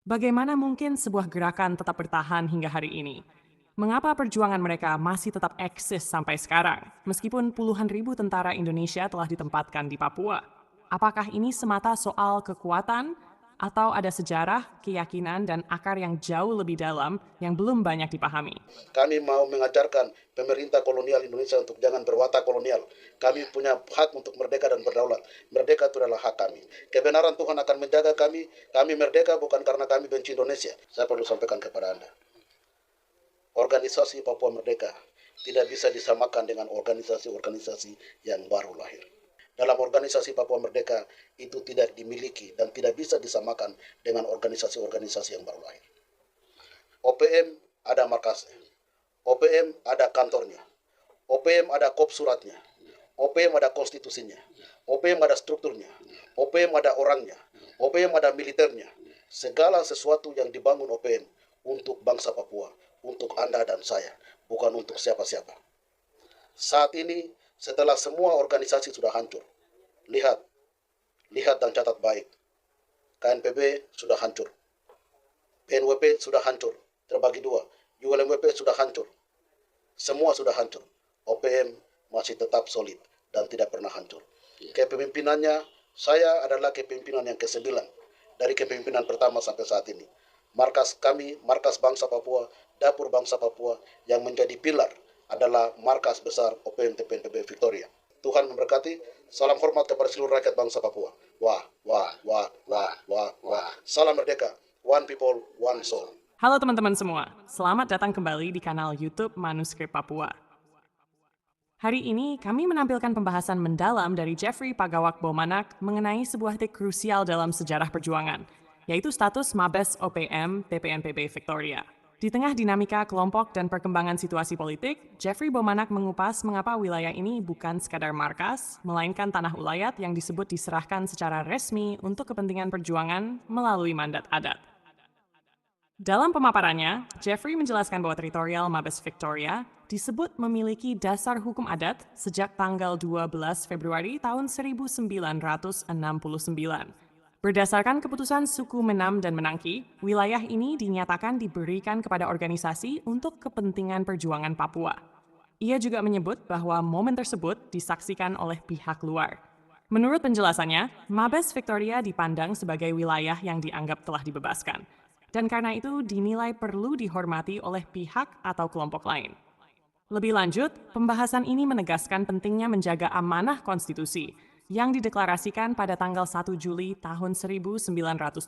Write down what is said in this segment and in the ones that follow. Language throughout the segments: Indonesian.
Bagaimana mungkin sebuah gerakan tetap bertahan hingga hari ini? Mengapa perjuangan mereka masih tetap eksis sampai sekarang, meskipun puluhan ribu tentara Indonesia telah ditempatkan di Papua? Apakah ini semata soal kekuatan, atau ada sejarah, keyakinan, dan akar yang jauh lebih dalam yang belum banyak dipahami? Kami mau mengajarkan pemerintah kolonial Indonesia untuk jangan berwatak kolonial. Kami punya hak untuk merdeka dan berdaulat. Merdeka itu adalah hak kami. Kebenaran Tuhan akan menjaga kami. Kami merdeka bukan karena kami benci Indonesia. Saya perlu sampaikan kepada Anda. Organisasi Papua Merdeka tidak bisa disamakan dengan organisasi-organisasi yang baru lahir. Dalam organisasi Papua Merdeka itu tidak dimiliki dan tidak bisa disamakan dengan organisasi-organisasi yang baru lahir. OPM ada markasnya, OPM ada kantornya, OPM ada kop suratnya, OPM ada konstitusinya, OPM ada strukturnya, OPM ada orangnya, OPM ada militernya. Segala sesuatu yang dibangun OPM untuk bangsa Papua, untuk Anda dan saya, bukan untuk siapa-siapa. Saat ini, setelah semua organisasi sudah hancur, lihat, lihat dan catat baik. KNPB sudah hancur, PNWP sudah hancur, terbagi dua. ULMWP sudah hancur, semua sudah hancur. OPM masih tetap solid dan tidak pernah hancur. Kepemimpinannya, saya adalah kepemimpinan yang ke-9 dari kepemimpinan pertama sampai saat ini. Markas kami, markas bangsa Papua, dapur bangsa Papua yang menjadi pilar adalah markas besar OPM TPNPB Victoria. Tuhan memberkati. Salam hormat kepada seluruh rakyat bangsa Papua. Wah, wah, wah, wah, wah, wah. Salam merdeka. One people, one soul. Halo teman-teman semua, selamat datang kembali di kanal YouTube Manuskrip Papua. Hari ini kami menampilkan pembahasan mendalam dari Jeffrey Pagawak Bomanak mengenai sebuah titik krusial dalam sejarah perjuangan, yaitu status Mabes OPM TPNPB Victoria. Di tengah dinamika kelompok dan perkembangan situasi politik, Jeffrey Bomanak mengupas mengapa wilayah ini bukan sekadar markas, melainkan tanah ulayat yang disebut diserahkan secara resmi untuk kepentingan perjuangan melalui mandat adat. Dalam pemaparannya, Jeffrey menjelaskan bahwa teritorial Mabes Victoria disebut memiliki dasar hukum adat sejak tanggal 12 Februari tahun 1969. Berdasarkan keputusan suku Menam dan Menangki, wilayah ini dinyatakan diberikan kepada organisasi untuk kepentingan perjuangan Papua. Ia juga menyebut bahwa momen tersebut disaksikan oleh pihak luar. Menurut penjelasannya, Mabes Victoria dipandang sebagai wilayah yang dianggap telah dibebaskan, dan karena itu dinilai perlu dihormati oleh pihak atau kelompok lain. Lebih lanjut, pembahasan ini menegaskan pentingnya menjaga amanah konstitusi yang dideklarasikan pada tanggal 1 Juli tahun 1971.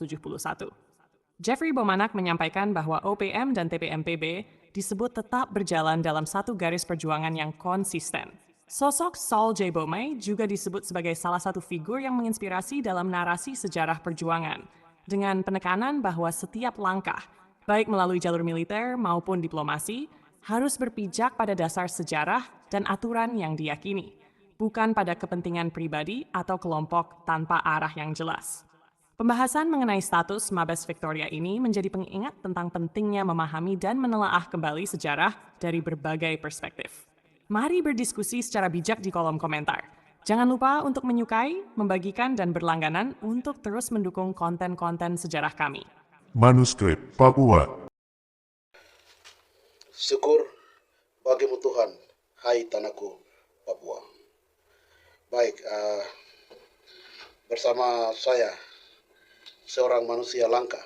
Jeffrey Bomanak menyampaikan bahwa OPM dan TPMPB disebut tetap berjalan dalam satu garis perjuangan yang konsisten. Sosok Saul J. Bomey juga disebut sebagai salah satu figur yang menginspirasi dalam narasi sejarah perjuangan, dengan penekanan bahwa setiap langkah, baik melalui jalur militer maupun diplomasi, harus berpijak pada dasar sejarah dan aturan yang diyakini, bukan pada kepentingan pribadi atau kelompok tanpa arah yang jelas. Pembahasan mengenai status Mabes Victoria ini menjadi pengingat tentang pentingnya memahami dan menelaah kembali sejarah dari berbagai perspektif. Mari berdiskusi secara bijak di kolom komentar. Jangan lupa untuk menyukai, membagikan, dan berlangganan untuk terus mendukung konten-konten sejarah kami. Manuskrip Papua. Syukur bagimu Tuhan, hai tanahku Papua. Baik, bersama saya, seorang manusia langka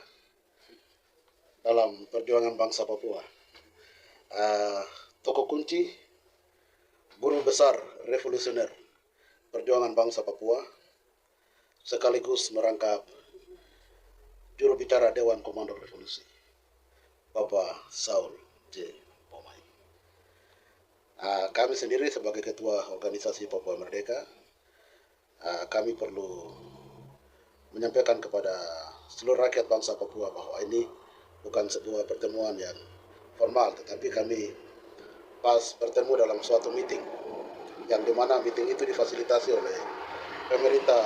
dalam perjuangan bangsa Papua. Tokoh kunci, guru besar revolusioner perjuangan bangsa Papua, sekaligus merangkap juru bicara Dewan Komando Revolusi, Bapak Saul J. Bomey. Kami sendiri sebagai ketua organisasi Papua Merdeka, kami perlu menyampaikan kepada seluruh rakyat bangsa Papua bahwa ini bukan sebuah pertemuan yang formal, tetapi kami pas bertemu dalam suatu meeting, yang dimana meeting itu difasilitasi oleh pemerintah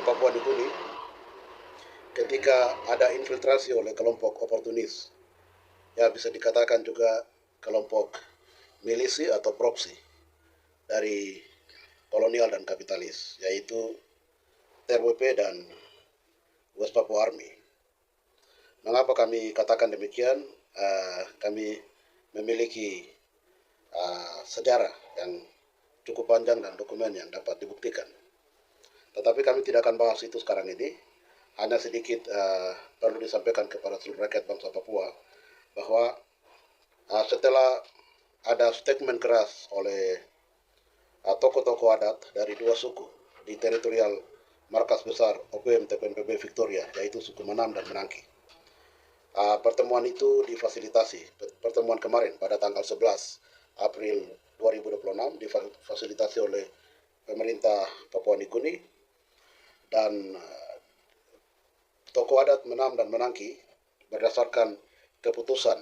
Papua Nugini ketika ada infiltrasi oleh kelompok oportunis, ya bisa dikatakan juga kelompok milisi atau proksi dari kolonial dan kapitalis, yaitu TRWP dan West Papua Army. Mengapa kami katakan demikian? Kami memiliki sejarah yang cukup panjang dan dokumen yang dapat dibuktikan. Tetapi kami tidak akan bahas itu sekarang ini. Hanya sedikit perlu disampaikan kepada seluruh rakyat bangsa Papua bahwa setelah ada statement keras oleh tokoh-tokoh adat dari dua suku di teritorial markas besar OPM TPNPB Victoria, yaitu suku Manam dan Menangki. Pertemuan itu difasilitasi, pertemuan kemarin pada tanggal 11 April 2026 difasilitasi oleh pemerintah Papua Nugini, dan tokoh adat Menam dan Menangki berdasarkan keputusan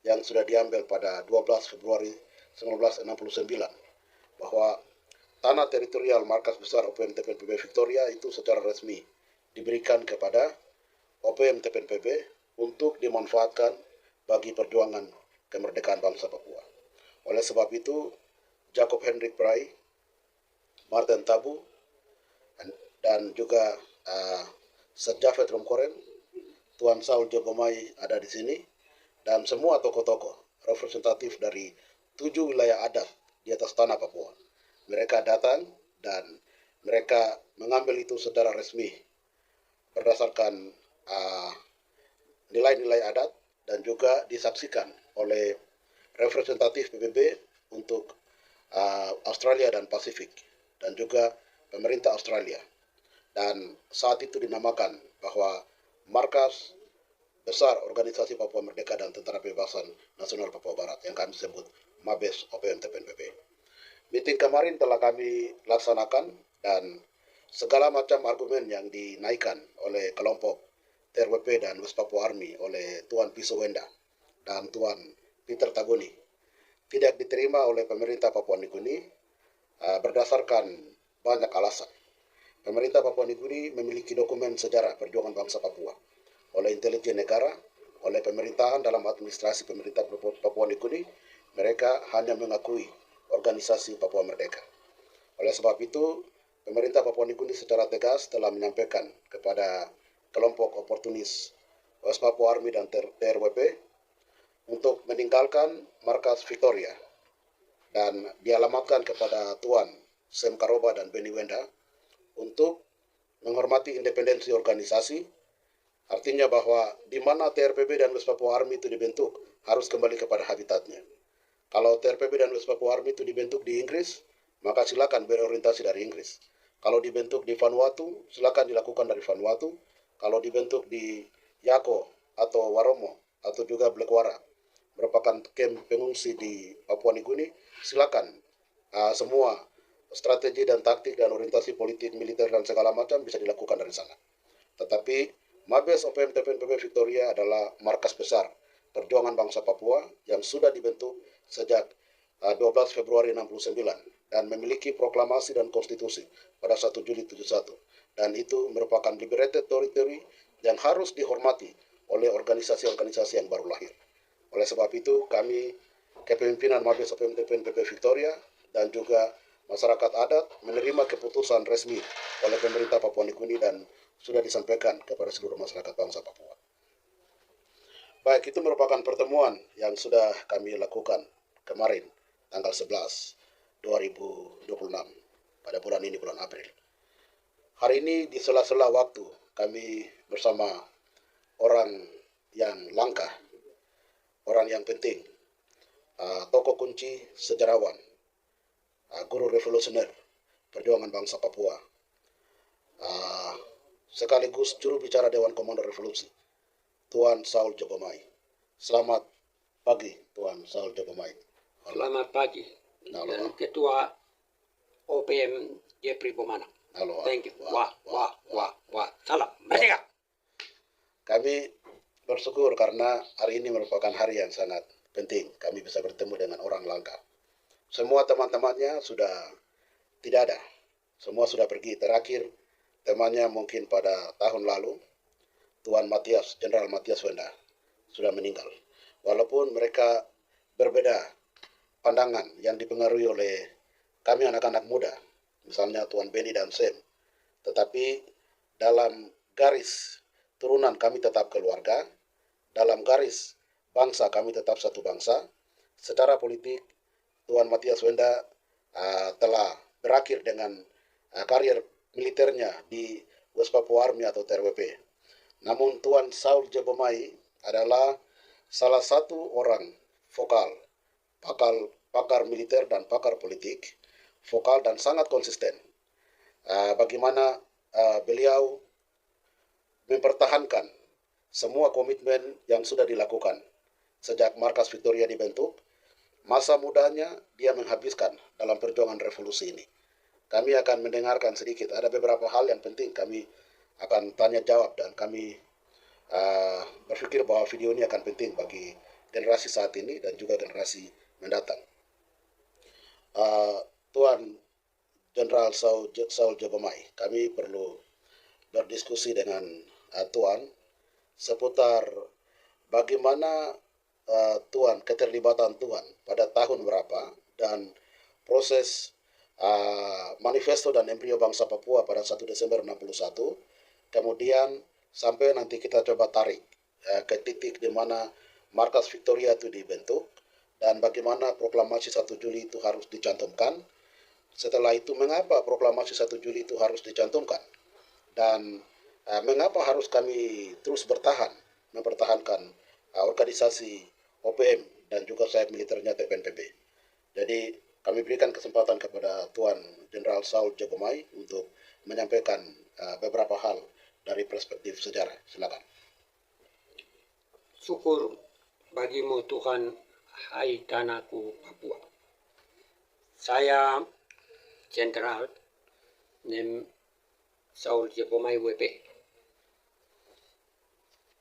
yang sudah diambil pada 12 Februari 1969 bahwa tanah teritorial markas besar OPM TPNPB Victoria itu secara resmi diberikan kepada OPM TPNPB untuk dimanfaatkan bagi perjuangan kemerdekaan bangsa Papua. Oleh sebab itu, Jacob Hendrik Bray, Martin Tabu, dan juga Sir Japhet Romkorem, Tuan Saul Jogomai ada di sini, dan semua tokoh-tokoh representatif dari 7 wilayah adat di atas tanah Papua. Mereka datang dan mereka mengambil itu secara resmi berdasarkan nilai-nilai adat dan juga disaksikan oleh representatif PBB untuk Australia dan Pasifik dan juga pemerintah Australia. Dan saat itu dinamakan bahwa Markas Besar Organisasi Papua Merdeka dan Tentara Pembebasan Nasional Papua Barat yang kami sebut Mabes OPM TPNPB. Meeting kemarin telah kami laksanakan dan segala macam argumen yang dinaikkan oleh kelompok TRWP dan West Papua Army oleh Tuan Piso Wenda dan Tuan Peter Tagoni tidak diterima oleh pemerintah Papua Nugini berdasarkan banyak alasan. Pemerintah Papua Nugini memiliki dokumen sejarah perjuangan bangsa Papua oleh intelijen negara, oleh pemerintahan dalam administrasi pemerintah Papua Nugini. Mereka hanya mengakui organisasi Papua Merdeka. Oleh sebab itu, pemerintah Papua Nugini secara tegas telah menyampaikan kepada kelompok oportunis West Papua Army dan TRWP untuk meninggalkan markas Victoria dan dialamatkan kepada Tuan Sem Karoba dan Benny Wenda untuk menghormati independensi organisasi. Artinya bahwa di mana TRPB dan West Papua Army itu dibentuk harus kembali kepada habitatnya. Kalau TRPB dan West Papua Army itu dibentuk di Inggris, maka silakan berorientasi dari Inggris. Kalau dibentuk di Vanuatu, silakan dilakukan dari Vanuatu. Kalau dibentuk di Yako atau Waromo atau juga Blekwara, merupakan kamp pengungsi di Papua Nugini, silakan semua strategi dan taktik dan orientasi politik, militer dan segala macam bisa dilakukan dari sana. Tetapi Mabes OPM TPNPB Victoria adalah markas besar perjuangan bangsa Papua yang sudah dibentuk sejak 12 Februari 69 dan memiliki proklamasi dan konstitusi pada 1 Juli 71. Dan itu merupakan liberated territory yang harus dihormati oleh organisasi-organisasi yang baru lahir. Oleh sebab itu, kami kepemimpinan Mabes OPM TPNPB Victoria dan juga masyarakat adat menerima keputusan resmi oleh pemerintah Papua Nugini dan sudah disampaikan kepada seluruh masyarakat bangsa Papua. Baik, itu merupakan pertemuan yang sudah kami lakukan kemarin, tanggal 11 2026 pada bulan ini, bulan April. Hari ini di sela-sela waktu kami bersama orang yang langka, orang yang penting, tokoh kunci sejarawan, guru revolusioner perjuangan bangsa Papua, sekaligus juru bicara Dewan Komando Revolusi, Tuan Saul Jogomai. Selamat pagi, Tuan Saul Jogomai. Selamat pagi. Dan Ketua OPM Jeffrey Bomana. Halo. Thank you. Wah. Salam. Merdeka. Kami bersyukur karena hari ini merupakan hari yang sangat penting. Kami bisa bertemu dengan orang langka. Semua teman-temannya sudah tidak ada. Semua sudah pergi. Terakhir temannya mungkin pada tahun lalu, Tuan Matias, Jenderal Matias Wenda, sudah meninggal. Walaupun mereka berbeda pandangan yang dipengaruhi oleh kami anak-anak muda, misalnya Tuan Benny dan Sem, tetapi dalam garis turunan kami tetap keluarga dalam garis bangsa kami tetap satu bangsa. Secara politik, Tuan Matias Wenda telah berakhir dengan karier militernya di West Papua Army atau TRWP. Namun Tuan Saul Jebomai adalah salah satu orang vokal, pakar militer dan pakar politik, vokal dan sangat konsisten. Bagaimana beliau mempertahankan semua komitmen yang sudah dilakukan sejak Markas Victoria dibentuk. Masa mudanya dia menghabiskan dalam perjuangan revolusi ini. Kami akan mendengarkan sedikit, ada beberapa hal yang penting kami akan tanya jawab, dan kami berpikir bahwa video ini akan penting bagi generasi saat ini dan juga generasi mendatang. Tuan Jenderal Saul Jebomai, kami perlu berdiskusi dengan Tuan seputar bagaimana Tuan, keterlibatan Tuan pada tahun berapa, dan proses manifesto dan embrio bangsa Papua pada 1 Desember 61, kemudian sampai nanti kita coba tarik ke titik di mana Markas Victoria itu dibentuk, dan bagaimana proklamasi 1 Juli itu harus dicantumkan. Setelah itu, mengapa proklamasi 1 Juli itu harus dicantumkan, dan mengapa harus kami terus mempertahankan organisasi OPM dan juga sayap militernya TPNPB. Jadi kami berikan kesempatan kepada Tuan Jenderal Saul Jebomai untuk menyampaikan beberapa hal dari perspektif sejarah. Silakan. Syukur bagimu Tuhan, hai tanahku Papua. Saya Jenderal Nem Saul Jebomai WP.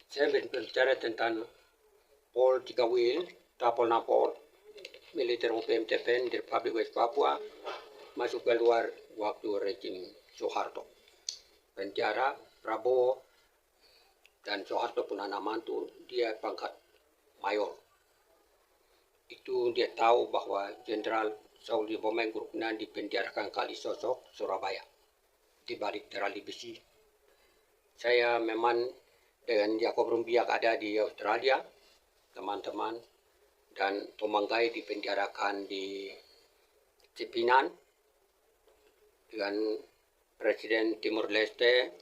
Saya berbicara tentang Pol Tikawil, Tapol Napol, militer UPM TPN di Republik West Papua, masuk keluar waktu rejim Soeharto. Penjara Prabowo dan Soeharto pun anak mantu, dia pangkat mayor. Itu dia tahu bahwa Jenderal Saul Jebomai grupnya dipenjarakan Kalisosok, Surabaya, di balik terali besi. Saya memang dengan Jacob Rumbiak ada di Australia, teman-teman, dan Tomanggai dipenjarakan di Cipinang, dengan Presiden Timur Leste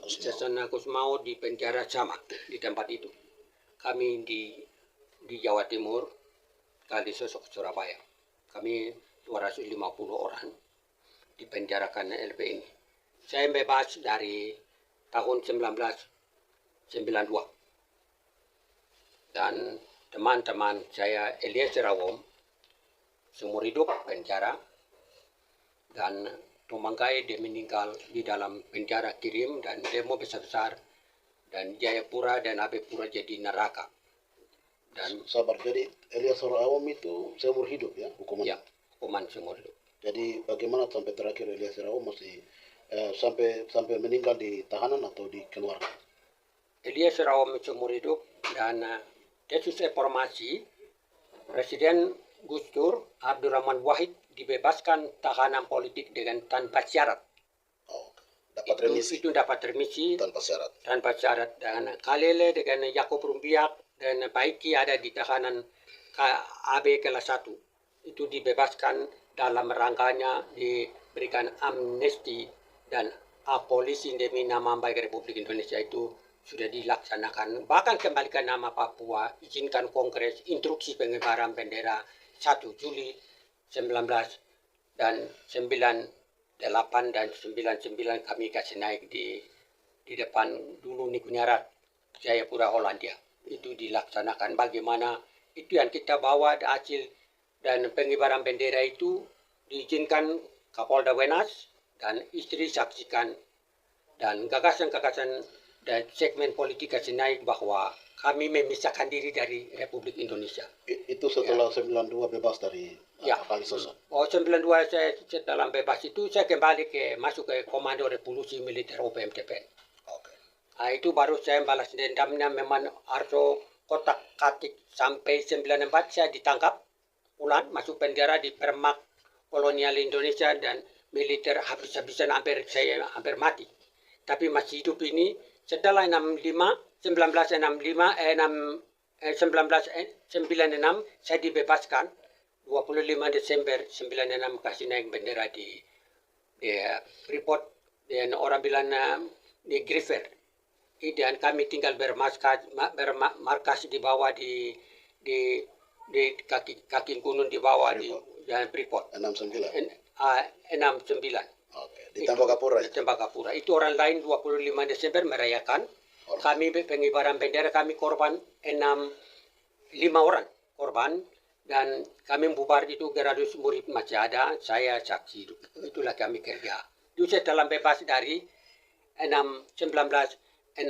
Sesana Kusmao di penjara sama di tempat itu. Kami di Jawa Timur, Kalisosok, Surabaya. Kami 250 orang dipenjarakan LP ini. Saya bebas dari tahun 1992. Dan teman-teman saya Eliezer Awom seumur hidup penjara, dan Tomangkai dia meninggal di dalam penjara Kirim, dan demo besar-besar, dan Jayapura dan Abepura jadi neraka. Dan sabar, jadi Eliezer Awom itu seumur hidup ya hukuman? Ya, hukuman seumur hidup. Jadi bagaimana sampai terakhir Eliezer Awom masih sampai meninggal di tahanan atau dikeluarkan? Eliezer Awom seumur hidup, dan tesis informasi Presiden Gus Dur Abdurrahman Wahid dibebaskan tahanan politik dengan tanpa syarat. Dapat remisi. Itu dapat remisi tanpa syarat. Tanpa syarat. Dan Kalele dengan Jacob Rumbiak dan Baiki ada di tahanan AB kelas 1. Itu dibebaskan dalam rangkanya diberikan amnesti dan abolisi demi nama baik Republik Indonesia itu sudah dilaksanakan. Bahkan kembalikan nama Papua, izinkan Kongres, instruksi pengibaran bendera 1 Juli 19 dan 98 dan 99 kami kasih naik di depan dulu Nikunyara Jayapura Hollandia. Itu dilaksanakan. Bagaimana itu yang kita bawa hasil dan pengibaran bendera itu diizinkan Kapolda Wenas dan istri saksikan, dan gagasan-gagasan dan segmen politik kasih naik bahwa kami memisahkan diri dari Republik Indonesia. Itu setelah 92 bebas dari Kalisosok? Oh, 92 saya setelah bebas itu saya kembali masuk ke Komando Revolusi Militer UPM TPN. Nah, itu baru saya balas dendamnya. Memang Arso kotak katik sampai 94 saya ditangkap ulang, masuk penjara di Permak kolonial Indonesia, dan militer habis-habisan saya hampir mati. Tapi masih hidup ini. Setelah 65 1996 saya dibebaskan. 25 Desember 96 kasih naik bendera di Freeport, dan orang bilang di Griffer. Dan kami tinggal bermarkas di bawah di kaki gunung di bawah di Freeport. 69. 69. Oke, di Tembagapura. Di Tembagapura. Itu orang lain 25 Desember merayakan. Kami pengibaran bendera, kami korban 5 orang korban, dan kami bubar itu Gradus murid masih ada, saya saksi. Itulah kami kerja. Itu setelah bebas dari 1996.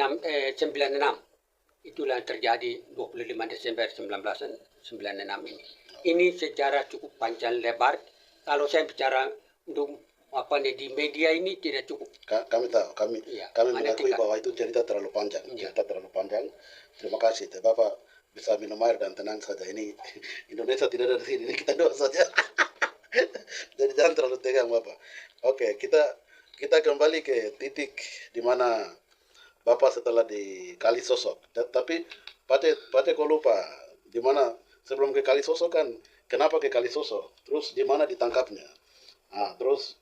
Itulah terjadi 25 Desember 1996 ini. Ini sejarah cukup panjang lebar. Kalau saya bicara untuk di media ini tidak cukup. Kami tahu, kami mengakui bahwa itu cerita terlalu panjang. Terima kasih, Bapak bisa minum air dan tenang saja. Ini Indonesia tidak ada di sini, ini kita doa saja. Jadi jangan terlalu tegang, Bapak. Oke, kita kembali ke titik di mana Bapak setelah di Kalisosok. Tapi Pate kok lupa di mana sebelum ke Kalisosok kan? Kenapa ke Kalisosok? Terus di mana ditangkapnya? Nah, terus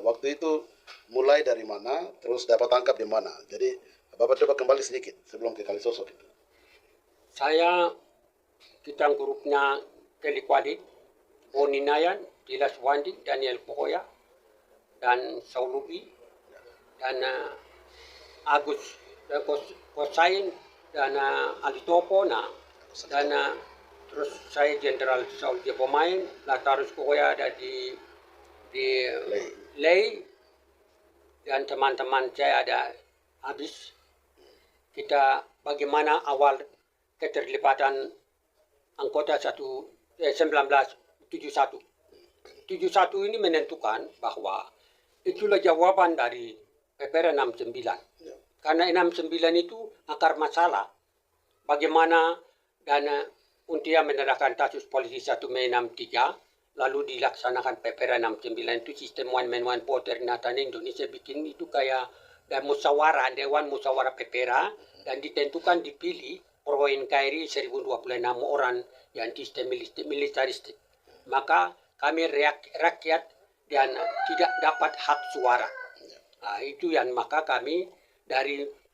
waktu itu mulai dari mana, terus dapat tangkap di mana. Jadi Bapak coba kembali sedikit sebelum ke Kalisosok itu. Saya, kita grupnya Kelly Kwadid, Oni Nayan, Dilas Wandi, Daniel Pohoya, dan Saulubi, dan Agus Kosain, dan Ali Topo, dan terus saya Jenderal Saul Jepomain, Latarus Pohoya ada di Lei, dan teman-teman saya ada habis. Kita bagaimana awal keterlibatan anggota 1971. 71 ini menentukan bahwa itulah jawaban dari PPR 69. Karena 69 itu akar masalah bagaimana dana Untia menerapkan kasus polisi 1 Mei 63, lalu dilaksanakan PPR 69 itu sistem one man one vote. Ternyata Indonesia bikin itu kayak musyawarah, Dewan Musyawarah PPR, dan ditentukan dipilih Pro NKRI 1026 orang yang sistem militaristik. Maka kami rakyat dan tidak dapat hak suara. Nah, itu yang maka kami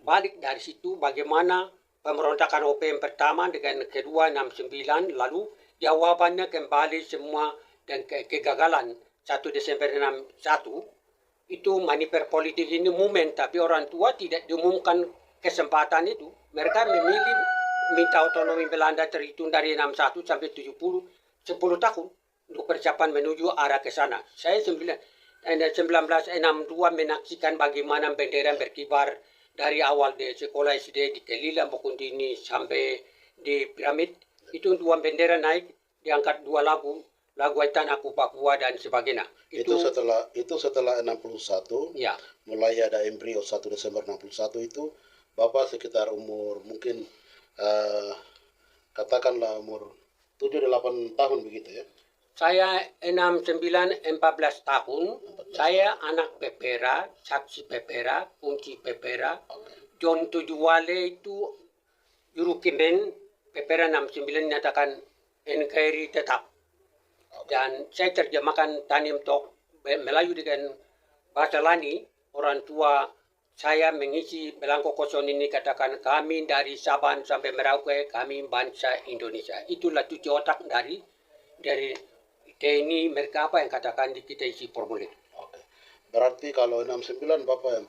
balik dari situ bagaimana pemberontakan OPM pertama dengan kedua 69, lalu jawabannya kembali semua dan kegagalan 1 Desember 61 itu manuver politik ini momen, tapi orang tua tidak diumumkan kesempatan itu. Mereka memilih minta otonomi Belanda terhitung dari 61 sampai 70, 10 tahun untuk persiapan menuju arah ke sana. Saya 1962 menyaksikan bagaimana bendera berkibar dari awal di sekolah SD di Kelila, Bokundini sampai di Piramid. Itu 2 bendera naik, diangkat 2 lagu Aitan Aku Papua dan sebagainya. Itu setelah 61, ya. Mulai ada embrio 1 Desember 61 itu, Bapak sekitar umur mungkin katakanlah umur 7-8 tahun begitu ya. Saya 69 14 tahun. Saya anak PPR, saksi PPR, kunci PPR. John Tujuwale itu juru kimen PPR 69 nyatakan NKRI tetap. Dan saya terjemahkan Tanim Tok Melayu dengan bahasa Lani. Orang tua saya mengisi belangko kosong ini katakan kami dari Sabang sampai Merauke, kami bangsa Indonesia. Itulah tujuh otak dari TNI mereka apa yang katakan di kita isi formulir. Oke. Berarti kalau 69 Bapak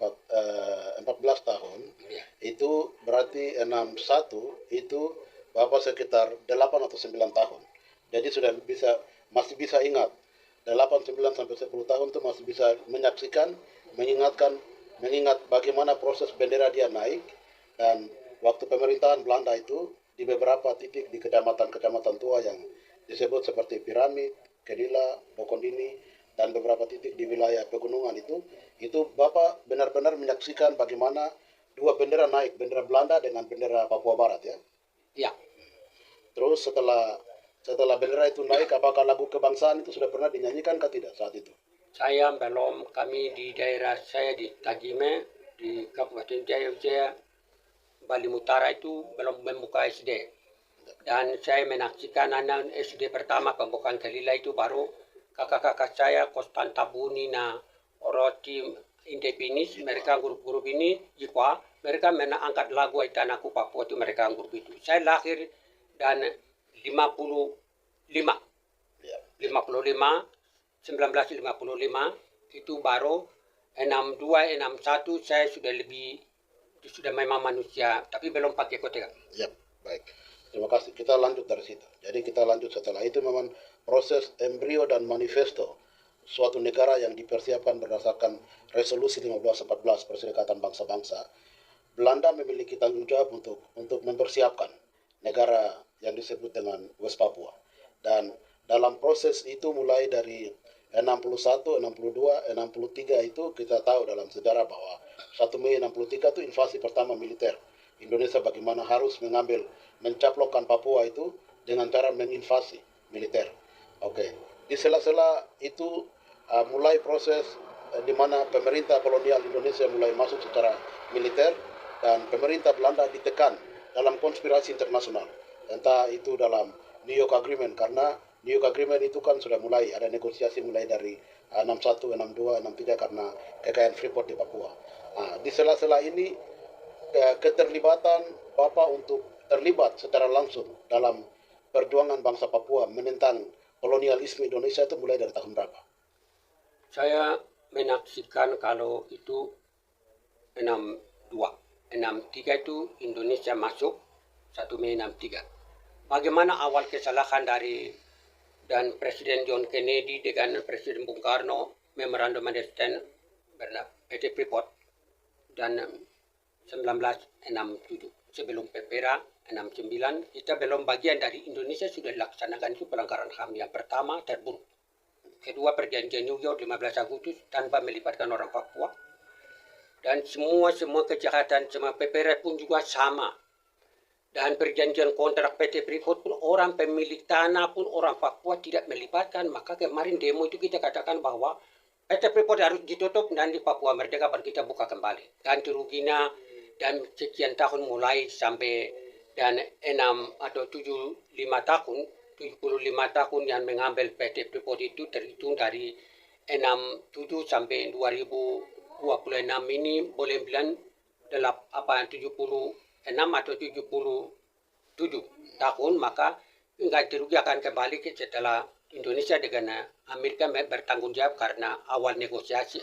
14 tahun, Ya. itu berarti 61 itu Bapak sekitar 8 atau 9 tahun. Jadi masih bisa ingat 8, 9 sampai 10 tahun itu masih bisa menyaksikan, mengingat bagaimana proses bendera dia naik, dan waktu pemerintahan Belanda itu di beberapa titik di kecamatan tua yang disebut seperti Piramid, Kedila, Bokondini, dan beberapa titik di wilayah pegunungan itu Bapak benar-benar menyaksikan bagaimana 2 bendera naik, bendera Belanda dengan bendera Papua Barat ya. Ya. Terus setelah bendera itu naik, apakah lagu kebangsaan itu sudah pernah dinyanyikan atau tidak saat itu? Saya belum, kami di daerah saya di Tagime, di Kabupaten Jayapura, Bali Utara itu belum membuka SD. Dan saya menyaksikan anak SD pertama pembukaan Kelila itu baru kakak-kakak saya Konstanta Bunina, Roti Indepinis, mereka grup-grup ini Jepang, mereka angkat lagu Aitanaku Papua itu mereka grup itu. Saya lahir dan 55, Ya. 55, 1955 itu baru 62, 61 saya sudah memang manusia, tapi belum pakai kotek. Ya, baik. Terima kasih. Kita lanjut dari situ. Jadi kita lanjut setelah itu memang proses embrio dan manifesto suatu negara yang dipersiapkan berdasarkan resolusi 1514 Perserikatan Bangsa-Bangsa. Belanda memiliki tanggung jawab untuk mempersiapkan negara yang disebut dengan West Papua. Dan dalam proses itu mulai dari 61, 62, 63 itu kita tahu dalam sejarah bahwa 1 Mei 63 itu invasi pertama militer. Indonesia bagaimana harus mencaplokkan Papua itu dengan cara menginvasi militer. Oke. Di sela-sela itu mulai proses di mana pemerintah kolonial Indonesia mulai masuk secara militer dan pemerintah Belanda ditekan dalam konspirasi internasional. Entah itu dalam New York Agreement, karena New York Agreement itu kan sudah mulai ada negosiasi mulai dari 61, 62, 63 karena kekayaan Freeport di Papua. Di sela-sela ini keterlibatan Bapak untuk terlibat secara langsung dalam perjuangan bangsa Papua menentang kolonialisme Indonesia itu mulai dari tahun berapa? Saya menyaksikan kalau itu 62, 63 itu Indonesia masuk 1 Mei 63. Bagaimana awal kesalahan dan Presiden John Kennedy dengan Presiden Bung Karno Memorandum Understanding PT Freeport dan 1967 sebelum PPRA 69 kita belum bagian dari Indonesia sudah dilaksanakan itu pelanggaran HAM yang pertama terburuk. Kedua perjanjian New York 15 Agustus tanpa melibatkan orang Papua. Dan semua kejahatan semua PPRA pun juga sama. Dan perjanjian kontrak PT Freeport pun orang pemilik tanah pun orang Papua tidak melibatkan. Maka kemarin demo itu kita katakan bahwa PT Freeport harus ditutup dan di Papua Merdeka baru kita buka kembali. Ganti ruginya dan sekian tahun mulai sampai dan 6 atau 75 tahun yang mengambil PT Freeport itu terhitung dari 67 sampai 2026 ini boleh bilang 76 atau 77 tahun, maka ganti rugi akan kembali setelah Indonesia dengan Amerika bertanggung jawab karena awal negosiasi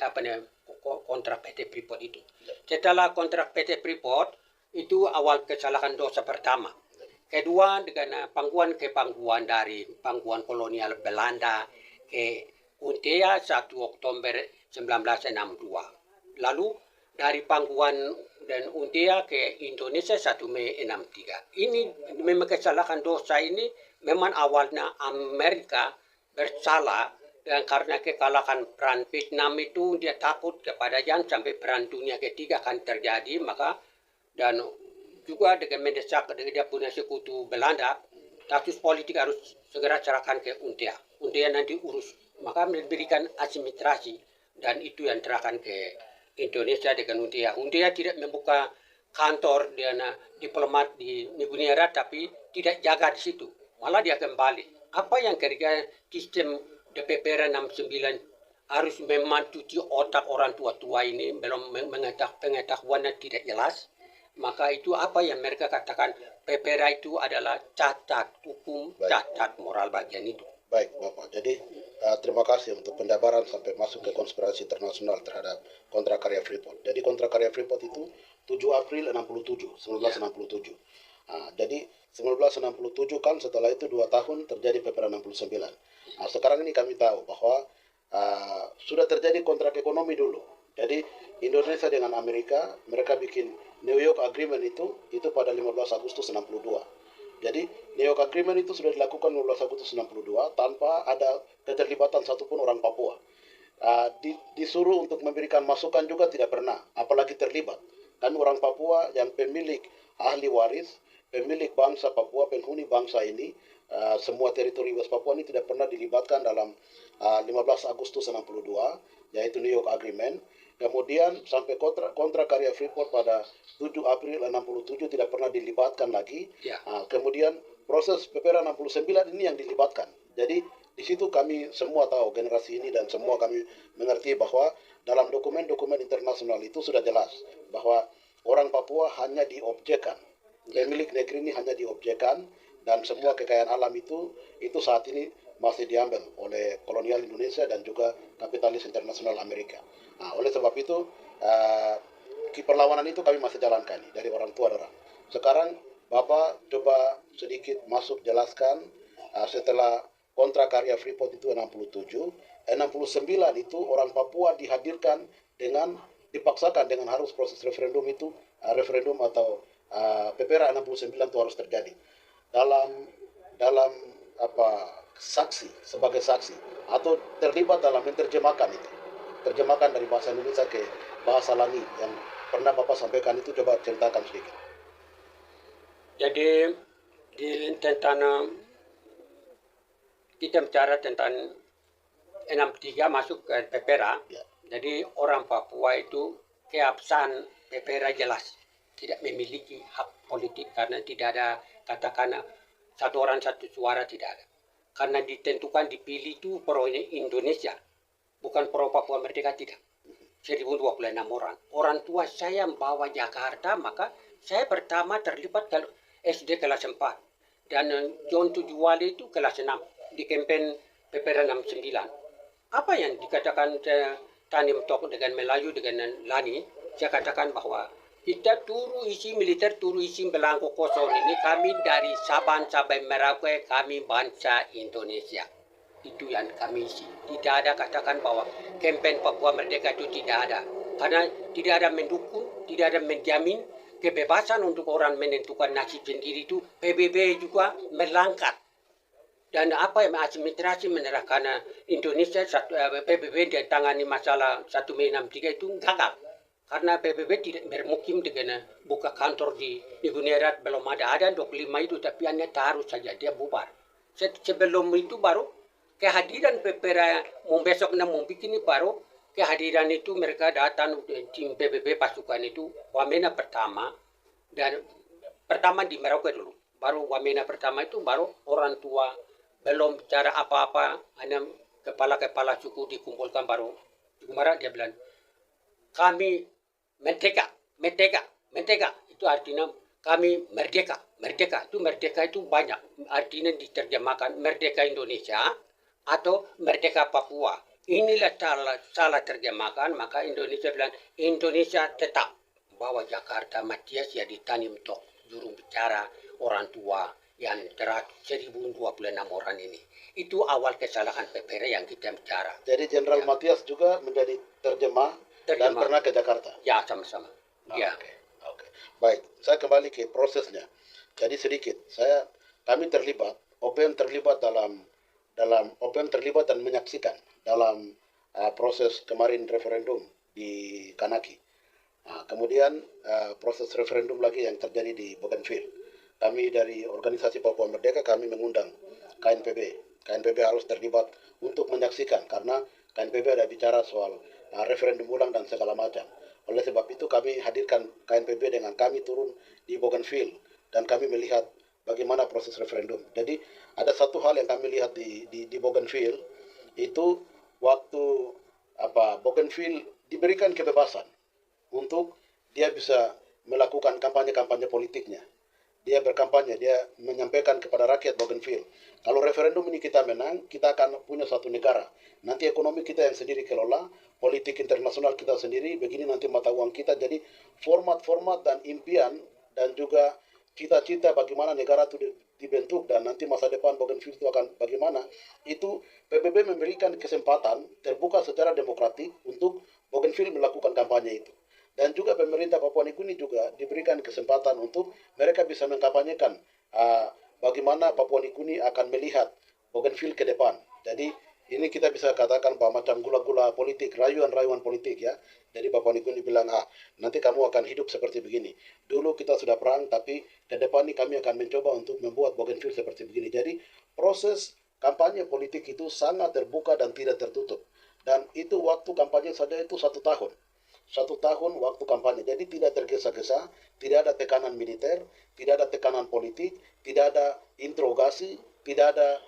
kontrak PT Freeport itu. Setelah kontrak PT Freeport itu awal kesalahan dosa pertama. Kedua dengan pangkuan dari pangkuan kolonial Belanda ke UNTEA 1 Oktober 1962. Lalu dari pangkuan dan UNTEA ke Indonesia 1 Mei 63. Ini memang kesalahan dosa ini memang awalnya Amerika bersalah dan karena kekalahan perang Vietnam itu dia takut kepada jangan sampai perang dunia ketiga akan terjadi, maka dan juga dengan mendesak dia punya sekutu Belanda, status politik harus segera serahkan ke UNTEA. UNTEA nanti urus, maka memberikan asimetrasi dan itu yang serahkan ke Indonesia dengan UNTEA. UNTEA tidak membuka kantor dan diplomat di Nibunia tapi tidak jaga di situ, malah dia kembali. Apa yang kira-kira sistem DPPR 69 harus mencuci otak orang tua-tua ini belum pengetahuannya tidak jelas. Maka itu apa yang mereka katakan PPRA itu adalah cacat hukum, cacat moral bagian itu. Baik Bapak, jadi terima kasih untuk pendaparan sampai masuk ke konspirasi internasional terhadap kontrak karya Freeport. Jadi kontrak karya Freeport itu 7 April 1967. Jadi 1967 kan setelah itu 2 tahun terjadi PPRA 69. Sekarang ini kami tahu bahwa sudah terjadi kontrak ekonomi dulu. Jadi Indonesia dengan Amerika, mereka bikin New York Agreement itu pada 15 Agustus 62. Jadi New York Agreement itu sudah dilakukan 15 Agustus 62 tanpa ada keterlibatan satupun orang Papua. Disuruh untuk memberikan masukan juga tidak pernah, apalagi terlibat. Kami orang Papua yang pemilik ahli waris, pemilik bangsa Papua, penghuni bangsa ini, semua teritori West Papua ini tidak pernah dilibatkan dalam 15 Agustus 62, yaitu New York Agreement. Kemudian sampai kontrak karya Freeport pada 7 April 67 tidak pernah dilibatkan lagi. Ya. Kemudian proses PPRA 69 ini yang dilibatkan. Jadi di situ kami semua tahu, generasi ini dan semua kami mengerti bahwa dalam dokumen-dokumen internasional itu sudah jelas bahwa orang Papua hanya diobjekkan. Pemilik negeri ini hanya diobjekkan, dan semua kekayaan alam itu saat ini masih diambil oleh kolonial Indonesia dan juga kapitalis internasional Amerika. Oleh sebab itu perlawanan itu kami masih jalankan dari orang tua orang. Sekarang Bapak coba sedikit masuk jelaskan setelah kontrak karya Freeport itu 67, 69 itu orang Papua dihadirkan dengan dipaksakan dengan harus proses referendum itu, referendum atau PPRA 69 itu harus terjadi. Dalam saksi, sebagai saksi atau terlibat dalam menerjemahkan itu. Terjemahkan dari bahasa Indonesia ke bahasa Langi yang pernah Bapak sampaikan itu, coba ceritakan sedikit. Jadi tentang kita bicara tentang 63 masuk ke PPRA. Ya. Jadi orang Papua itu keabsahan PPRA jelas tidak memiliki hak politik karena tidak ada, katakan satu orang satu suara, tidak ada. Karena ditentukan dipilih itu pro Indonesia, bukan pro Papua Merdeka, tidak. 1026 orang. Orang tua saya membawa Jakarta, maka saya pertama terlibat kalau SD kelas 4. Dan John Tujuwali itu kelas 6 di kampen PPRA 69. Apa yang dikatakan Tanim Tok dengan Melayu dengan Lani, saya katakan bahwa kita turu isi militer, turu isi belangko kosong ini, kami dari Sabang sampai Merauke, kami bangsa Indonesia. Itu yang kami isi. Tidak ada katakan bahwa kampen Papua Merdeka itu tidak ada. Karena tidak ada mendukung, tidak ada menjamin kebebasan untuk orang menentukan nasib sendiri itu. PBB juga melangkat. Dan apa yang administrasi menyerahkan Indonesia, PBB ditangani masalah 1 Mei 63 itu gagal. Karena PBB tidak bermukim dengan buka kantor di Gunerat, belum ada 25 itu, tapi hanya taruh saja, dia bubar. Sebelum itu baru kehadiran PPRA, besok mau bikin ini baru kehadiran itu mereka datang tim PBB pasukan itu, Wamena pertama, dan pertama di Merauke dulu. Baru Wamena pertama itu baru orang tua, belum bicara apa-apa, hanya kepala-kepala suku dikumpulkan baru. Kemarin dia bilang, kami merdeka. Itu artinya kami merdeka. Merdeka itu banyak. Artinya diterjemahkan merdeka Indonesia atau merdeka Papua. Inilah salah terjemahkan, maka Indonesia bilang Indonesia tetap. Bahwa Jakarta Matias ya ditanim tok juru bicara orang tua yang terakhir 1026 orang ini. Itu awal kesalahan PPRA yang kita bicara. Jadi Jenderal Matias juga menjadi terjemah dan pernah ke Jakarta. Ya, sama-sama. Ya. Oke. Baik, saya kembali ke prosesnya. Jadi sedikit, kami terlibat, OPM terlibat OPM terlibat dan menyaksikan dalam proses kemarin referendum di Kanaki. Kemudian proses referendum lagi yang terjadi di Bougainville. Kami dari organisasi Papua Merdeka, kami mengundang KNPB. KNPB harus terlibat untuk menyaksikan karena KNPB ada bicara soal referendum ulang dan segala macam. Oleh sebab itu kami hadirkan KNPB dengan kami turun di Bougainville dan kami melihat bagaimana proses referendum. Jadi ada satu hal yang kami lihat di Bougainville itu waktu Bougainville diberikan kebebasan untuk dia bisa melakukan kampanye-kampanye politiknya. Dia berkampanye, dia menyampaikan kepada rakyat Bougainville, kalau referendum ini kita menang, kita akan punya satu negara. Nanti ekonomi kita yang sendiri kelola, politik internasional kita sendiri, begini nanti mata uang kita. Jadi format-format dan impian dan juga cita-cita bagaimana negara itu dibentuk dan nanti masa depan Bougainville itu akan bagaimana, itu PBB memberikan kesempatan terbuka secara demokratik untuk Bougainville melakukan kampanye itu. Dan juga pemerintah Papua Nugini juga diberikan kesempatan untuk mereka bisa mengkampanyekan bagaimana Papua Nugini akan melihat Bougainville ke depan. Jadi ini kita bisa katakan bahwa macam gula-gula politik, rayuan-rayuan politik ya. Jadi Papua Nugini bilang, nanti kamu akan hidup seperti begini. Dulu kita sudah perang, tapi ke depan ini kami akan mencoba untuk membuat Bougainville seperti begini. Jadi proses kampanye politik itu sangat terbuka dan tidak tertutup. Dan itu waktu kampanye saja itu 1 tahun. 1 tahun waktu kampanye. Jadi tidak tergesa-gesa, tidak ada tekanan militer, tidak ada tekanan politik, tidak ada interogasi, tidak ada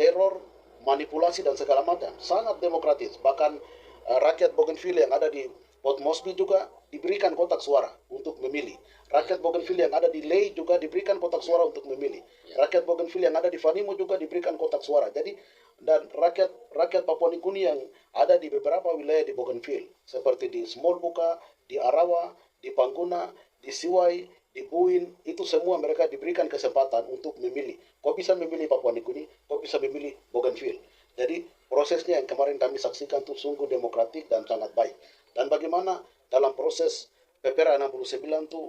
teror, manipulasi dan segala macam. Sangat demokratis. Bahkan rakyat Bougainville yang ada di Port Moresby juga diberikan kotak suara untuk memilih. Rakyat Bougainville yang ada di Lae juga diberikan kotak suara untuk memilih. Rakyat Bougainville yang ada di Vanimo juga diberikan kotak suara. Jadi dan rakyat Papua Nugini yang ada di beberapa wilayah di Bougainville seperti di Smolbuka, di Arawa, di Pangguna, di Siwai, di Buin, itu semua mereka diberikan kesempatan untuk memilih. Kau bisa memilih Papua Nugini, kau bisa memilih Bougainville. Jadi prosesnya yang kemarin kami saksikan itu sungguh demokratik dan sangat baik. Dan bagaimana dalam proses PPRA 69 itu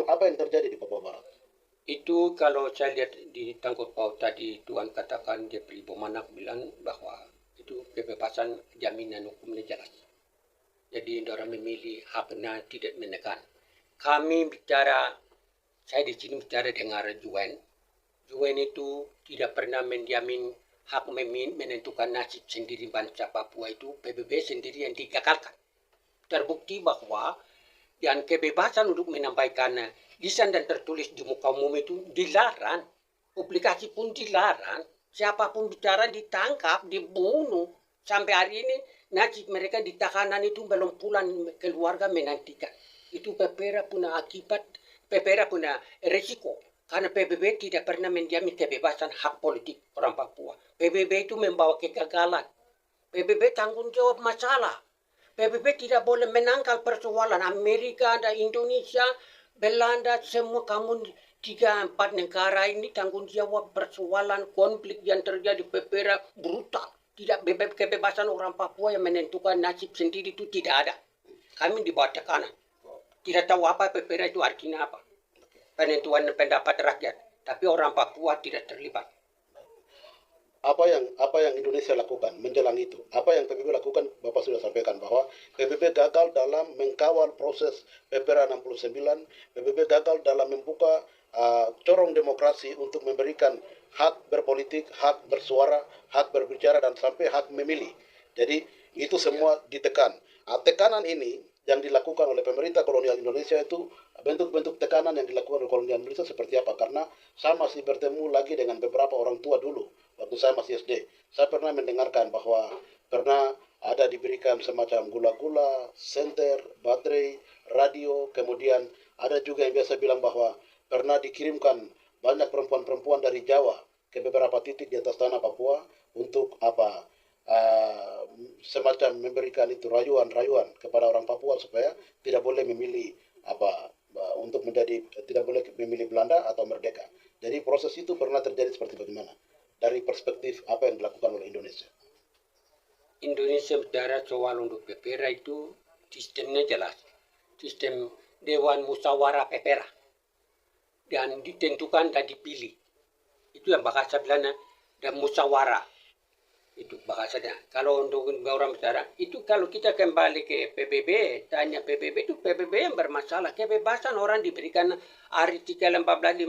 apa yang terjadi di Papua Barat? Itu kalau saya lihat di tangkut paut tadi Tuan katakan dia Ibu Manak bilang bahwa itu kebebasan jaminan hukumnya jelas. Jadi orang memilih haknya tidak menekan. Kami bicara, saya di sini bicara dengan Juen. Juen itu tidak pernah menjamin hak menentukan nasib sendiri bangsa Papua itu PBB sendiri yang digagalkan. Terbukti bahwa dan kebebasan untuk menyampaikan lisan dan tertulis di muka umum itu dilarang. Publikasi pun dilarang. Siapapun bicara ditangkap, dibunuh. Sampai hari ini nasib mereka di tahanan itu belum pulang keluarga menantikan. Itu PPRA punya akibat, PPRA punya resiko. Karena PBB tidak pernah menjamin kebebasan hak politik orang Papua. PBB itu membawa kegagalan. PBB tanggung jawab masalah. PBB tidak boleh menangkal persoalan Amerika dan Indonesia, Belanda, semua kamu 3-4 negara ini tanggung jawab persoalan konflik yang terjadi PPRA brutal. Tidak kebebasan orang Papua yang menentukan nasib sendiri itu tidak ada. Kami di bawah tekanan. Tidak tahu apa PPRA itu artinya apa. Penentuan pendapat rakyat. Tapi orang Papua tidak terlibat. Apa yang Indonesia lakukan menjelang itu? Apa yang PBB lakukan? Bapak sudah sampaikan bahwa PBB gagal dalam mengkawal proses PPRA 69. PBB gagal dalam membuka corong demokrasi untuk memberikan hak berpolitik, hak bersuara, hak berbicara dan sampai hak memilih. Jadi itu semua ditekan. Tekanan ini yang dilakukan oleh pemerintah kolonial Indonesia itu bentuk-bentuk tekanan yang dilakukan oleh kolonial Indonesia seperti apa? Karena saya masih bertemu lagi dengan beberapa orang tua dulu waktu saya masih SD. Saya pernah mendengarkan bahwa pernah ada diberikan semacam gula-gula, senter, baterai, radio, kemudian ada juga yang biasa bilang bahwa pernah dikirimkan banyak perempuan-perempuan dari Jawa ke beberapa titik di atas tanah Papua untuk semacam memberikan itu rayuan-rayuan kepada orang Papua supaya tidak boleh memilih untuk menjadi tidak boleh memilih Belanda atau merdeka. Jadi proses itu pernah terjadi seperti bagaimana dari perspektif apa yang dilakukan oleh Indonesia? Indonesia bicara soal untuk PPRA itu sistemnya jelas. Sistem Dewan Musyawarah PPRA. Dan ditentukan dan dipilih. Itu yang bahasa bilangnya dan musyawarah. Itu bahasanya. Kalau untuk orang bicara, itu kalau kita kembali ke PBB, tanya PBB itu PBB yang bermasalah. Kebebasan orang diberikan artikel 14-15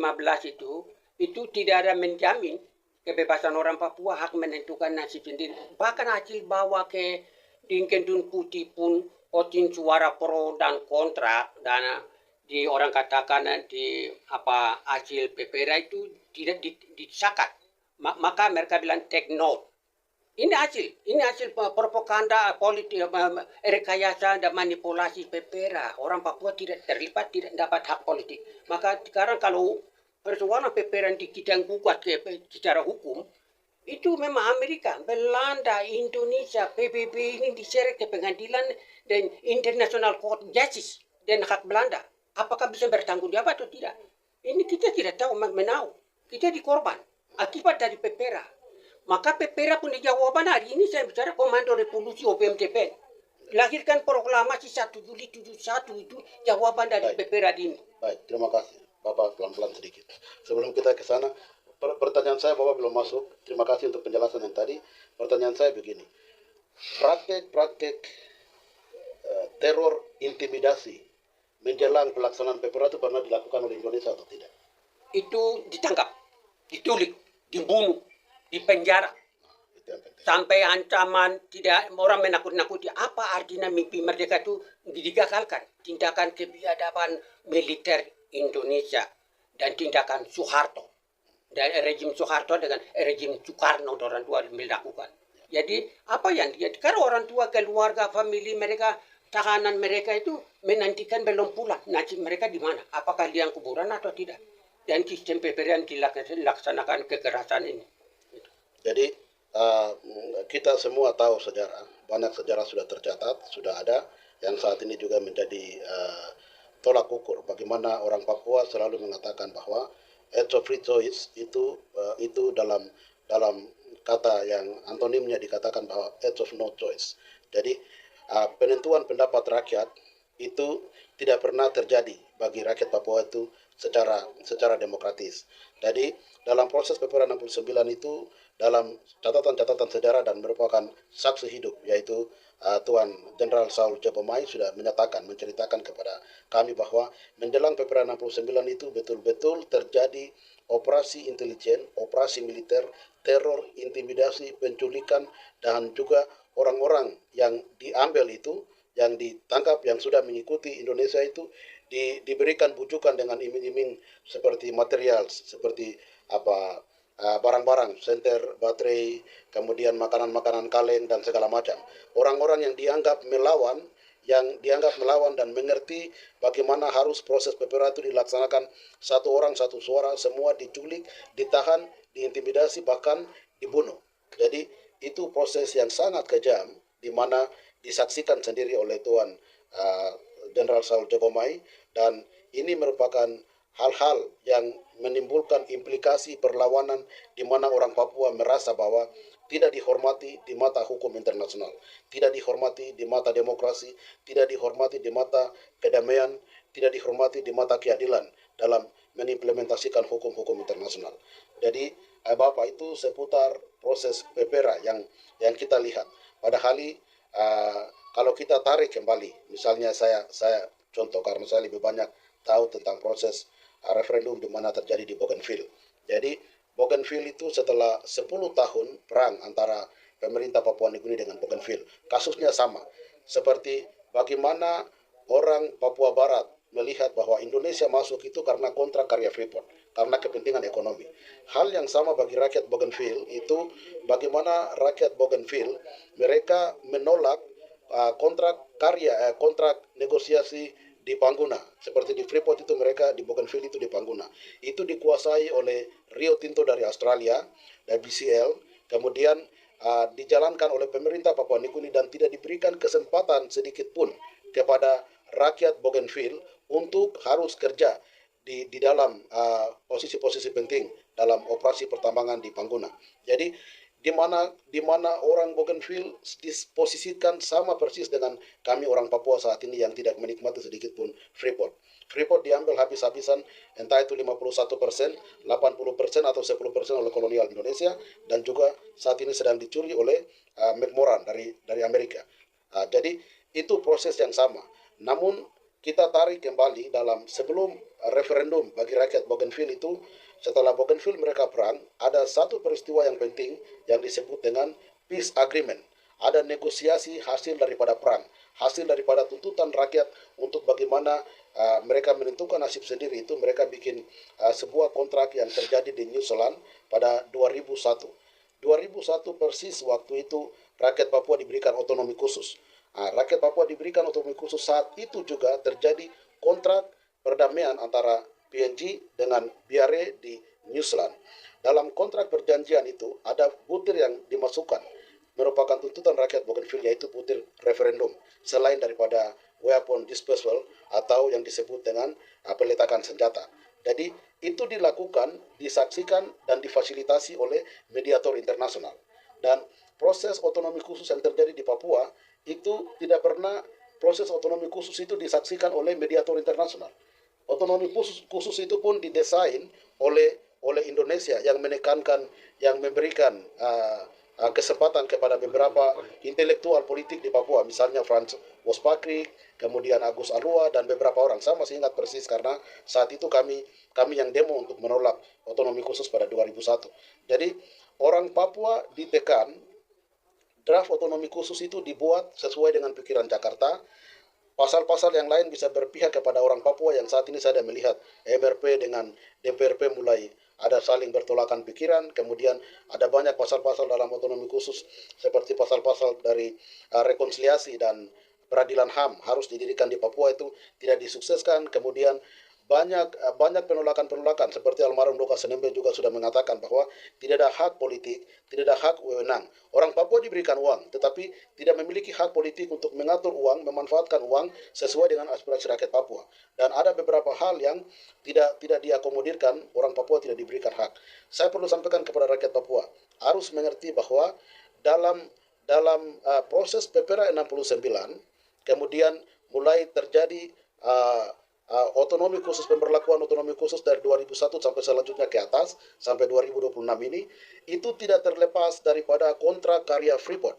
itu tidak ada menjamin kebebasan orang Papua hak menentukan nasib sendiri. Bahkan hasil bawa ke Dingkendun Putih pun voting suara pro dan kontra dan di orang katakan di hasil PPRA itu tidak disahkan. Maka mereka bilang take note. Ini hasil propaganda politik, rekayasa dan manipulasi PPRA. Orang Papua tidak terlibat, tidak dapat hak politik. Maka sekarang kalau persoalan PPRA kita gugat secara hukum, itu memang Amerika, Belanda, Indonesia, PBB ini diseret ke pengadilan dan International Court Justice dan hak Belanda. Apakah bisa bertanggung jawab atau tidak? Ini kita tidak tahu menau. Kita dikorban akibat dari PPRA. Maka PPRA punya jawaban hari ini saya bicara Komando Revolusi OPMTP. Lahirkan proklamasi 1 Juli 71 itu jawaban dari PPRA ini. Baik, terima kasih. Bapak pelan-pelan sedikit. Sebelum kita ke sana, pertanyaan saya Bapak belum masuk. Terima kasih untuk penjelasan yang tadi. Pertanyaan saya begini. Praktek teror intimidasi menjelang pelaksanaan PPRA itu pernah dilakukan oleh Indonesia atau tidak? Itu ditangkap, diculik, dibunuh, dipenjara. sampai ancaman tidak orang menakut-nakuti. Apa artinya mimpi merdeka itu digagalkan? Tindakan kebiadaban militer Indonesia dan tindakan Soeharto dan rejim Soeharto dengan rejim Soekarno orang tua melakukan. Jadi apa yang dia karena orang tua, keluarga, famili mereka, tahanan mereka itu menantikan belum pulang. Nanti mereka di mana? Apakah liang kuburan atau tidak? Dan sistem pemberian dilaksanakan kekerasan ini. Jadi kita semua tahu sejarah, banyak sejarah sudah tercatat, sudah ada, yang saat ini juga menjadi tolak ukur bagaimana orang Papua selalu mengatakan bahwa age of free choice itu dalam kata yang antonimnya dikatakan bahwa age of no choice. Jadi penentuan pendapat rakyat itu tidak pernah terjadi bagi rakyat Papua itu secara demokratis. Jadi dalam proses PPR 69 itu dalam catatan-catatan sejarah dan merupakan saksi hidup, yaitu Tuan Jenderal Saul Jabomai sudah menceritakan kepada kami bahwa menjelang PPR 69 itu betul-betul terjadi operasi intelijen, operasi militer, teror, intimidasi, penculikan, dan juga orang-orang yang diambil itu, yang ditangkap, yang sudah mengikuti Indonesia itu diberikan bujukan dengan iming-iming seperti material, seperti barang-barang, senter, baterai, kemudian makanan-makanan kaleng dan segala macam. Orang-orang yang dianggap melawan dan mengerti bagaimana harus proses PPR itu dilaksanakan, satu orang satu suara, semua diculik, ditahan, diintimidasi, bahkan dibunuh. Jadi itu proses yang sangat kejam, di mana disaksikan sendiri oleh Tuan Jenderal Saul Jabomai, dan ini merupakan hal-hal yang menimbulkan implikasi perlawanan di mana orang Papua merasa bahwa tidak dihormati di mata hukum internasional, tidak dihormati di mata demokrasi, tidak dihormati di mata kedamaian, tidak dihormati di mata keadilan dalam mengimplementasikan hukum-hukum internasional. Jadi Bapak, itu seputar proses PPR yang kita lihat. Padahal kalau kita tarik kembali, misalnya saya contoh karena saya lebih banyak tahu tentang proses referendum di mana terjadi di Bougainville. Jadi Bougainville itu setelah 10 tahun perang antara pemerintah Papua Nugini dengan Bougainville, kasusnya sama. Seperti bagaimana orang Papua Barat melihat bahwa Indonesia masuk itu karena kontrak karya Freeport, karena kepentingan ekonomi. Hal yang sama bagi rakyat Bougainville itu bagaimana rakyat Bougainville mereka menolak kontrak negosiasi di Pangguna. Seperti di Freeport itu mereka di Bougainville itu di Pangguna. Itu dikuasai oleh Rio Tinto dari Australia, dari BCL, kemudian dijalankan oleh pemerintah Papua Nugini dan tidak diberikan kesempatan sedikit pun kepada rakyat Bougainville untuk harus kerja di dalam posisi-posisi penting dalam operasi pertambangan di Pangguna. Jadi di mana orang Bougainville disposisikan sama persis dengan kami orang Papua saat ini yang tidak menikmati sedikit pun Freeport. Freeport diambil habis-habisan, entah itu 51%, 80% atau 10% oleh kolonial Indonesia, dan juga saat ini sedang dicuri oleh McMoran dari Amerika. Jadi itu proses yang sama. Namun kita tarik kembali dalam sebelum referendum bagi rakyat Bougainville itu, setelah Bougainville mereka perang, ada satu peristiwa yang penting yang disebut dengan peace agreement. Ada negosiasi hasil daripada perang, hasil daripada tuntutan rakyat untuk bagaimana mereka menentukan nasib sendiri. Itu mereka bikin sebuah kontrak yang terjadi di New Zealand pada 2001. 2001 persis waktu itu rakyat Papua diberikan otonomi khusus. Rakyat Papua diberikan otonomi khusus, saat itu juga terjadi kontrak perdamaian antara PNG dengan BRA di New Zealand. Dalam kontrak perjanjian itu ada butir yang dimasukkan merupakan tuntutan rakyat Bougainville, yaitu butir referendum, selain daripada weapon disposal atau yang disebut dengan peletakan senjata. Jadi itu dilakukan, disaksikan dan difasilitasi oleh mediator internasional. Dan proses otonomi khusus yang terjadi di Papua itu tidak pernah proses otonomi khusus itu disaksikan oleh mediator internasional. Otonomi khusus itu pun didesain oleh Indonesia yang menekankan, yang memberikan kesempatan kepada beberapa intelektual politik di Papua, misalnya Franz Wospakri, kemudian Agus Alua dan beberapa orang. Saya masih ingat persis karena saat itu kami yang demo untuk menolak otonomi khusus pada 2001. Jadi orang Papua ditekan draft otonomi khusus itu dibuat sesuai dengan pikiran Jakarta. Pasal-pasal yang lain bisa berpihak kepada orang Papua yang saat ini saya melihat MRP dengan DPRP mulai ada saling bertolakan pikiran. Kemudian ada banyak pasal-pasal dalam otonomi khusus seperti pasal-pasal dari rekonsiliasi dan peradilan HAM harus didirikan di Papua itu tidak disukseskan. Kemudian banyak penolakan seperti almarhum Doka Senembe juga sudah mengatakan bahwa tidak ada hak politik, tidak ada hak wewenang. Orang Papua diberikan uang, tetapi tidak memiliki hak politik untuk mengatur uang, memanfaatkan uang sesuai dengan aspirasi rakyat Papua. Dan ada beberapa hal yang tidak diakomodirkan, orang Papua tidak diberikan hak. Saya perlu sampaikan kepada rakyat Papua, harus mengerti bahwa dalam proses PPRA 69, kemudian mulai terjadi otonomi khusus, pemberlakuan otonomi khusus dari 2001 sampai selanjutnya ke atas sampai 2026 ini itu tidak terlepas daripada kontrak karya Freeport.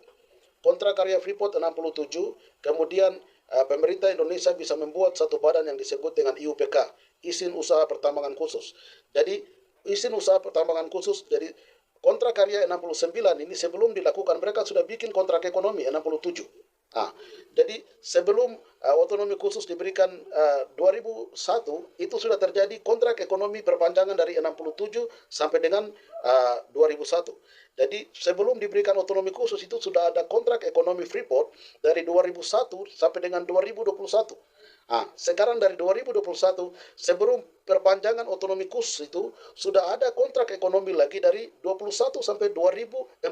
Kontrak karya Freeport 67, kemudian pemerintah Indonesia bisa membuat satu badan yang disebut dengan IUPK, izin usaha pertambangan khusus. Jadi izin usaha pertambangan khusus, jadi kontrak karya 69 ini sebelum dilakukan mereka sudah bikin kontrak ekonomi 67. Jadi sebelum otonomi khusus diberikan 2001 itu sudah terjadi kontrak ekonomi perpanjangan dari 67 sampai dengan 2001. Jadi sebelum diberikan otonomi khusus itu sudah ada kontrak ekonomi Freeport dari 2001 sampai dengan 2021. Sekarang dari 2021 sebelum perpanjangan otonomi khusus itu sudah ada kontrak ekonomi lagi dari 21 sampai 2041.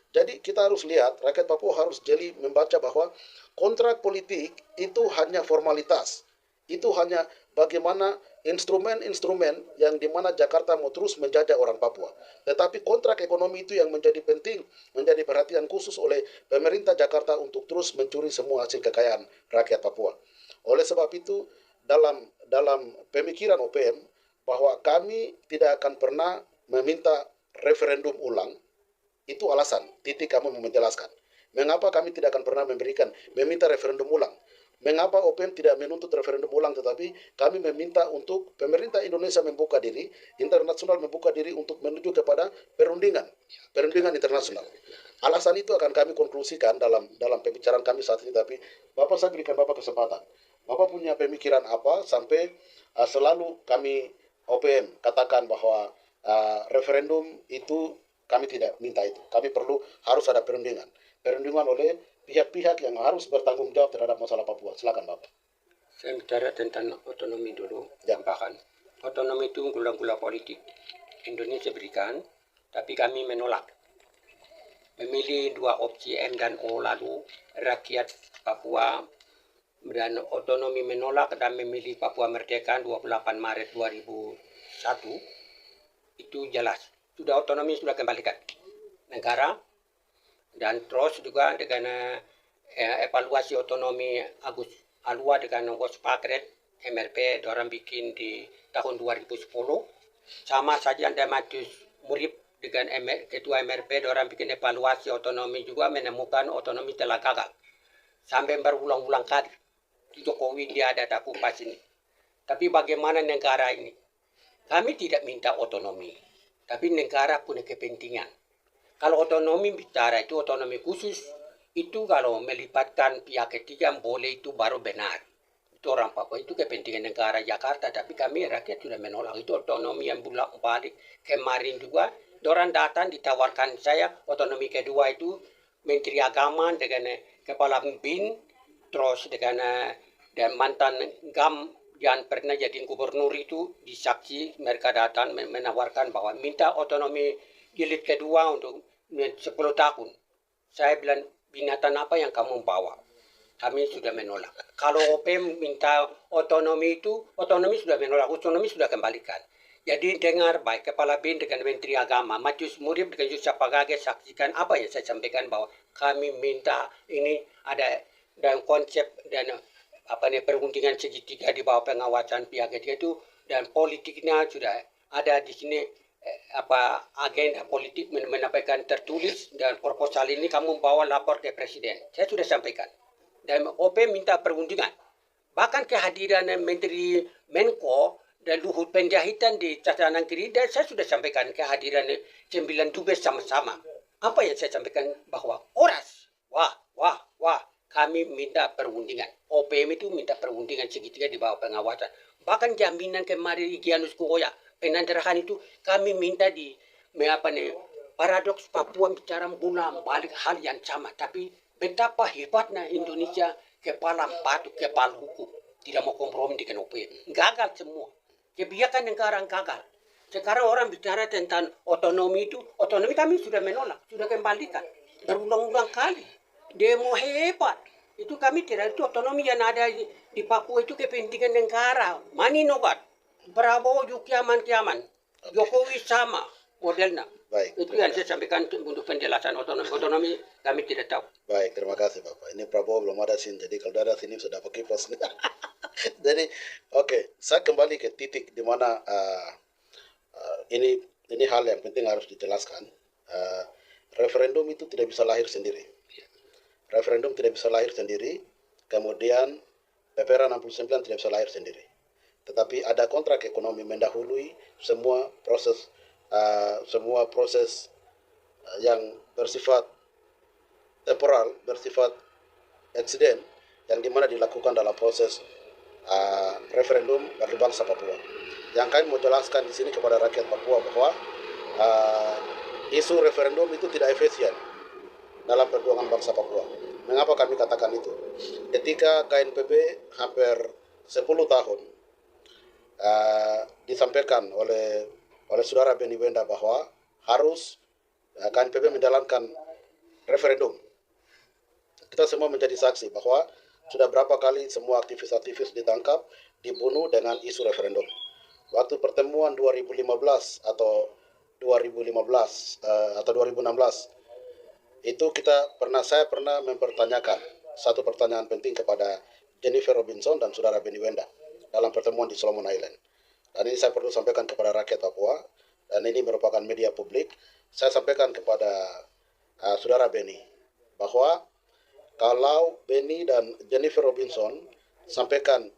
Jadi kita harus lihat, rakyat Papua harus jeli membaca bahwa kontrak politik itu hanya formalitas. Itu hanya bagaimana instrumen-instrumen yang dimana Jakarta mau terus menjajah orang Papua. Tetapi kontrak ekonomi itu yang menjadi penting, menjadi perhatian khusus oleh pemerintah Jakarta untuk terus mencuri semua hasil kekayaan rakyat Papua. Oleh sebab itu, dalam pemikiran OPM, bahwa kami tidak akan pernah meminta referendum ulang. Itu alasan, titik kami menjelaskan. Mengapa kami tidak akan pernah meminta referendum ulang? Mengapa OPM tidak menuntut referendum ulang, tetapi kami meminta untuk pemerintah Indonesia membuka diri, internasional membuka diri untuk menuju kepada perundingan internasional. Alasan itu akan kami konklusikan dalam pembicaraan kami saat ini, tapi Bapak, saya berikan Bapak kesempatan. Bapak punya pemikiran apa sampai selalu kami OPM katakan bahwa referendum itu kami tidak minta itu. Kami harus ada perundingan oleh pihak-pihak yang harus bertanggung jawab terhadap masalah Papua. Silakan Bapak. Saya bicara tentang otonomi dulu. Ya. Bahkan otonomi itu gula-gula politik Indonesia berikan, tapi kami menolak. Memilih dua opsi M dan O, lalu rakyat Papua dan otonomi menolak dan memilih Papua Merdeka 28 Maret 2001. Itu jelas. Sudah otonomi sudah kembalikan negara, dan terus juga dengan evaluasi otonomi Agus Alwa dengan Wospakret MRP orang bikin di tahun 2010, sama saja Anda Matius Murib dengan ketua MRP orang bikin evaluasi otonomi juga menemukan otonomi telah gagal sampai berulang-ulang kali. Jokowi dia ada tak kupas ini. Tapi bagaimana negara ini? Kami tidak minta otonomi, tapi negara punya kepentingan. Kalau otonomi bicara itu otonomi khusus, itu kalau melibatkan pihak ketiga boleh, itu baru benar. Itu orang Papua, itu kepentingan negara Jakarta, tapi kami rakyat sudah menolak. Itu otonomi yang bolak-balik. Kemarin juga, orang datang ditawarkan saya otonomi kedua itu Menteri Agama dengan Kepala BIN, terus dengan dan mantan GAM yang pernah jadi gubernur itu disaksi, mereka datang menawarkan bahwa minta otonomi jilid kedua untuk 10 tahun. Saya bilang, binatang apa yang kamu bawa? Kami sudah menolak. Kalau OPM minta otonomi itu, otonomi sudah menolak, otonomi sudah kembalikan. Jadi dengar baik Kepala BIN dengan Menteri Agama, Matius Murib dengan Yusuf Pagage saksikan apa yang saya sampaikan, bahwa kami minta ini ada dan konsep dan perundingan segitiga di bawah pengawasan pihak ketiga itu, dan politiknya sudah ada di sini agenda politik menyampaikan tertulis, dan proposal ini kamu bawa lapor ke presiden. Saya sudah sampaikan. Dan OP minta perundingan. Bahkan kehadiran Menteri Menko dan Luhut Penjahitan di Tatanan Kiri, dan saya sudah sampaikan kehadiran 9 dubes sama-sama. Apa yang saya sampaikan bahwa kami minta perundingan. OPM itu minta perundingan segitiga di bawah pengawasan. Bahkan jaminan kemarin Igyanus Koya, penandarahan itu kami minta di paradoks Papua bicara bulan balik hal yang sama. Tapi betapa hebatnya Indonesia kepala batu, kepala hukum. Tidak mau kompromi dengan OPM. Gagal semua. Kebijakan negara gagal. Sekarang orang bicara tentang otonomi itu, otonomi kami sudah menolak, sudah kembalikan. Berulang-ulang kali. Demo hebat. Itu kami tidak, itu otonomi yang ada di Papua itu kepentingan negara. Mani nobat. Prabowo juga kiaman. Jokowi sama modelnya. Baik. Itu yang saya sampaikan untuk penjelasan otonomi. Otonomi kami tidak tahu. Baik, terima kasih Bapak. Ini Prabowo belum ada sini, jadi kalau ada sini sudah pakai kipas. Jadi, oke, saya kembali ke titik di mana ini hal yang penting harus dijelaskan. Referendum itu tidak bisa lahir sendiri. Referendum tidak bisa lahir sendiri. Kemudian PPRA 69 tidak bisa lahir sendiri. Tetapi ada kontrak ekonomi mendahului semua proses yang bersifat temporal, bersifat eksiden, yang dimana dilakukan dalam proses referendum bagi bangsa Papua. Yang kami mau jelaskan di sini kepada rakyat Papua bahwa isu referendum itu tidak efisien dalam perjuangan bangsa Papua. Mengapa kami katakan itu? Ketika KNPB hampir 10 tahun disampaikan oleh saudara Beni Wenda bahwa harus KNPB menjalankan referendum. Kita semua menjadi saksi bahwa sudah berapa kali semua aktivis-aktivis ditangkap, dibunuh dengan isu referendum. Waktu pertemuan 2015 atau 2016 itu saya pernah mempertanyakan satu pertanyaan penting kepada Jennifer Robinson dan saudara Beni Wenda dalam pertemuan di Solomon Island. Dan ini saya perlu sampaikan kepada rakyat Papua, dan ini merupakan media publik. Saya sampaikan kepada saudara Beni bahwa kalau Beni dan Jennifer Robinson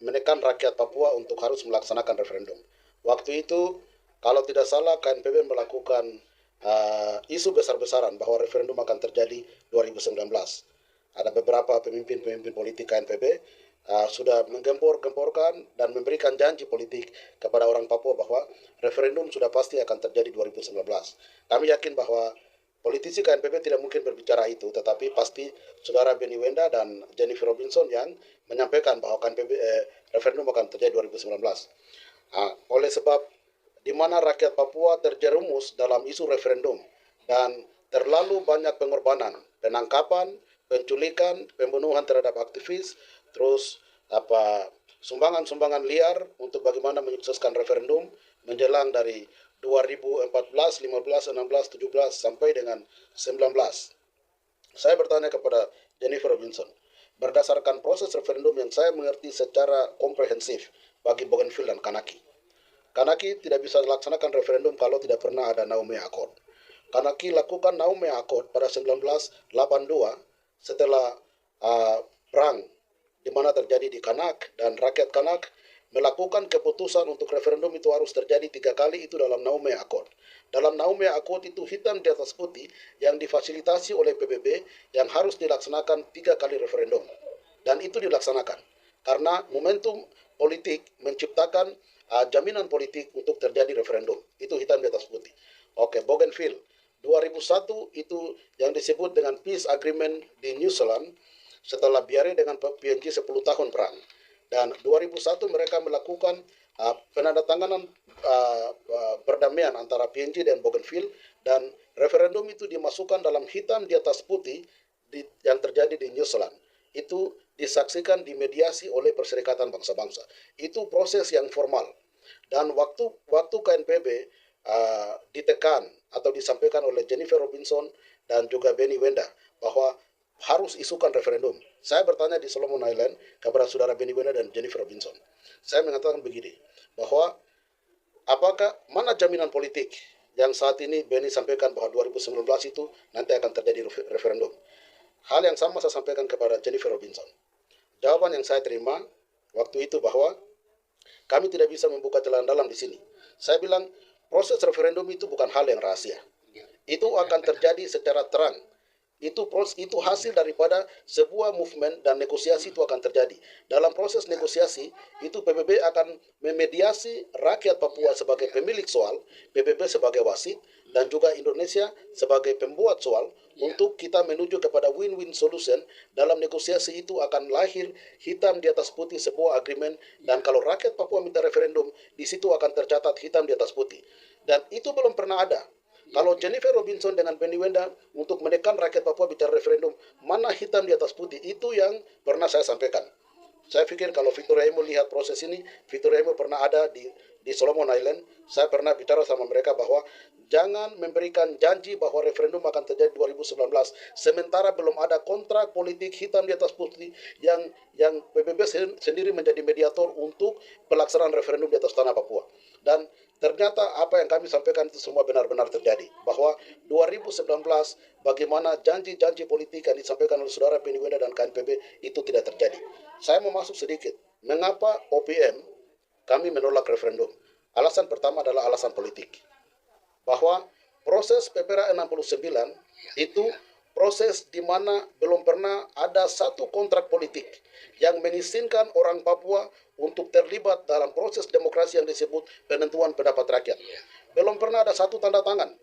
menekan rakyat Papua untuk harus melaksanakan referendum. Waktu itu, kalau tidak salah, KNPB melakukan isu besar-besaran bahwa referendum akan terjadi 2019. Ada beberapa pemimpin politik KNPB sudah menggempor-gemporkan dan memberikan janji politik kepada orang Papua bahwa referendum sudah pasti akan terjadi 2019. Kami yakin bahwa politisi KNPB tidak mungkin berbicara itu, tetapi pasti saudara Beni Wenda dan Jennifer Robinson yang menyampaikan bahwa referendum akan terjadi 2019. Oleh sebab di mana rakyat Papua terjerumus dalam isu referendum dan terlalu banyak pengorbanan, penangkapan, penculikan, pembunuhan terhadap aktivis, terus sumbangan-sumbangan liar untuk bagaimana menyukseskan referendum menjelang dari 2014, 15, 16, 17 sampai dengan 19. Saya bertanya kepada Jennifer Robinson, berdasarkan proses referendum yang saya mengerti secara komprehensif bagi Bougainville dan Kanaki. Kanaki tidak bisa melaksanakan referendum kalau tidak pernah ada Naumea Accord. Kanaki lakukan Naumea Accord pada 1982 setelah perang di mana terjadi di Kanak, dan rakyat Kanak melakukan keputusan untuk referendum itu harus terjadi 3 kali, itu dalam Naumea Accord. Dalam Naumea Accord itu hitam di atas putih yang difasilitasi oleh PBB yang harus dilaksanakan 3 kali referendum. Dan itu dilaksanakan karena momentum politik menciptakan jaminan politik untuk terjadi referendum. Itu hitam di atas putih. Oke, Bougainville 2001 itu yang disebut dengan Peace Agreement di New Zealand setelah Biare dengan PNG 10 tahun perang. Dan 2001 mereka melakukan penandatanganan perdamaian antara PNG dan Bougainville, dan referendum itu dimasukkan dalam hitam di atas putih yang terjadi di New Zealand. Itu disaksikan dimediasi oleh Perserikatan Bangsa-Bangsa. Itu proses yang formal. Dan waktu KNPB ditekan atau disampaikan oleh Jennifer Robinson dan juga Beni Wenda bahwa harus isukan referendum. Saya bertanya di Solomon Island kepada saudara Beni Wenda dan Jennifer Robinson. Saya mengatakan begini, bahwa mana jaminan politik yang saat ini Beni sampaikan bahwa 2019 itu nanti akan terjadi referendum. Hal yang sama saya sampaikan kepada Jennifer Robinson. Jawaban yang saya terima waktu itu bahwa kami tidak bisa membuka celah dalam di sini. Saya bilang proses referendum itu bukan hal yang rahasia. itu akan terjadi secara terang. Itu hasil daripada sebuah movement dan negosiasi itu akan terjadi. Dalam proses negosiasi itu PBB akan memediasi rakyat Papua sebagai pemilik soal, PBB sebagai wasit, dan juga Indonesia sebagai pembuat soal untuk kita menuju kepada win-win solution. Dalam negosiasi itu akan lahir hitam di atas putih sebuah agreement, dan kalau rakyat Papua minta referendum, di situ akan tercatat hitam di atas putih. Dan itu belum pernah ada. Kalau Jennifer Robinson dengan Benny Wenda untuk menekan rakyat Papua bicara referendum, mana hitam di atas putih, itu yang pernah saya sampaikan. Saya pikir kalau Victoria Emo lihat proses ini, Victoria Emo pernah ada di Solomon Island, saya pernah bicara sama mereka bahwa jangan memberikan janji bahwa referendum akan terjadi 2019, sementara belum ada kontrak politik hitam di atas putih yang PBB sendiri menjadi mediator untuk pelaksanaan referendum di atas tanah Papua. Dan ternyata apa yang kami sampaikan itu semua benar-benar terjadi. Bahwa 2019 bagaimana janji-janji politik yang disampaikan oleh saudara Benny Wenda dan KNPB itu tidak terjadi. Saya mau masuk sedikit. Mengapa OPM kami menolak referendum? Alasan pertama adalah alasan politik. Bahwa proses PPRA 69 itu proses di mana belum pernah ada satu kontrak politik yang mengizinkan orang Papua untuk terlibat dalam proses demokrasi yang disebut penentuan pendapat rakyat. Belum pernah ada satu tanda tangan.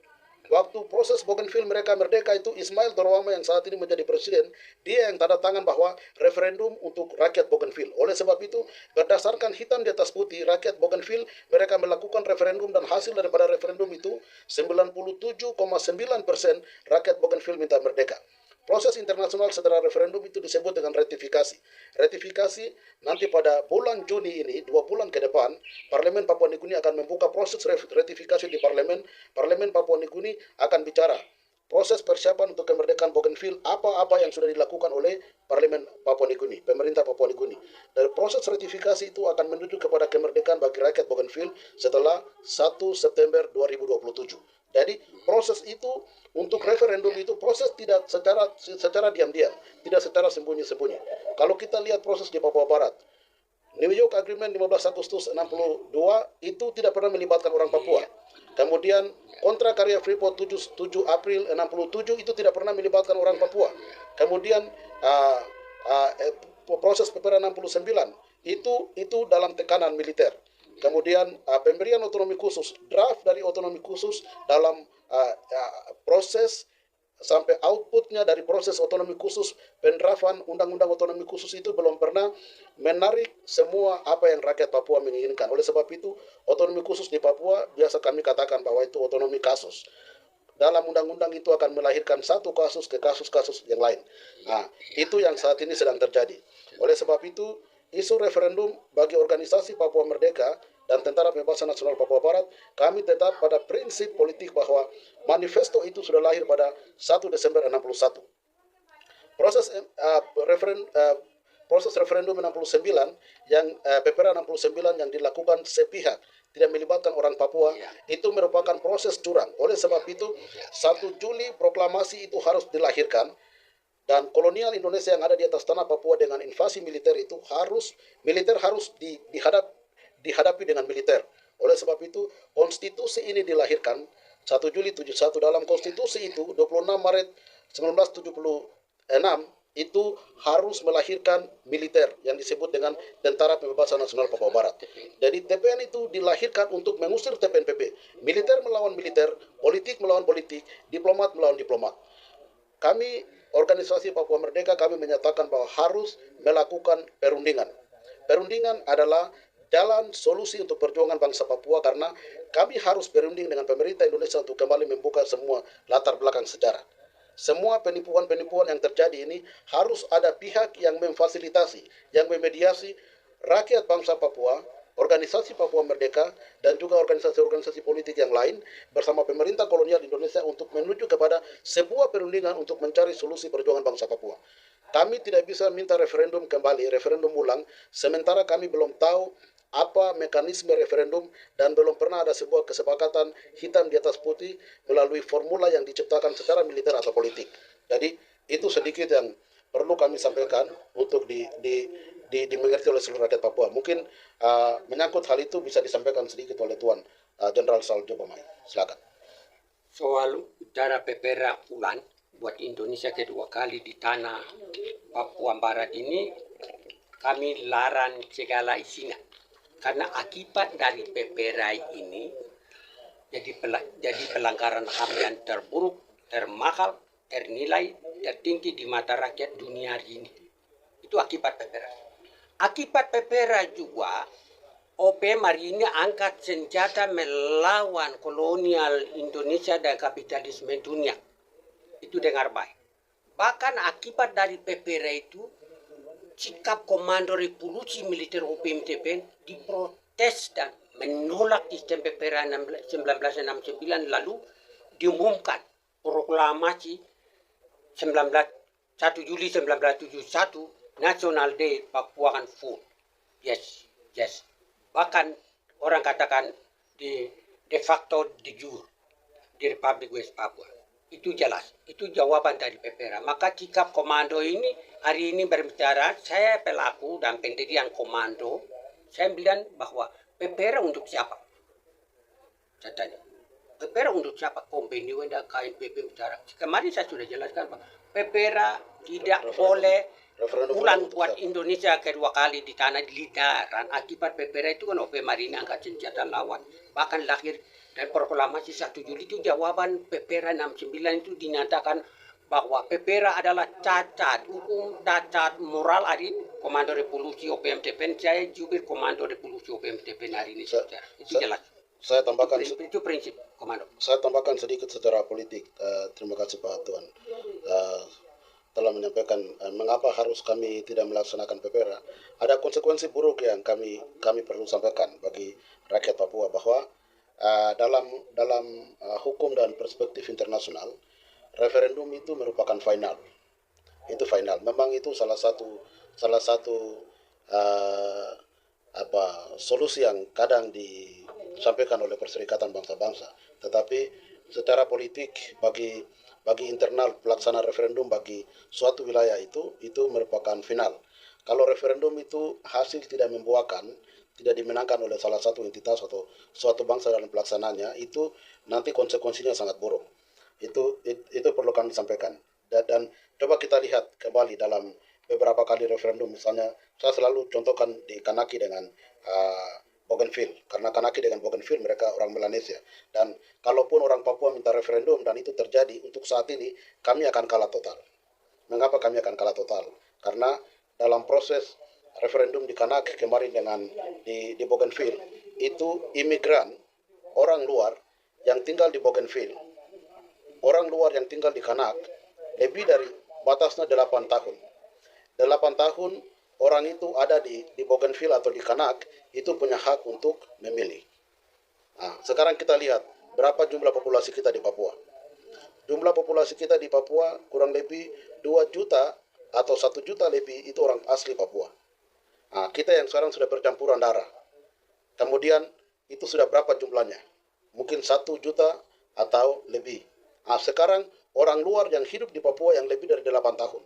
Waktu proses Bougainville mereka merdeka itu Ismail Dorwama yang saat ini menjadi presiden, dia yang tanda tangan bahwa referendum untuk rakyat Bougainville. Oleh sebab itu, berdasarkan hitam di atas putih, rakyat Bougainville mereka melakukan referendum dan hasil daripada referendum itu 97,9% rakyat Bougainville minta merdeka. Proses internasional setelah referendum itu disebut dengan ratifikasi. Ratifikasi nanti pada bulan Juni ini, 2 bulan ke depan, Parlemen Papua Nugini akan membuka proses ratifikasi di Parlemen. Parlemen Papua Nugini akan bicara proses persiapan untuk kemerdekaan Bougainville, apa-apa yang sudah dilakukan oleh Parlemen Papua Nugini, pemerintah Papua Nugini. Dari proses ratifikasi itu akan menuju kepada kemerdekaan bagi rakyat Bougainville setelah 1 September 2027. Jadi proses itu untuk referendum itu proses tidak secara diam-diam, tidak secara sembunyi-sembunyi. Kalau kita lihat proses di Papua Barat, New York Agreement 15 Agustus 62 itu tidak pernah melibatkan orang Papua. Kemudian kontrak karya Freeport 7 April 67 itu tidak pernah melibatkan orang Papua. Kemudian proses PPRA 69 itu dalam tekanan militer. Kemudian pemberian otonomi khusus, draft dari otonomi khusus dalam proses sampai outputnya dari proses otonomi khusus, pendraftan undang-undang otonomi khusus itu belum pernah menarik semua apa yang rakyat Papua menginginkan. Oleh sebab itu, otonomi khusus di Papua biasa kami katakan bahwa itu otonomi kasus. Dalam undang-undang itu akan melahirkan satu kasus ke kasus-kasus yang lain. Nah, itu yang saat ini sedang terjadi. Oleh sebab itu, isu referendum bagi organisasi Papua Merdeka dan Tentara Pembebasan Nasional Papua Barat, kami tetap pada prinsip politik bahwa manifesto itu sudah lahir pada 1 Desember 61. Proses referendum 69 yang PPRA 69 yang dilakukan sepihak tidak melibatkan orang Papua, itu merupakan proses curang. Oleh sebab itu, 1 Juli proklamasi itu harus dilahirkan. Dan kolonial Indonesia yang ada di atas tanah Papua dengan invasi militer itu harus dihadapi dengan militer. Oleh sebab itu, konstitusi ini dilahirkan 1 Juli 71. Dalam konstitusi itu 26 Maret 1976 itu harus melahirkan militer yang disebut dengan Tentara Pembebasan Nasional Papua Barat. Jadi TPN itu dilahirkan untuk mengusir TPNPB. Militer melawan militer, politik melawan politik, diplomat melawan diplomat. Kami organisasi Papua Merdeka kami menyatakan bahwa harus melakukan perundingan. Perundingan adalah jalan solusi untuk perjuangan bangsa Papua karena kami harus berunding dengan pemerintah Indonesia untuk kembali membuka semua latar belakang sejarah. Semua penipuan-penipuan yang terjadi ini harus ada pihak yang memfasilitasi, yang memediasi rakyat bangsa Papua, organisasi Papua Merdeka, dan juga organisasi-organisasi politik yang lain bersama pemerintah kolonial Indonesia untuk menuju kepada sebuah perundingan untuk mencari solusi perjuangan bangsa Papua. Kami tidak bisa minta referendum kembali, referendum ulang, sementara kami belum tahu apa mekanisme referendum dan belum pernah ada sebuah kesepakatan hitam di atas putih melalui formula yang diciptakan secara militer atau politik. Jadi itu sedikit yang perlu kami sampaikan untuk dimengerti oleh seluruh rakyat Papua. Mungkin menyangkut hal itu bisa disampaikan sedikit oleh Tuan Jenderal Saljo Bamai. Silakan. soal utara Pepera Ulan buat Indonesia kedua kali di tanah Papua Barat ini, kami larang segala isinya. Karena akibat dari Pepera ini jadi pelanggaran HAM yang terburuk, termahal, ternilai, tertinggi di mata rakyat dunia hari ini. Itu akibat Pepera. Akibat Pepera juga OPM hari ini angkat senjata melawan kolonial Indonesia dan kapitalisme dunia. Itu dengar baik. Bahkan akibat dari Pepera itu, sikap Komando Revolusi Militer OPM TPN diprotes dan menolak sistem Pepera 1969, lalu diumumkan proklamasi 1 Juli 1971 National Day Papua and Full. Yes. Bahkan orang katakan de facto de jure di Republik West Papua. Itu jelas, itu jawaban dari Pepera. Maka sikap komando ini hari ini berbicara, saya pelaku dan pendirian komando, saya bilang bahwa Pepera untuk siapa? Saya tanya, Pepera untuk siapa? Kompeni Wenda KNPP bicara. Kemarin saya sudah jelaskan, Pak. Pepera tidak boleh pulang buat Indonesia kedua kali di tanah litaran. Akibat Pepera itu kan OP Marina angkat senjata lawan. Bahkan lahir dan proklamasi 1 Juli itu jawaban Pepera 69 itu dinyatakan bahwa Pepera adalah cacat hukum, cacat moral hari ini. Komando Revolusi OPM TPN, saya jubir Komando Revolusi OPM TPN hari ini. Itu jelas. Saya tambahkan itu prinsip komando. Saya tambahkan sedikit secara politik. Terima kasih Pak Tuan telah menyampaikan mengapa harus kami tidak melaksanakan Pepera. Ada konsekuensi buruk yang kami perlu sampaikan bagi rakyat Papua, bahwa dalam hukum dan perspektif internasional, referendum itu merupakan final. Itu final. Memang itu salah satu solusi yang kadang disampaikan oleh Perserikatan Bangsa-Bangsa. Tetapi secara politik bagi internal pelaksanaan referendum bagi suatu wilayah itu merupakan final. Kalau referendum itu hasil tidak membuahkan, tidak dimenangkan oleh salah satu entitas atau suatu bangsa dalam pelaksanaannya, itu nanti konsekuensinya sangat buruk. Itu perlu kami sampaikan. Dan coba kita lihat kembali dalam beberapa kali referendum, misalnya saya selalu contohkan di Kanaki dengan Bougainville, karena Kanaki dengan Bougainville mereka orang Melanesia, dan kalaupun orang Papua minta referendum dan itu terjadi, untuk saat ini kami akan kalah total. Mengapa kami akan kalah total? Karena dalam proses referendum di Kanaki kemarin dengan di Bougainville, itu imigran orang luar yang tinggal di Bougainville, orang luar yang tinggal di Kanak, lebih dari batasnya 8 tahun. 8 tahun orang itu ada di Bougainville atau di Kanak, itu punya hak untuk memilih. Nah, sekarang kita lihat berapa jumlah populasi kita di Papua. Jumlah populasi kita di Papua kurang lebih 2 juta atau 1 juta lebih itu orang asli Papua. Nah, kita yang sekarang sudah bercampuran darah. Kemudian itu sudah berapa jumlahnya? Mungkin 1 juta atau lebih. Nah, sekarang orang luar yang hidup di Papua yang lebih dari 8 tahun.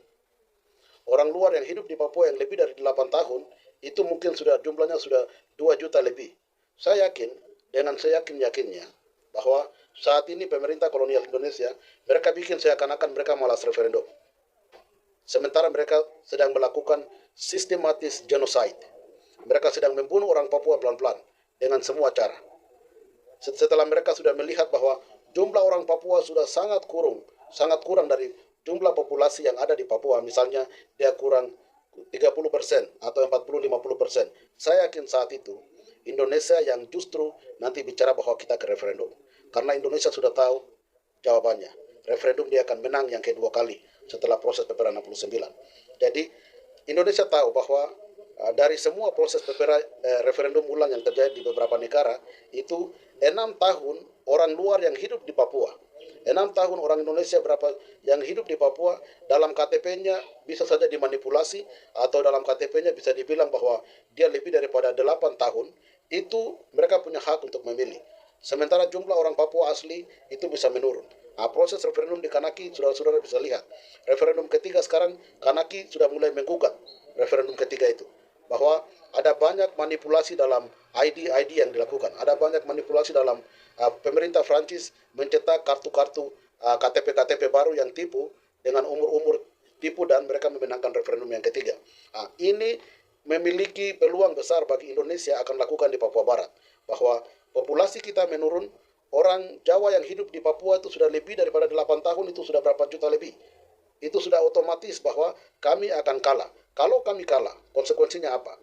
Orang luar yang hidup di Papua yang lebih dari 8 tahun, itu mungkin sudah jumlahnya sudah 2 juta lebih. Saya yakin, dengan seyakin-yakinnya, bahwa saat ini pemerintah kolonial Indonesia, mereka bikin seakan-akan mereka malas referendum. Sementara mereka sedang melakukan sistematis genocide. Mereka sedang membunuh orang Papua pelan-pelan dengan semua cara. Setelah mereka sudah melihat bahwa jumlah orang Papua sudah sangat kurang dari jumlah populasi yang ada di Papua, misalnya dia kurang 30% atau 40-50%. Saya yakin saat itu Indonesia yang justru nanti bicara bahwa kita ke referendum. Karena Indonesia sudah tahu jawabannya. Referendum dia akan menang yang kedua kali setelah proses Pepera 69. Jadi Indonesia tahu bahwa dari semua proses referendum ulang yang terjadi di beberapa negara, itu 6 tahun orang luar yang hidup di Papua, 6 tahun orang Indonesia berapa yang hidup di Papua, dalam KTP-nya bisa saja dimanipulasi, atau dalam KTP-nya bisa dibilang bahwa dia lebih daripada 8 tahun, itu mereka punya hak untuk memilih. Sementara jumlah orang Papua asli itu bisa menurun. Nah, proses referendum di Kanaki, saudara-saudara bisa lihat. Referendum ketiga sekarang, Kanaki sudah mulai menggugat referendum ketiga itu, bahwa ada banyak manipulasi dalam ID yang dilakukan, ada banyak manipulasi dalam pemerintah Prancis mencetak kartu-kartu KTP-KTP baru yang tipu dengan umur-umur tipu dan mereka memenangkan referendum yang ketiga. Ini memiliki peluang besar bagi Indonesia akan lakukan di Papua Barat, bahwa populasi kita menurun. Orang Jawa yang hidup di Papua itu sudah lebih daripada 8 tahun, itu sudah berapa juta lebih. Itu sudah otomatis bahwa kami akan kalah. Kalau kami kalah, konsekuensinya apa?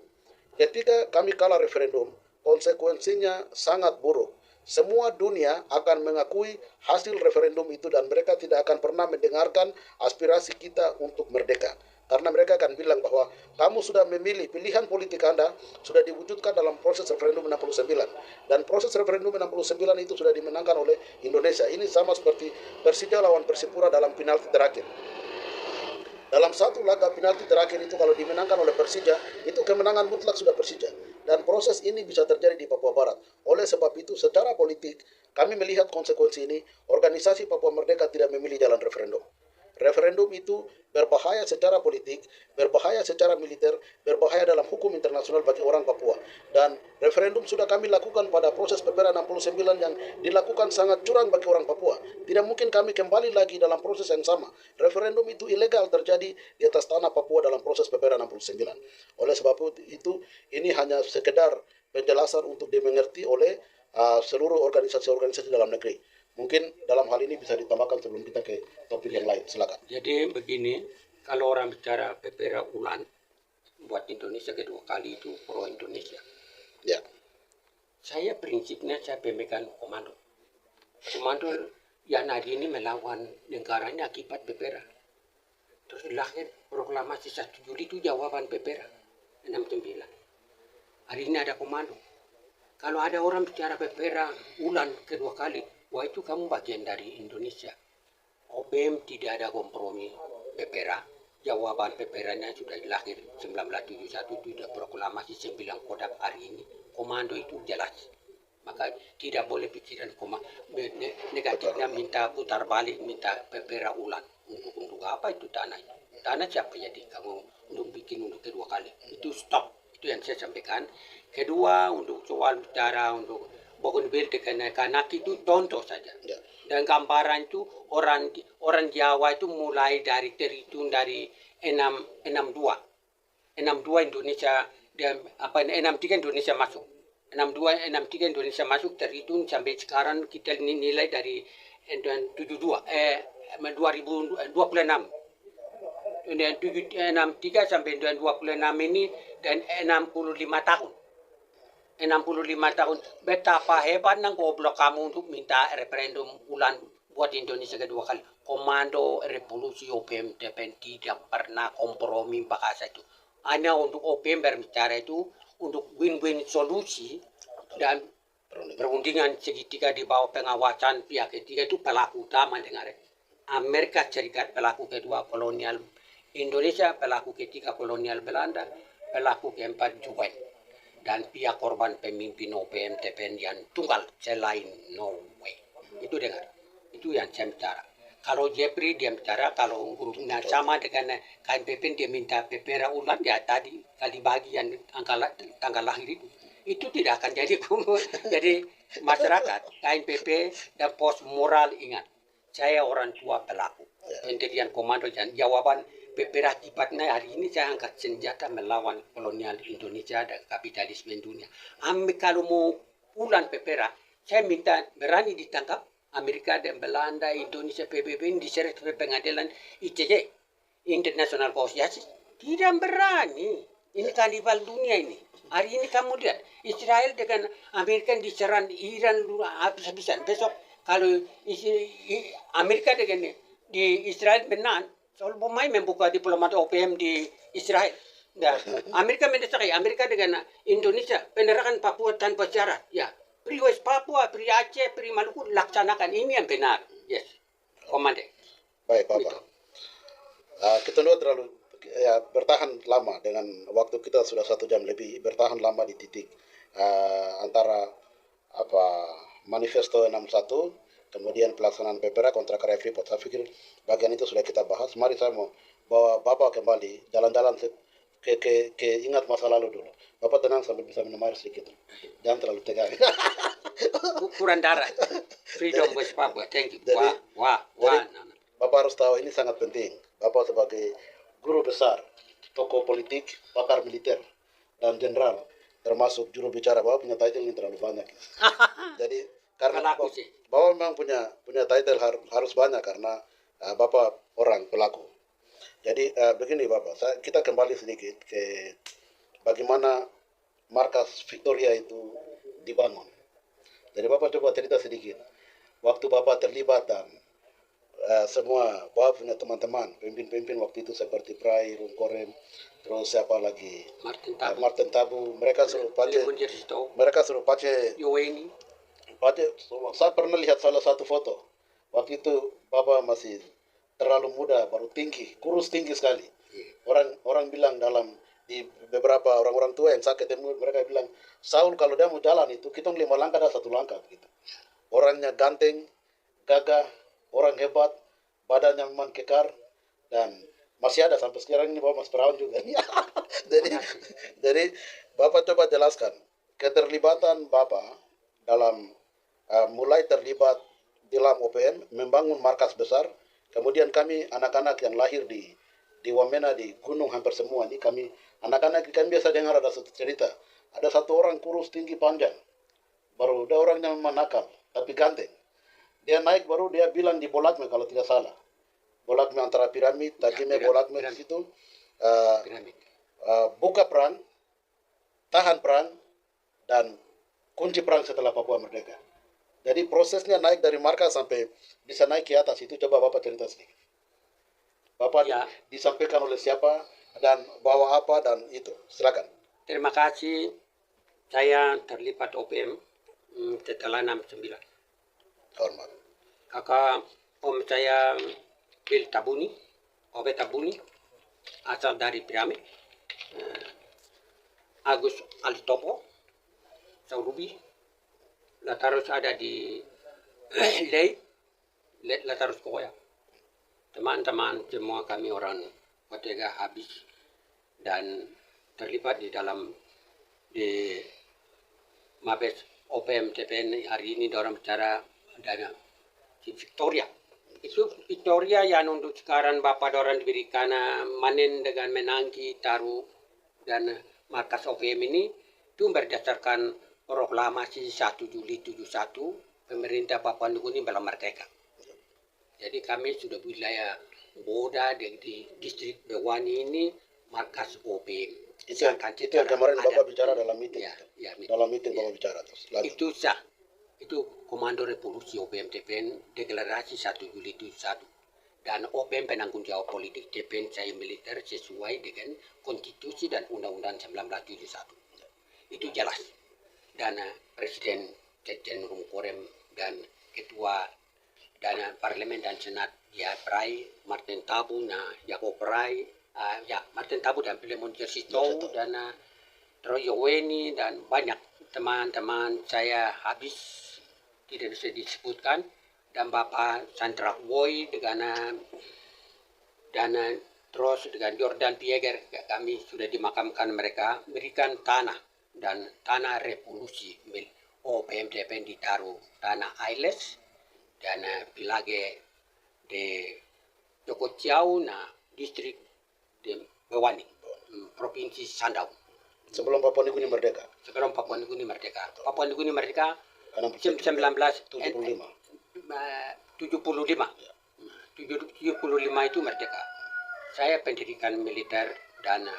Ketika kami kalah referendum, konsekuensinya sangat buruk. Semua dunia akan mengakui hasil referendum itu dan mereka tidak akan pernah mendengarkan aspirasi kita untuk merdeka. Karena mereka akan bilang bahwa kamu sudah memilih, pilihan politik Anda sudah diwujudkan dalam proses referendum 69. Dan proses referendum 69 itu sudah dimenangkan oleh Indonesia. Ini sama seperti Persija lawan Persipura dalam penalti terakhir. Dalam satu laga penalti terakhir itu kalau dimenangkan oleh Persija, itu kemenangan mutlak sudah Persija. Dan proses ini bisa terjadi di Papua Barat. Oleh sebab itu, secara politik, kami melihat konsekuensi ini, organisasi Papua Merdeka tidak memilih jalan referendum. Referendum itu berbahaya secara politik, berbahaya secara militer, berbahaya dalam hukum internasional bagi orang Papua. Dan referendum sudah kami lakukan pada proses PPRA 69 yang dilakukan sangat curang bagi orang Papua. Tidak mungkin kami kembali lagi dalam proses yang sama. Referendum itu ilegal terjadi di atas tanah Papua dalam proses PPRA 69. Oleh sebab itu, ini hanya sekedar penjelasan untuk dimengerti oleh seluruh organisasi-organisasi dalam negeri. Mungkin dalam hal ini bisa ditambahkan sebelum kita ke topik yang lain. Silakan. Jadi begini, kalau orang bicara PPRA ulang buat Indonesia kedua kali itu pro Indonesia. Ya. Saya prinsipnya saya pemegang komando. Komando yang hari ini melawan negaranya akibat PPRA. Terus lahir proklamasi 1 Juli itu jawaban PPRA 69. Hari ini ada komando. Kalau ada orang bicara PPRA ulang kedua kali, wah itu kamu bagian dari Indonesia. OPM tidak ada kompromi PPRA. Jawaban PPRA-nya sudah lahir 1971 itu sudah proklamasi 9 Kodak hari ini. Komando itu jelas. Maka tidak boleh pikiran negatifnya minta putar balik, minta PPRA ulang. Untuk apa itu tanah? Tanah siapa jadi kamu untuk bikin untuk kedua kali? Itu stop. Itu yang saya sampaikan. Kedua, untuk soal bicara untuk Bougainville dengan Kanaki itu contoh saja. Ya. Dan gambaran itu orang Jawa itu mulai dari terhitung dari 62 Indonesia dan 63 Indonesia masuk. 63 Indonesia masuk terhitung sampai sekarang kita nilai dari 2026. Dan 63 sampai 26 ini dan 65 tahun. 65 tahun. Betapa hebat nang goblok kamu untuk minta referendum ulang buat Indonesia kedua kali. Komando revolusi OPM TPN tidak pernah kompromi bahasa itu. Hanya untuk OPM berbicara itu untuk win-win solusi dan perundingan segitiga di bawah pengawasan pihak ketiga itu pelaku utama dengar. Amerika Serikat pelaku kedua kolonial Indonesia, pelaku ketiga kolonial Belanda, pelaku keempat UN. Dan pihak korban pemimpin OPM TPN yang tunggal selain Norway. Itu dengar. Itu yang saya bicara. Kalau Jeffrey dia bicara, kalau grupnya sama dengan KNPP dia minta PPRA ulang, ya tadi kali bagian tanggal lahir itu tidak akan jadi jadi masyarakat KNPP dan pos moral ingat. Saya orang tua pelaku. Pendirian komando dan jawaban PPRA akibatnya hari ini saya angkat senjata melawan kolonial Indonesia dan kapitalisme dunia. Kalau mau ulang PPRA, saya minta berani ditangkap Amerika dan Belanda, Indonesia, PBB ini diseret ke pengadilan ICJ, International Court of Justice. Tidak berani. Ini kanibal dunia ini. Hari ini kamu lihat, Israel dengan Amerika diserang Iran habis-habisan. Besok kalau Amerika dengan di Israel menang, soal pemain membuka diplomat OPM di Israel. Nah, Amerika mendesak, Amerika dengan Indonesia penerakan Papua tanpa syarat. Ya, Pri West Papua, Pri Aceh, Pri Maluku laksanakan ini yang benar. Yes, komande. Baik, Bapak. Kita sudah terlalu bertahan lama dengan waktu kita sudah 1 jam lebih, bertahan lama di titik antara manifesto 61 kemudian pelaksanaan PPRA kontrak karya Freeport. Saya pikir bagian itu sudah kita bahas. Mari saya mau bawa Bapak kembali jalan-jalan ingat masa lalu dulu. Bapak tenang sambil bisa minum air sedikit. Jangan terlalu tegang. Kurang darah. Freedom West Papua. Thank you. Jadi- Wah. Bapak harus tahu ini sangat penting. Bapak sebagai guru besar, tokoh politik, pakar militer, dan jenderal, termasuk juru bicara. Bapak punya title ini terlalu banyak. Jadi karena Pelaku sih. Bapak memang punya title harus banyak karena Bapak orang pelaku. Jadi begini Bapak, kita kembali sedikit ke bagaimana markas Victoria itu dibangun. Jadi Bapak coba cerita sedikit. Waktu Bapak terlibat dan semua Bapak punya teman-teman, pemimpin-pemimpin waktu itu seperti Prai, Rum Korem, terus siapa lagi? Martin Tabu. Mereka suruh pakai Yoweni. Saya pernah lihat salah satu foto. Waktu itu Bapak masih terlalu muda, baru tinggi, kurus tinggi sekali. Orang bilang di beberapa orang-orang tua yang saya ketemu, mereka bilang, Saul kalau dia mau jalan itu, kita 5 langkah dan 1 langkah. Gitu. Orangnya ganteng, gagah, orang hebat, badannya memang kekar, dan masih ada sampai sekarang ini Bapak masih perawan juga. jadi Bapak coba jelaskan keterlibatan Bapak dalam mulai terlibat dalam OPM, membangun markas besar. Kemudian kami anak-anak yang lahir di Wamena, di gunung hampir semua ini, kami anak-anak kan biasa dengar ada satu cerita. Ada satu orang kurus tinggi panjang, baru dia orangnya memang nakal, tapi ganteng. Dia naik baru dia bilang di Bolakme kalau tidak salah. Bolakme antara piramid, Takime Bolakme di situ. Buka perang, tahan perang, dan kunci perang setelah Papua merdeka. Jadi prosesnya naik dari markas sampai bisa naik ke atas itu, coba Bapak cerita sedikit. Bapak disampaikan oleh siapa dan bawa apa dan itu, silakan. Terima kasih. Saya terlibat OPM setelah 69. Hormat. Kakak om saya Bill Tabuni, Obe Tabuni, asal dari Piramid. Agus Alitopo, Saurubi, Latarus ada di Latarus Koya. Teman-teman semua kami orang Watega habis dan terlibat di dalam di Mabes OPM TPN hari ini dalam bicara dana di Victoria. Itu Victoria yang untuk sekarang Bapak orang diberikan manen dengan menangki taruh dan markas OPM ini itu berdasarkan proklamasi 1 Juli 71 pemerintah Papua Nugini belum merdeka. Jadi kami sudah wilayah Boda di distrik Bewani ini markas OPM. Itu yang kemarin Bapak bicara dalam meeting. Dalam meeting Bapak bicara terus. Itu sah. Itu Komando Revolusi OPM TPN deklarasi 1 Juli 71. Dan OPM penanggung jawab politik TPN saya militer sesuai dengan konstitusi dan undang-undang 1971. Itu jelas. Dan Presiden Cecen Rumkorem dan Ketua dan Parlemen dan Senat ya Prai, Martin Tabu, Jakob Prai, Martin Tabu dan Pilemon Jersito dan Troy Yoweni dan banyak teman-teman saya habis tidak bisa disebutkan, dan Bapak Sandra Boy dengan dan terus dengan Jordan Pieger kami sudah dimakamkan, mereka berikan tanah dan tanah revolusi OPM TPN ditaruh tanah Ailes dan Pilage di Joko Ciau distrik di Bewani, provinsi Sandaun. Sebelum Papua Nugini merdeka. Papua Nugini merdeka 1975 itu merdeka. Saya pendidikan militer dan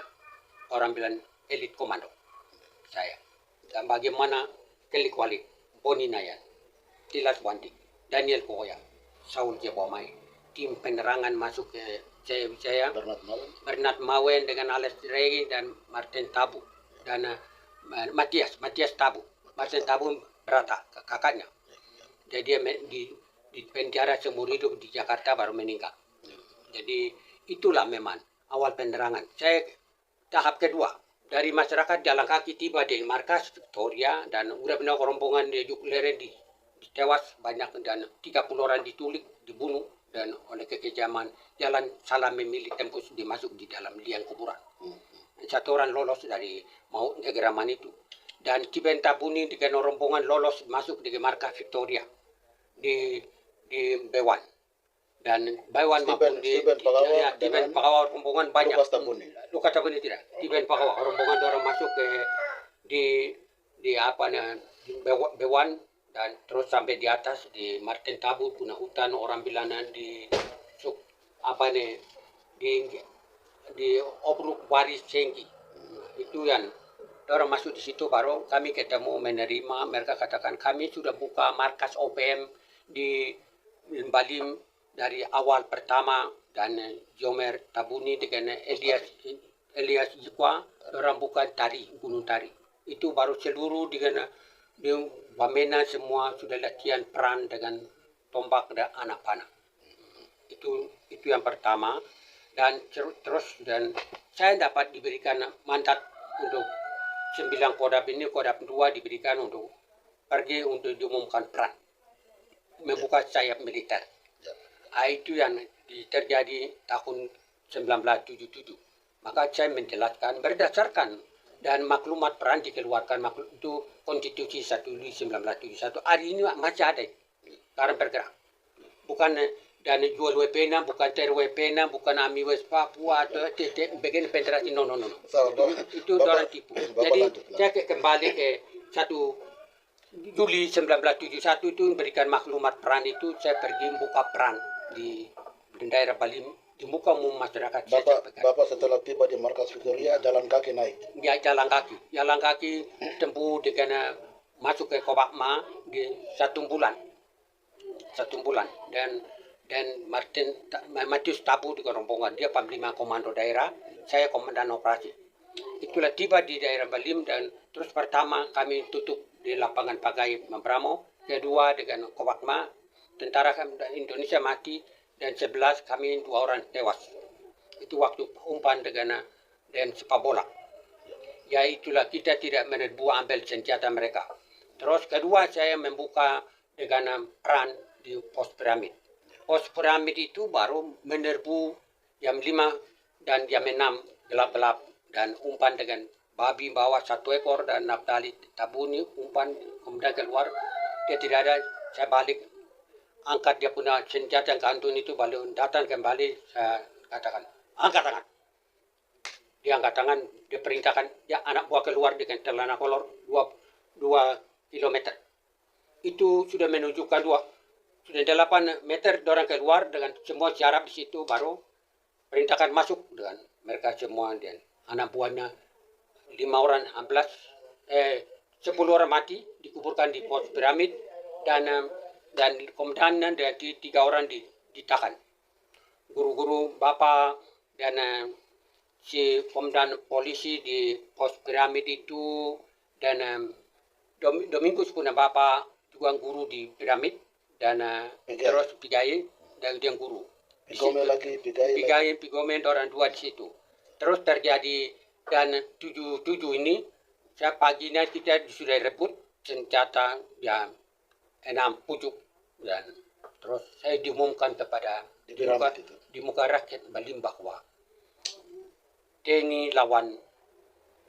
orang bilang elit komando saya. Dan bagaimana Kelly Boni Nayan, Tilas Wandi, Daniel Koya, Saul Jebomai, tim penerangan masuk ke saya Bernard Mawen dengan Alex Regi dan Martin Tabu dan Matias Tabu. Martin Tabu berata kakaknya. Jadi dia di penjara seumur hidup di Jakarta baru meninggal. Jadi itulah memang awal penerangan. Saya tahap kedua dari masyarakat jalan kaki tiba di markas Victoria dan udah benar rombongan di Juklere ditewas banyak dan 30 orang ditulik, dibunuh dan oleh kekejaman jalan salah memilih tempus dimasuk di dalam liang kuburan. satu orang lolos dari mau negaraman itu. Dan Kiben Tabuni dengan rombongan lolos masuk di markas Victoria di Bewan. Dan Bewan maupun di Tiben Pakawa rombongan banyak. Lukas Tabuni tidak. Tiben Pakawa rombongan orang masuk ke di Bewan dan terus sampai di atas di Martin Tabu punya hutan orang bilangan di di Obruk Waris Cenggi. Itu yang orang masuk di situ baru kami ketemu menerima, mereka katakan kami sudah buka markas OPM di Balim dari awal pertama dan Jomer Tabuni dengan Elias Jikwa orang buka Gunung Tari. Itu baru seluruh dengan di Wamena semua sudah latihan peran dengan tombak dan anak panah. Itu yang pertama. Dan terus dan saya dapat diberikan mandat untuk 9 kodam ini, kodam 2 diberikan untuk pergi untuk diumumkan perang membuka sayap militer. Itu yang terjadi tahun 1977. Maka saya menjelaskan berdasarkan dan maklumat perang dikeluarkan itu konstitusi 1 Juli 1971. Hari ini masih ada sekarang bergerak. Bukan dan jual WPNA, bukan WPNA, bukan Ami West Papua atau bagian federasi, no. Itu orang tipu. Jadi saya kembali ke 1 Juli 1971 itu memberikan maklumat peran itu saya pergi buka peran di daerah Balim di muka umum masyarakat. Bapak setelah tiba di markas Victoria jalan kaki naik? Ya jalan kaki tempuh dengan masuk ke Kobakma di 1 bulan dan Matius Tabu dengan rombongan dia Panglima Komando Daerah, saya Komandan Operasi. Itulah tiba di daerah Balim dan terus pertama kami tutup di lapangan Pagai Membramo, kedua dengan Kobakma, tentara Indonesia mati dan 11 kami 2 orang tewas. Itu waktu umpan dengan sepak bola. Ya itulah kita tidak menerbu ambil senjata mereka. Terus kedua saya membuka dengan peran di pos piramid. Pos piramid itu baru menerbu jam 5 dan jam 6 gelap-gelap dan umpan dengan babi bawa 1 ekor dan Naftali Tabuni umpan kemudian keluar dia tidak ada, saya balik angkat dia punya senjata yang kantun itu balik datang kembali saya katakan angkat tangan. Dia angkat tangan, dia perintahkan ya anak buah keluar dengan celana kolor 2 kilometer. Itu sudah menunjukkan sudah 8 meter orang keluar dengan semua siarap di situ baru perintahkan masuk dengan mereka semua dan anak buahnya 5 orang 10 orang mati dikuburkan di pos piramid dan komandan dan 3 orang ditahan. Guru-guru bapak dan si komandan polisi di pos piramid itu dan Domingus punya bapak juga guru di piramid dan terus Pigai dan dia guru. Pigome orang 2 di situ. Terus terjadi dan 77 ini saya paginya kita sudah rebut senjata ya 6 pucuk dan terus saya diumumkan kepada di muka rakyat Balim bahwa TNI lawan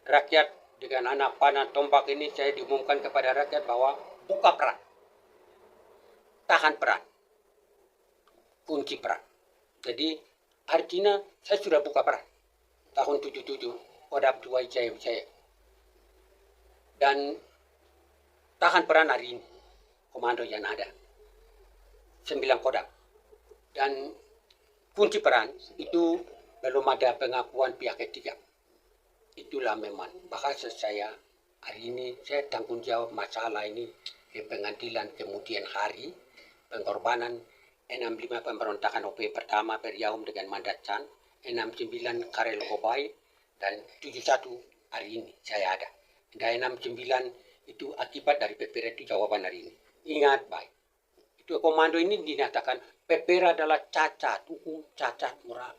rakyat dengan anak panah tombak ini saya diumumkan kepada rakyat bahwa buka perang. Tahan perang, kunci perang. Jadi artinya saya sudah buka perang tahun 77 kodam 2 saya dan tahan perang hari ini komando yang ada 9 kodam dan kunci perang itu belum ada pengakuan pihak ketiga. Itulah memang bahasa saya hari ini saya tanggung jawab masalah ini di pengadilan kemudian hari. Pengorbanan 65 pemberontakan OP pertama Periaum dengan Mandat Chan, 69 Karel Gobai, dan 71 hari ini saya ada. Dan 69 itu akibat dari PPR itu jawaban hari ini. Ingat baik, itu komando ini dinyatakan PPR adalah cacat, hukum cacat moral.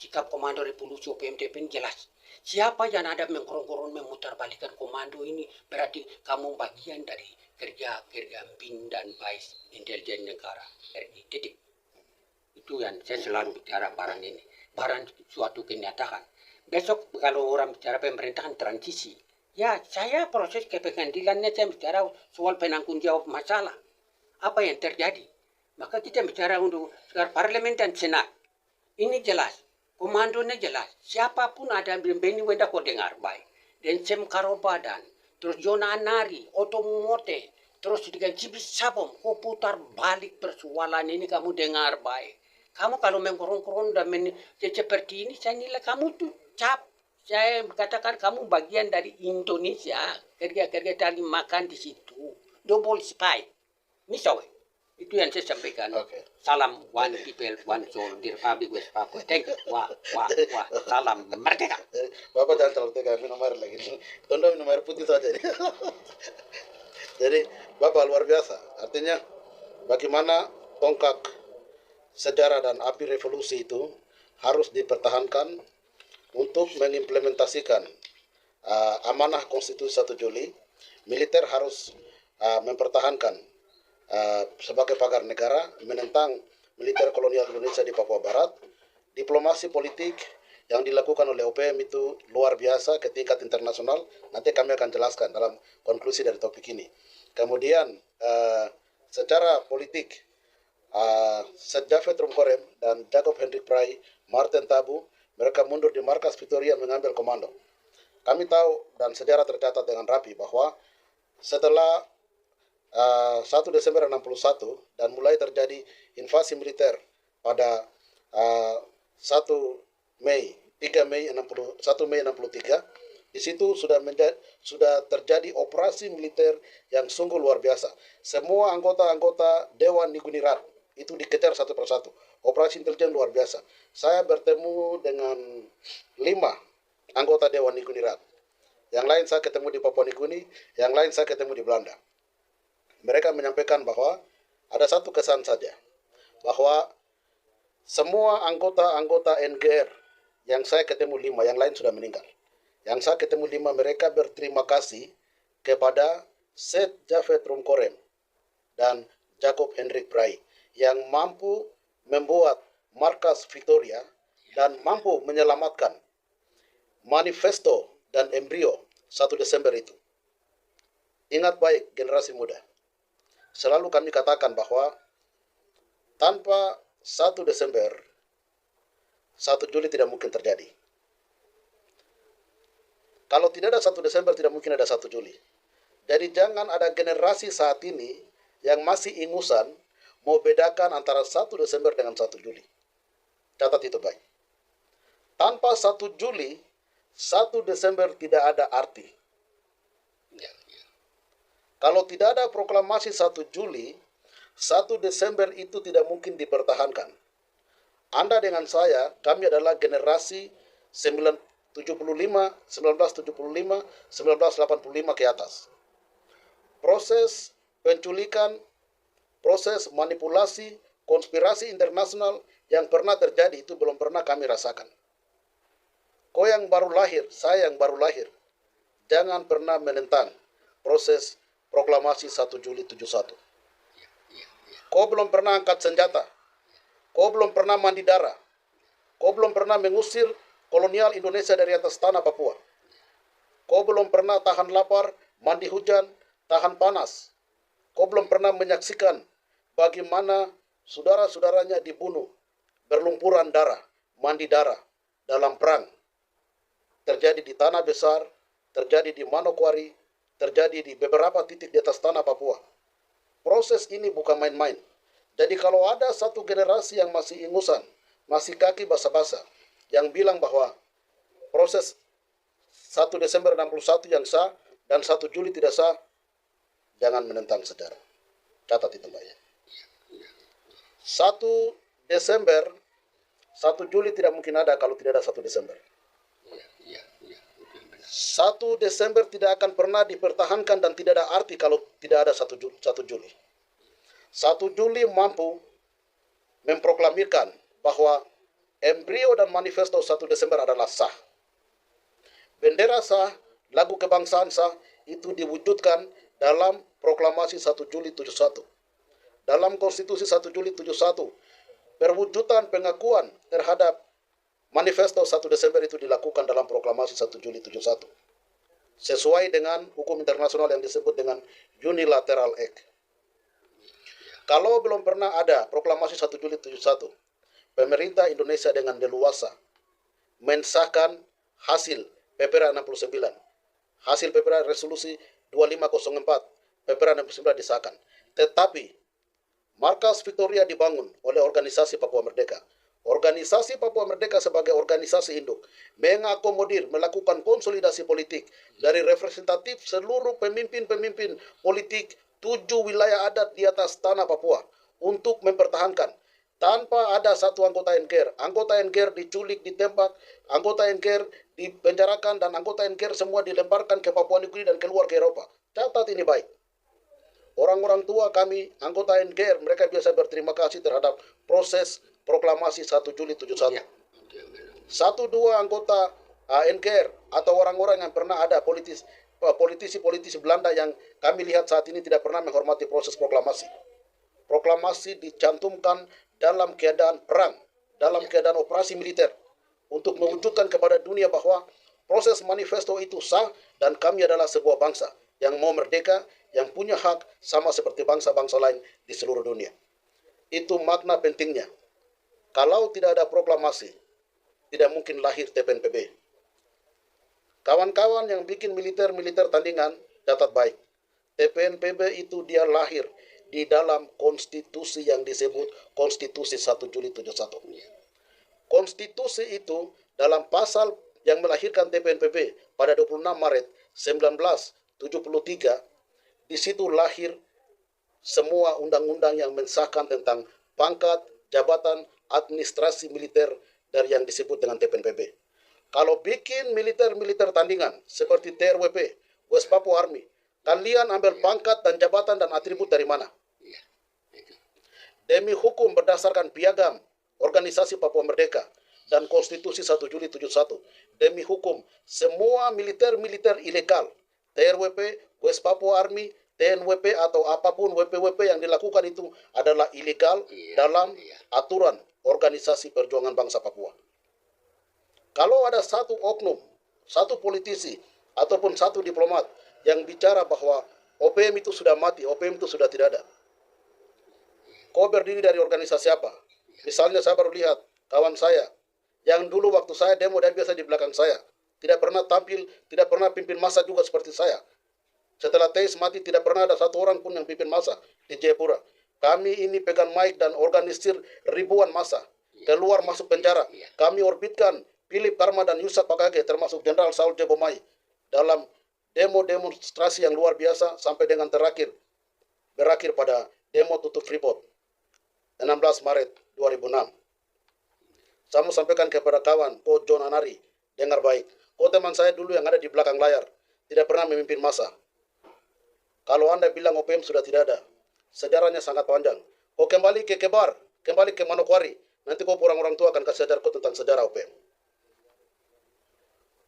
Sikap komando revolusi OPMTP ini jelas. Siapa yang ada mengkorong-korong memutarbalikkan komando ini berarti kamu bagian dari kerja BIN dan Vice Intelijen Negara RI titik. Itu yang saya selalu bicara barang ini. Barang suatu kenyataan. besok kalau orang bicara pemerintahan transisi, ya saya proses ke pengadilannya saya bicara soal penanggung jawab masalah. Apa yang terjadi? Maka kita bicara untuk sekarang parlemen dan senat. Ini jelas, komandonya jelas. Siapapun ada beni wenda kau dengar baik. Dan Sem Karobadan, terus Jona Anari, Oto Mote, terus dengan Cibis Sabom, kau putar balik persoalan ini kamu dengar baik. Kamu kalau mengkorong-korong dan seperti ini, saya nilai kamu tuh cap. Saya katakan kamu bagian dari Indonesia, kerja-kerja dari makan di situ. Double spy. Misalnya, itu yang saya sampaikan. Okay. Salam one people, one soul, di Republic West Papua. Thank you. Wah, salam merdeka. Bapak jangan terlalu tegang, minum air lagi. Tondo minum air putih saja. Jadi, Bapak luar biasa. Artinya, bagaimana tongkat sejarah dan api revolusi itu harus dipertahankan untuk mengimplementasikan amanah konstitusi 1 Juli. Militer harus mempertahankan sebagai pagar negara, menentang militer kolonial Indonesia di Papua Barat. Diplomasi politik yang dilakukan oleh OPM itu luar biasa ke tingkat internasional. Nanti kami akan jelaskan dalam konklusi dari topik ini. Kemudian secara politik, Seth Japhet Rumkorem dan Jacob Hendrik Prai, Martin Tabu, mereka mundur di markas Victoria mengambil komando. Kami tahu dan sejarah tercatat dengan rapi bahwa setelah 1 Desember 61 dan mulai terjadi invasi militer pada 1 Mei 63, di situ sudah terjadi operasi militer yang sungguh luar biasa. Semua anggota-anggota Dewan Nigunirat itu dikejar satu persatu. Operasi intelijen luar biasa. Saya bertemu dengan 5 anggota Dewan Nigunirat. Yang lain saya ketemu di Papua Nugini, yang lain saya ketemu di Belanda. Mereka menyampaikan bahwa ada satu kesan saja, bahwa semua anggota-anggota NGR yang saya ketemu 5, yang lain sudah meninggal. Yang saya ketemu 5, mereka berterima kasih kepada Seth Japhet Rumkorem dan Jacob Hendrik Prai yang mampu membuat markas Victoria dan mampu menyelamatkan manifesto dan embrio 1 Desember itu. Ingat baik generasi muda. Selalu kami katakan bahwa tanpa 1 Desember, 1 Juli tidak mungkin terjadi. Kalau tidak ada 1 Desember, tidak mungkin ada 1 Juli. Jadi jangan ada generasi saat ini yang masih ingusan mau bedakan antara 1 Desember dengan 1 Juli. Catat itu baik. Tanpa 1 Juli, 1 Desember tidak ada arti. Kalau tidak ada proklamasi 1 Juli, 1 Desember itu tidak mungkin dipertahankan. Anda dengan saya, kami adalah generasi 1975, 1985 ke atas. Proses penculikan, proses manipulasi, konspirasi internasional yang pernah terjadi itu belum pernah kami rasakan. Kau yang baru lahir, saya yang baru lahir, jangan pernah menentang proses proklamasi 1 Juli 71. Kau belum pernah angkat senjata. Kau belum pernah mandi darah. Kau belum pernah mengusir kolonial Indonesia dari atas tanah Papua. Kau belum pernah tahan lapar, mandi hujan, tahan panas. Kau belum pernah menyaksikan bagaimana saudara-saudaranya dibunuh, berlumpuran darah, mandi darah dalam perang. Terjadi di Tanah Besar, terjadi di Manokwari, terjadi di beberapa titik di atas tanah Papua. Proses ini bukan main-main. Jadi kalau ada satu generasi yang masih ingusan, masih kaki basah-basah, yang bilang bahwa proses 1 Desember 61 yang sah dan 1 Juli tidak sah, jangan menentang sejarah. Catat itu Mbak ya. 1 Desember, 1 Juli tidak mungkin ada kalau tidak ada 1 Desember. 1 Desember tidak akan pernah dipertahankan dan tidak ada arti kalau tidak ada 1 Juli. 1 Juli mampu memproklamirkan bahwa embrio dan manifesto 1 Desember adalah sah. Bendera sah, lagu kebangsaan sah, itu diwujudkan dalam proklamasi 1 Juli 71. Dalam konstitusi 1 Juli 71, perwujudan pengakuan terhadap Manifesto 1 Desember itu dilakukan dalam proklamasi 1 Juli 71. Sesuai dengan hukum internasional yang disebut dengan Unilateral Act. Kalau belum pernah ada proklamasi 1 Juli 71, pemerintah Indonesia dengan leluasa mensahkan hasil PPRA 69, hasil PPRA resolusi 2504, PPRA 69 disahkan. Tetapi markas Victoria dibangun oleh organisasi Papua Merdeka. Organisasi Papua Merdeka sebagai organisasi induk mengakomodir, melakukan konsolidasi politik dari representatif seluruh pemimpin-pemimpin politik 7 wilayah adat di atas tanah Papua untuk mempertahankan tanpa ada satu anggota NKR. Anggota NKR diculik, ditembak, anggota NKR dipenjarakan, dan anggota NKR semua dilemparkan ke Papua Nugini dan keluar ke Eropa. Catat ini baik. Orang-orang tua kami, anggota NKR, mereka biasa berterima kasih terhadap proses proklamasi 1 Juli 71. Ya. Satu dua anggota NKR atau orang-orang yang pernah ada politisi-politisi Belanda yang kami lihat saat ini tidak pernah menghormati proses proklamasi. Proklamasi dicantumkan dalam keadaan perang, dalam keadaan operasi militer untuk mewujudkan kepada dunia bahwa proses manifesto itu sah dan kami adalah sebuah bangsa yang mau merdeka, yang punya hak sama seperti bangsa-bangsa lain di seluruh dunia. Itu makna pentingnya. Kalau tidak ada proklamasi, tidak mungkin lahir TPNPB. Kawan-kawan yang bikin militer-militer tandingan, catat baik. TPNPB itu dia lahir di dalam konstitusi yang disebut Konstitusi 1 Juli 71. Konstitusi itu dalam pasal yang melahirkan TPNPB pada 26 Maret 1973, di situ lahir semua undang-undang yang mensahkan tentang pangkat, jabatan, administrasi militer dari yang disebut dengan TPNPB. Kalau bikin militer-militer tandingan seperti TRWP, West Papua Army, kalian ambil pangkat dan jabatan dan atribut dari mana? Demi hukum berdasarkan piagam Organisasi Papua Merdeka dan Konstitusi 1 Juli 71, demi hukum semua militer-militer ilegal, TRWP, West Papua Army, TNWP atau apapun WP-WP yang dilakukan itu adalah ilegal dalam aturan Organisasi Perjuangan Bangsa Papua. Kalau ada satu oknum, satu politisi, ataupun satu diplomat yang bicara bahwa OPM itu sudah mati, OPM itu sudah tidak ada, kau berdiri dari organisasi apa? Misalnya saya baru lihat kawan saya yang dulu waktu saya demo dan biasa di belakang saya, tidak pernah tampil, tidak pernah pimpin massa juga seperti saya. Setelah Teis mati tidak pernah ada satu orang pun yang pimpin massa di Jayapura. Kami ini pegang mic dan organisir ribuan massa keluar masuk penjara. Kami orbitkan Philip Karma dan Yusak Pakage termasuk Jenderal Saul Jebomai dalam demo-demonstrasi yang luar biasa sampai dengan berakhir pada demo tutup Freeport 16 Maret 2006. Saya mau sampaikan kepada kawan, Ko John Anari, dengar baik. Ko teman saya dulu yang ada di belakang layar, tidak pernah memimpin massa. Kalau Anda bilang OPM sudah tidak ada, sejarahnya sangat panjang. Kau kembali ke Kebar, kembali ke Manokwari, nanti kau orang-orang tua akan kasih ajar kau tentang sejarah OPM.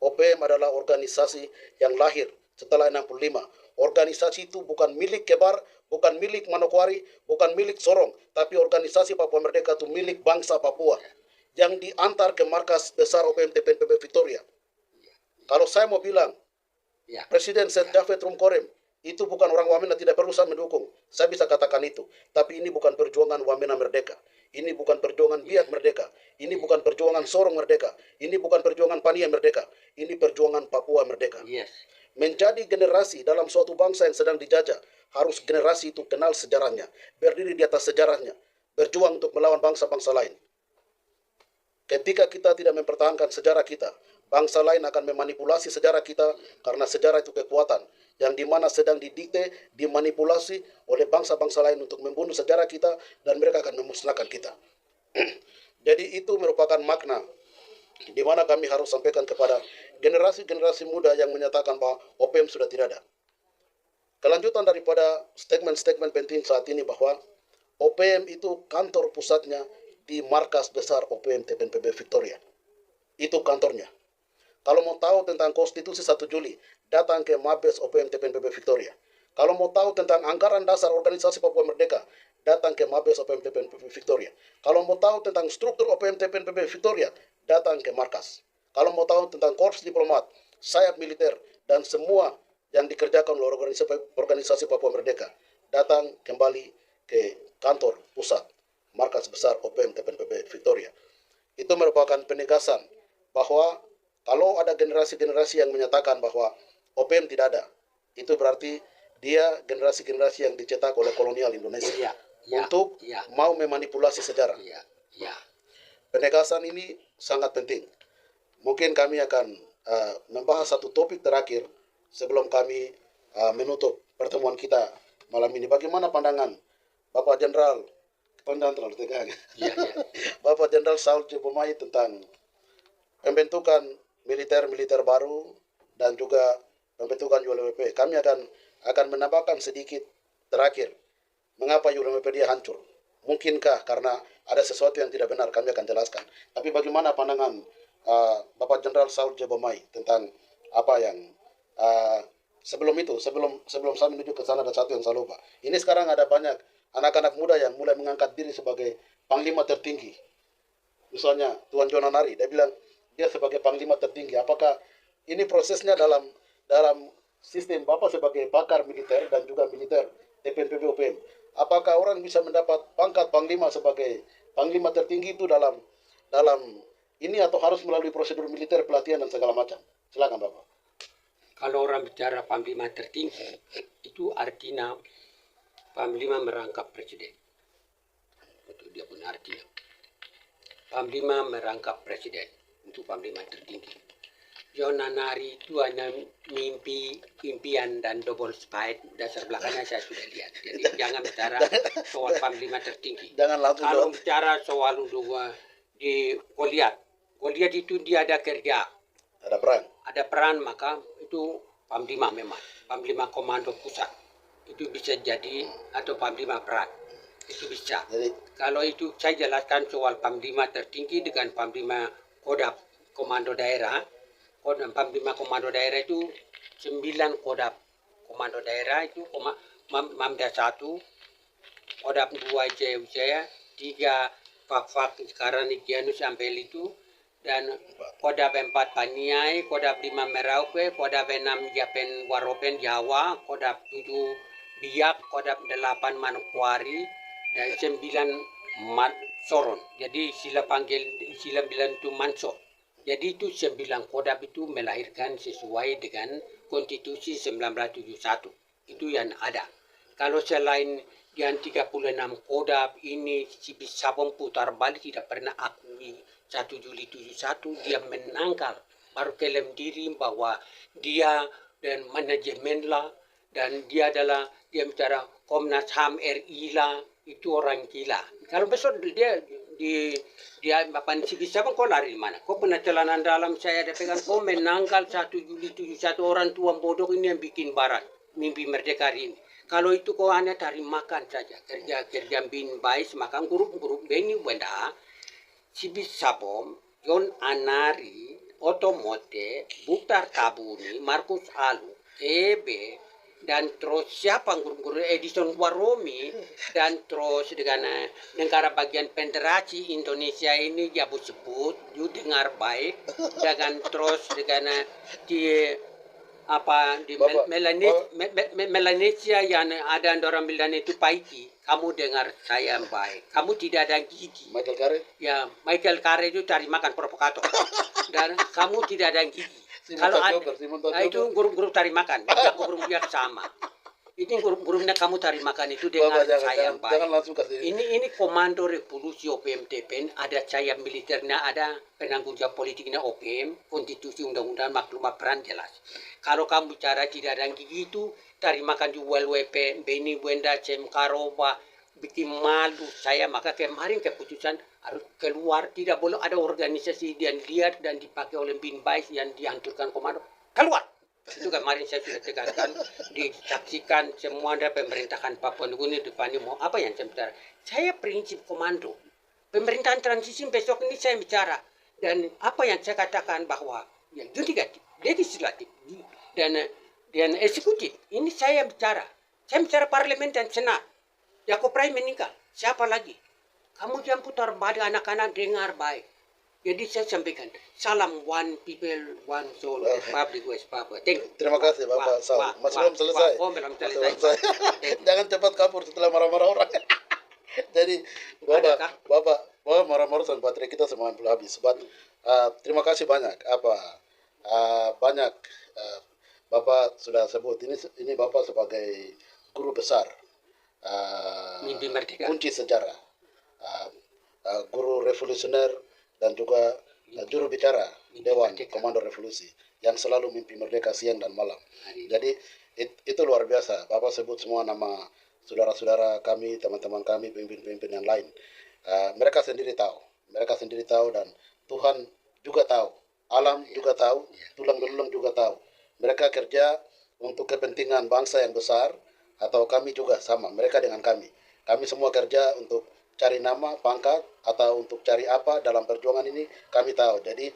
OPM adalah organisasi yang lahir setelah 65. Organisasi itu bukan milik Kebar, bukan milik Manokwari, bukan milik Sorong, tapi organisasi Papua Merdeka itu milik bangsa Papua yang diantar ke markas besar OPM TPNPB Victoria. Kalau saya mau bilang, Presiden Syed Javed Rumkorem itu bukan orang Wamena, tidak perlu saya mendukung. Saya bisa katakan itu. Tapi ini bukan perjuangan Wamena merdeka. Ini bukan perjuangan Biak merdeka. Ini bukan perjuangan Sorong merdeka. Ini bukan perjuangan Pania merdeka. Ini perjuangan Papua merdeka. Menjadi generasi dalam suatu bangsa yang sedang dijajah, harus generasi itu kenal sejarahnya, berdiri di atas sejarahnya, berjuang untuk melawan bangsa-bangsa lain. Ketika kita tidak mempertahankan sejarah kita, bangsa lain akan memanipulasi sejarah kita karena sejarah itu kekuatan yang dimana sedang didikte, dimanipulasi oleh bangsa-bangsa lain untuk membunuh sejarah kita dan mereka akan memusnahkan kita. Jadi itu merupakan makna di mana kami harus sampaikan kepada generasi-generasi muda yang menyatakan bahwa OPM sudah tidak ada. Kelanjutan daripada statement-statement penting saat ini bahwa OPM itu kantor pusatnya di markas besar OPM TPNPB Victoria. Itu kantornya. Kalau mau tahu tentang Konstitusi 1 Juli, datang ke Mabes OPM TPNPB Victoria. Kalau mau tahu tentang anggaran dasar organisasi Papua Merdeka, datang ke Mabes OPM TPNPB Victoria. Kalau mau tahu tentang struktur OPM TPNPB Victoria, datang ke markas. Kalau mau tahu tentang korps diplomat, sayap militer, dan semua yang dikerjakan oleh organisasi Papua Merdeka, datang kembali ke kantor pusat markas besar OPM TPNPB Victoria. Itu merupakan penegasan bahwa kalau ada generasi-generasi yang menyatakan bahwa OPM tidak ada, itu berarti dia generasi-generasi yang dicetak oleh kolonial Indonesia untuk mau memanipulasi sejarah. Penegasan ini sangat penting. Mungkin kami akan membahas satu topik terakhir sebelum kami menutup pertemuan kita malam ini. Bagaimana pandangan Bapak Jenderal, pandangan terlalu tegang, Bapak Jenderal Saul J. Bomai tentang pembentukan militer baru dan juga pembentukan ULMP. Kami akan menambahkan sedikit terakhir. Mengapa ULMP dia hancur? Mungkinkah karena ada sesuatu yang tidak benar? Kami akan jelaskan. Tapi bagaimana pandangan Bapak Jenderal Saul J. Bomai tentang apa yang sebelum saya menuju ke sana ada satu yang saya lupa. Ini sekarang ada banyak anak-anak muda yang mulai mengangkat diri sebagai panglima tertinggi. Misalnya Tuan Jona Nari, dia bilang dia sebagai panglima tertinggi. Apakah ini prosesnya dalam sistem Bapak sebagai pakar militer dan juga militer TPNPB OPM? Apakah orang bisa mendapat pangkat panglima sebagai panglima tertinggi itu dalam ini atau harus melalui prosedur militer, pelatihan dan segala macam? Silakan Bapak. Kalau orang bicara panglima tertinggi, itu artinya panglima merangkap presiden. Itu dia punya artinya. Panglima merangkap presiden, itu panglima tertinggi. Jona Nari itu hanya impian dan double spite. Dasar belakangnya saya sudah lihat. Jadi jangan bicara soal panglima tertinggi. Kalau bicara soal di Goliat itu dia ada kerja. Ada peran, maka itu panglima memang. Panglima komando pusat. Itu bisa jadi atau panglima peran. Itu bisa. Kalau itu saya jelaskan soal panglima tertinggi dengan panglima kodap komando daerah. Panglima komando daerah itu 9 kodap komando daerah itu Mamda 1, kodap 2 Jaya, 3 Fak sekarang Igianus Ampel itu, dan kodap 4 Paniai, kodap 5 Merauke, kodap 6 Japen Waropen Jawa, kodap 7 Biak, kodap 8 Manokwari, dan 9 Soron. Jadi sila bilang itu Manso. Jadi itu 9 kodap itu melahirkan sesuai dengan konstitusi 1971. Itu yang ada. Kalau selain yang 36 kodap ini Sibis Sabon putar balik tidak pernah akui 1 Juli 71, dia menangkal baru klaim diri bahwa dia dan manajemen lah, dan dia bicara Komnas HAM RI lah, itu orang gila. Kalau besok dia Bapak Sibis Sabon kau lari di mana? Kau pernah celana dalam saya ada pegang, kau menangkal 1 Juli 71, orang tua bodoh ini yang bikin barat mimpi merdeka hari ini. Kalau itu kau hanya cari makan saja, kerja bin bais, makan grup Beni Wenda, Sibis Sabon, John Anari, Otomote, Buktar Tabuni, Markus Alu, Ebe, dan terus siapa guru-guru Edison Waromi, dan terus dengan negara bagian Federasi Indonesia ini dia sebut, you dengar baik, dengan terus dengan di Melanesia yang ada orang bilang itu Paiki, kamu dengar saya baik, kamu tidak ada gigi. Michael Carey? Ya, Michael Carey itu cari makan provokator, dan kamu tidak ada gigi. Kalau itu grup cari makan, grup dia sama. Ini grupnya kamu cari makan itu dengan saya baik. Jangan langsung kasih. Ini komando revolusi OPM TPN, ada saya militernya, ada penanggung jawab politiknya OPM, konstitusi undang-undang maklumat peran jelas. Kalau kamu bicara tidak ada gigi itu, cari makan di WLWP, Beni Wenda, Cem Karoba, bikin malu saya, maka kemarin keputusan harus keluar, tidak boleh ada organisasi yang lihat dan dipakai oleh bin bais yang dihancurkan komando, keluar. Itu kemarin saya sudah tegaskan, disaksikan semua ada pemerintahan Papua Nugini depannya mau apa yang saya bicara. Saya prinsip komando. Pemerintahan transisi besok ini saya bicara. Dan apa yang saya katakan bahwa yang yudikatif, legislatif, dan eksekutif, ini saya bicara. Saya bicara parlemen dan senat. Yaakob Prai meninggal, siapa lagi? Kamu jangan putar balik anak-anak dengar baik. Jadi saya sampaikan, salam one people, one soul, Republic West Papua. Terima kasih Bapak Saul. Masih belum selesai. Belum Masih selesai. belum selesai. Jangan cepat kabur setelah marah-marah orang. Jadi Adakah? Bapak marah-marah sampai baterai kita semua belum habis. Terima kasih banyak. Banyak Bapak sudah sebut ini Bapak sebagai guru besar Mimpi Merdeka. kunci sejarah, guru revolusioner dan juga juru bicara Dewan Merdeka. Komando Revolusi yang selalu mimpi merdeka siang dan malam. Hari. Jadi itu luar biasa. Bapak sebut semua nama saudara-saudara kami, teman-teman kami, pemimpin-pemimpin yang lain. Mereka sendiri tahu dan Tuhan juga tahu, alam juga tahu, tulang belulang juga tahu. Mereka kerja untuk kepentingan bangsa yang besar, atau kami juga sama, mereka dengan kami. Kami semua kerja untuk cari nama, pangkat, atau untuk cari apa dalam perjuangan ini, kami tahu. Jadi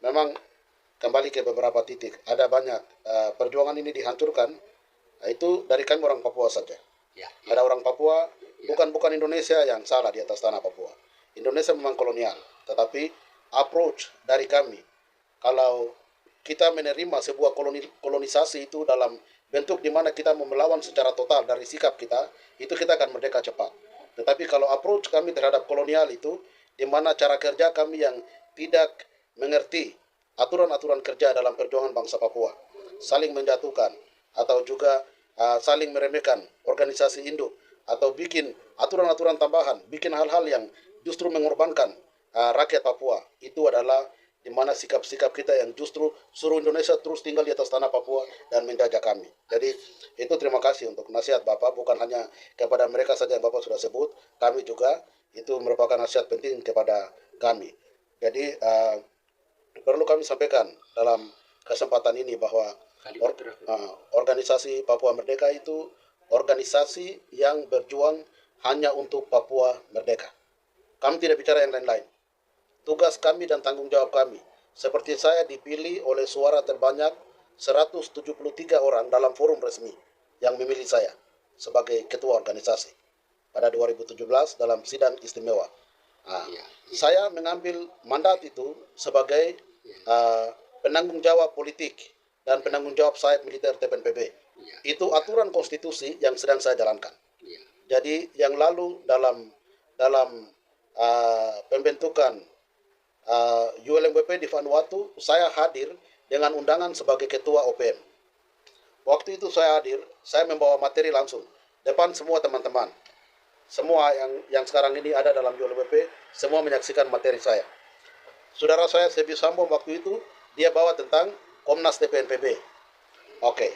memang kembali ke beberapa titik, ada banyak perjuangan ini dihancurkan, itu dari kami orang Papua saja. Ya. Ada orang Papua, bukan Indonesia yang salah di atas tanah Papua. Indonesia memang kolonial, tetapi approach dari kami, kalau kita menerima sebuah kolonisasi itu dalam bentuk di mana kita mau melawan secara total dari sikap kita, itu kita akan merdeka cepat. Tetapi kalau approach kami terhadap kolonial itu, di mana cara kerja kami yang tidak mengerti aturan-aturan kerja dalam perjuangan bangsa Papua, saling menjatuhkan, atau juga saling meremehkan organisasi induk, atau bikin aturan-aturan tambahan, bikin hal-hal yang justru mengorbankan rakyat Papua, itu adalah di mana sikap-sikap kita yang justru suruh Indonesia terus tinggal di atas tanah Papua dan menjajah kami. Jadi itu terima kasih untuk nasihat Bapak, bukan hanya kepada mereka saja yang Bapak sudah sebut, kami juga itu merupakan nasihat penting kepada kami. Jadi perlu kami sampaikan dalam kesempatan ini bahwa organisasi Papua Merdeka itu organisasi yang berjuang hanya untuk Papua Merdeka. Kami tidak bicara yang lain-lain. Tugas kami dan tanggung jawab kami, seperti saya dipilih oleh suara terbanyak 173 orang dalam forum resmi yang memilih saya sebagai ketua organisasi pada 2017 dalam sidang istimewa. Saya mengambil mandat itu sebagai penanggung jawab politik dan penanggung jawab sayap militer TPNPB. Itu aturan konstitusi yang sedang saya jalankan. Jadi yang lalu dalam pembentukan ULMWP di Vanuatu, saya hadir dengan undangan sebagai ketua OPM. Waktu itu saya hadir, saya membawa materi langsung depan semua teman-teman. Semua yang sekarang ini ada dalam ULMWP, semua menyaksikan materi saya. Saudara saya Sebi Sambo waktu itu, dia bawa tentang Komnas TPNPB. Oke.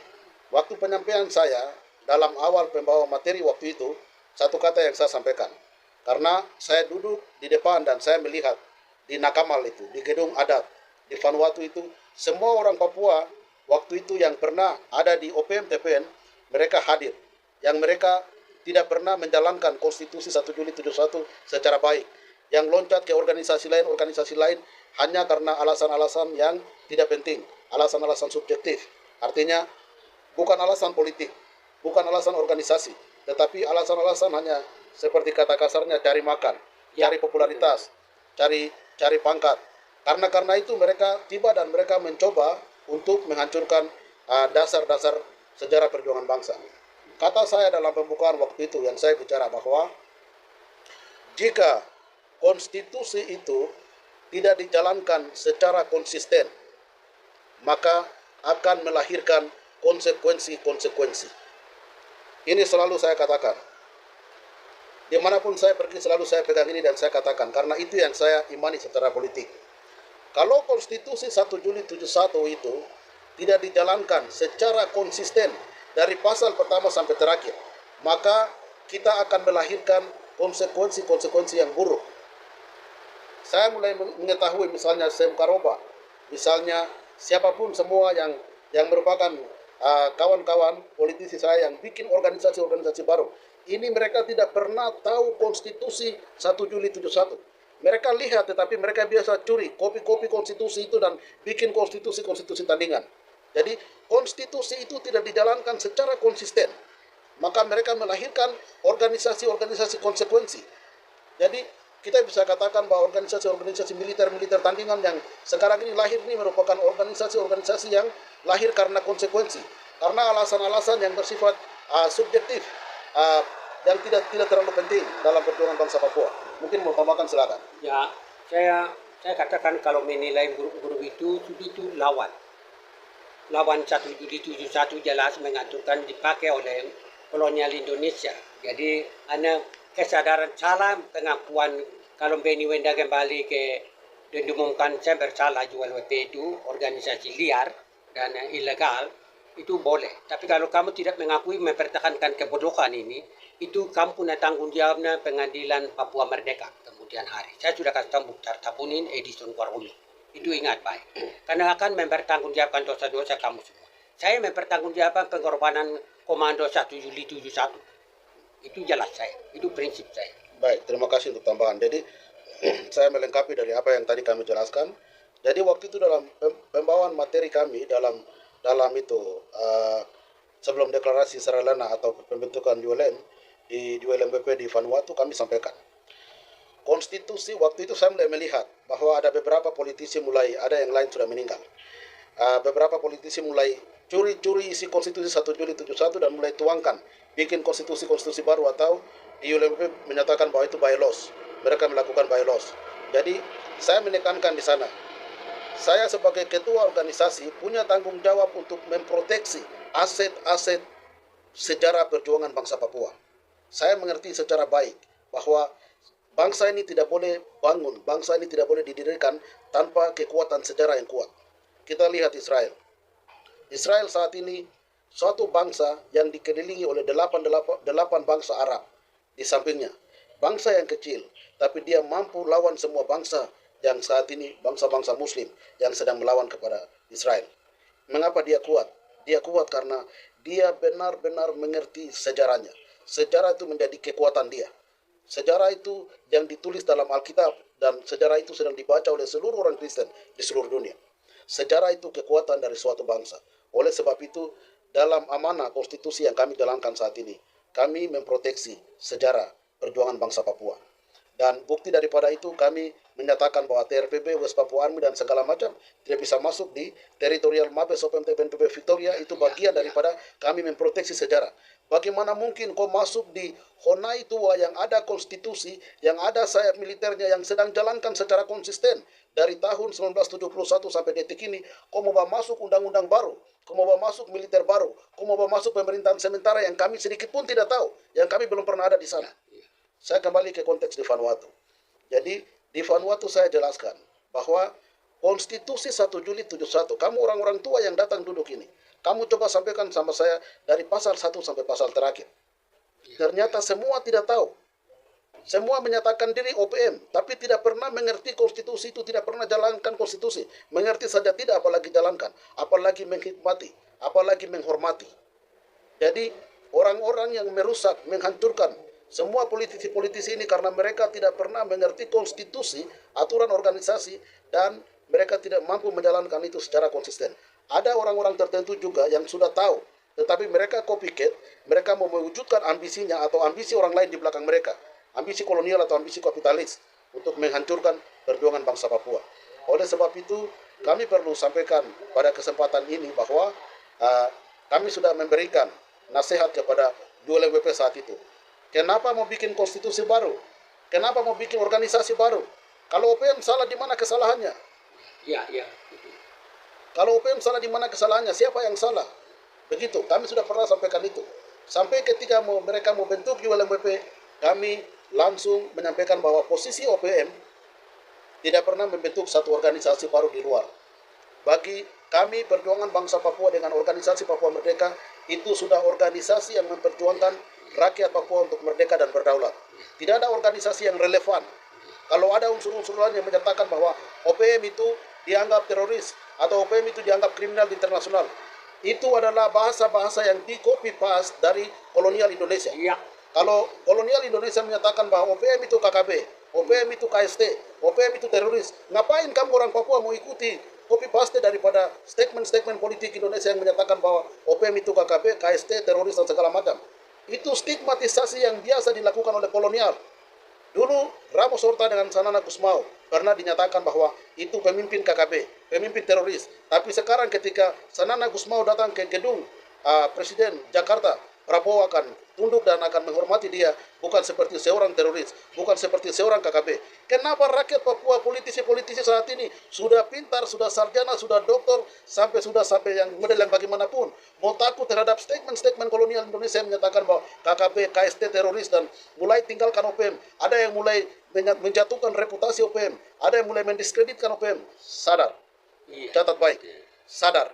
Waktu penyampaian saya dalam awal pembawa materi waktu itu, satu kata yang saya sampaikan. Karena saya duduk di depan dan saya melihat di Nakamal itu, di gedung adat, di Vanuatu itu, semua orang Papua waktu itu yang pernah ada di OPM TPN, mereka hadir. Yang mereka tidak pernah menjalankan konstitusi 1 Juli 71 secara baik. Yang loncat ke organisasi lain hanya karena alasan-alasan yang tidak penting, alasan-alasan subjektif. Artinya bukan alasan politik, bukan alasan organisasi, tetapi alasan-alasan hanya seperti kata kasarnya cari makan, cari popularitas, cari pangkat. Karena itu mereka tiba dan mereka mencoba untuk menghancurkan dasar-dasar sejarah perjuangan bangsa. Kata saya dalam pembukaan waktu itu yang saya bicara bahwa jika konstitusi itu tidak dijalankan secara konsisten, maka akan melahirkan konsekuensi-konsekuensi. Ini selalu saya katakan. Dimanapun saya pergi selalu saya pegang ini dan saya katakan, karena itu yang saya imani secara politik. Kalau konstitusi 1 Juli 71 itu tidak dijalankan secara konsisten dari pasal pertama sampai terakhir, maka kita akan melahirkan konsekuensi-konsekuensi yang buruk. Saya mulai mengetahui misalnya Sem Karoba, misalnya siapapun semua yang merupakan kawan-kawan politisi saya yang bikin organisasi-organisasi baru. Ini mereka tidak pernah tahu konstitusi 1 Juli 71. Mereka lihat tetapi mereka biasa curi kopi-kopi konstitusi itu dan bikin konstitusi-konstitusi tandingan. Jadi konstitusi itu tidak dijalankan secara konsisten. Maka mereka melahirkan organisasi-organisasi konsekuensi. Jadi kita bisa katakan bahwa organisasi-organisasi militer tandingan yang sekarang ini lahir ini merupakan organisasi-organisasi yang lahir karena konsekuensi, karena alasan-alasan yang bersifat subjektif yang tidak terlalu penting dalam perjuangan bangsa Papua. Mungkin mau tambahkan, silakan. Ya, saya katakan kalau menilai guru-guru itu lawan 1771 jelas mengaturkan dipakai oleh kolonial Indonesia. Jadi ada kesadaran salah pengakuan kalau Beni Wenda kembali dan diumumkan saya bersalah jual WP itu organisasi liar dan ilegal, itu boleh. Tapi kalau kamu tidak mengakui mempertahankan kebodohan ini, itu kamu punya tanggung jawabnya Pengadilan Papua Merdeka kemudian hari. Saya sudah kasih tahu Mukhtar Tabunin, Edison Warumi. Itu ingat baik. Karena akan mempertanggungjawabkan dosa-dosa kamu semua. Saya mempertanggungjawabkan pengorbanan Komando 1 Juli 71. Itu jelas saya. Itu prinsip saya. Baik, terima kasih untuk tambahan. Jadi saya melengkapi dari apa yang tadi kami jelaskan. Jadi waktu itu dalam pembawaan materi kami dalam itu sebelum deklarasi Saralana atau pembentukan ULM di ULMBP di Vanuatu, kami sampaikan konstitusi. Waktu itu saya mulai melihat bahwa ada beberapa politisi mulai, ada yang lain sudah meninggal. Beberapa politisi mulai curi-curi isi konstitusi 1 Juli 71 dan mulai tuangkan, bikin konstitusi baru, atau di ULMBP menyatakan bahwa itu bylaws. Mereka melakukan bylaws. Jadi saya menekankan di sana, saya sebagai ketua organisasi punya tanggung jawab untuk memproteksi aset-aset sejarah perjuangan bangsa Papua. Saya mengerti secara baik bahwa bangsa ini tidak boleh bangun, bangsa ini tidak boleh didirikan tanpa kekuatan sejarah yang kuat. Kita lihat Israel. Israel saat ini suatu bangsa yang dikelilingi oleh delapan bangsa Arab di sampingnya. Bangsa yang kecil, tapi dia mampu lawan semua bangsa yang saat ini bangsa-bangsa Muslim yang sedang melawan kepada Israel. Mengapa dia kuat? Dia kuat karena dia benar-benar mengerti sejarahnya. Sejarah itu menjadi kekuatan dia. Sejarah itu yang ditulis dalam Alkitab, dan sejarah itu sedang dibaca oleh seluruh orang Kristen di seluruh dunia. Sejarah itu kekuatan dari suatu bangsa. Oleh sebab itu, dalam amanah konstitusi yang kami jalankan saat ini, kami memproteksi sejarah perjuangan bangsa Papua. Dan bukti daripada itu, kami menyatakan bahwa TRPB, West Papua Army, dan segala macam tidak bisa masuk di teritorial Mabes OPMT BNPB Victoria. Itu bagian daripada kami memproteksi sejarah. Bagaimana mungkin kau masuk di Honai Tua yang ada konstitusi, yang ada sayap militernya yang sedang jalankan secara konsisten dari tahun 1971 sampai detik ini, kau mau masuk undang-undang baru, kau mau masuk militer baru, kau mau masuk pemerintahan sementara yang kami sedikit pun tidak tahu, yang kami belum pernah ada di sana. Saya kembali ke konteks di Vanuatu. Jadi di Vanuatu saya jelaskan bahwa konstitusi 1 Juli 71, kamu orang-orang tua yang datang duduk ini, kamu coba sampaikan sama saya dari pasal 1 sampai pasal terakhir. Ternyata semua tidak tahu. Semua menyatakan diri OPM, tapi tidak pernah mengerti konstitusi itu, tidak pernah jalankan konstitusi. Mengerti saja tidak, apalagi jalankan, apalagi menghikmati, apalagi menghormati. Jadi orang-orang yang merusak, menghancurkan semua politisi-politisi ini karena mereka tidak pernah mengerti konstitusi, aturan organisasi, dan mereka tidak mampu menjalankan itu secara konsisten. Ada orang-orang tertentu juga yang sudah tahu, tetapi mereka copycat, mereka mau mewujudkan ambisinya atau ambisi orang lain di belakang mereka, ambisi kolonial atau ambisi kapitalis untuk menghancurkan perjuangan bangsa Papua. Oleh sebab itu, kami perlu sampaikan pada kesempatan ini bahwa kami sudah memberikan nasihat kepada ULMBP saat itu. Kenapa mau bikin konstitusi baru? Kenapa mau bikin organisasi baru? Kalau OPM salah, di mana kesalahannya? Ya. Kalau OPM salah, di mana kesalahannya? Siapa yang salah? Begitu, kami sudah pernah sampaikan itu. Sampai ketika mereka mau bentuk ULMBP, kami langsung menyampaikan bahwa posisi OPM tidak pernah membentuk satu organisasi baru di luar. Bagi kami, perjuangan bangsa Papua dengan organisasi Papua Merdeka, itu sudah organisasi yang memperjuangkan rakyat Papua untuk merdeka dan berdaulat. Tidak ada organisasi yang relevan. Kalau ada unsur-unsur lain yang menyatakan bahwa OPM itu dianggap teroris atau OPM itu dianggap kriminal internasional, itu adalah bahasa-bahasa yang di-copy paste dari kolonial Indonesia. Ya. Kalau kolonial Indonesia menyatakan bahwa OPM itu KKB, OPM itu KST, OPM itu teroris, ngapain kamu orang Papua mau ikuti copy paste daripada statement-statement politik Indonesia yang menyatakan bahwa OPM itu KKB, KST, teroris, dan segala macam? Itu stigmatisasi yang biasa dilakukan oleh kolonial. Dulu Ramos Horta dengan Sanana Gusmao pernah dinyatakan bahwa itu pemimpin KKB, pemimpin teroris. Tapi sekarang ketika Sanana Gusmao datang ke gedung Presiden Jakarta, Prabowo akan tunduk dan akan menghormati dia, bukan seperti seorang teroris, bukan seperti seorang KKB. Kenapa rakyat Papua, politisi-politisi saat ini sudah pintar, sudah sarjana, sudah doktor, sampai yang model yang bagaimanapun, mau takut terhadap statement-statement kolonial Indonesia yang menyatakan bahwa KKB, KST teroris dan mulai tinggalkan OPM. Ada yang mulai menjatuhkan reputasi OPM, ada yang mulai mendiskreditkan OPM. Sadar, catat baik, sadar,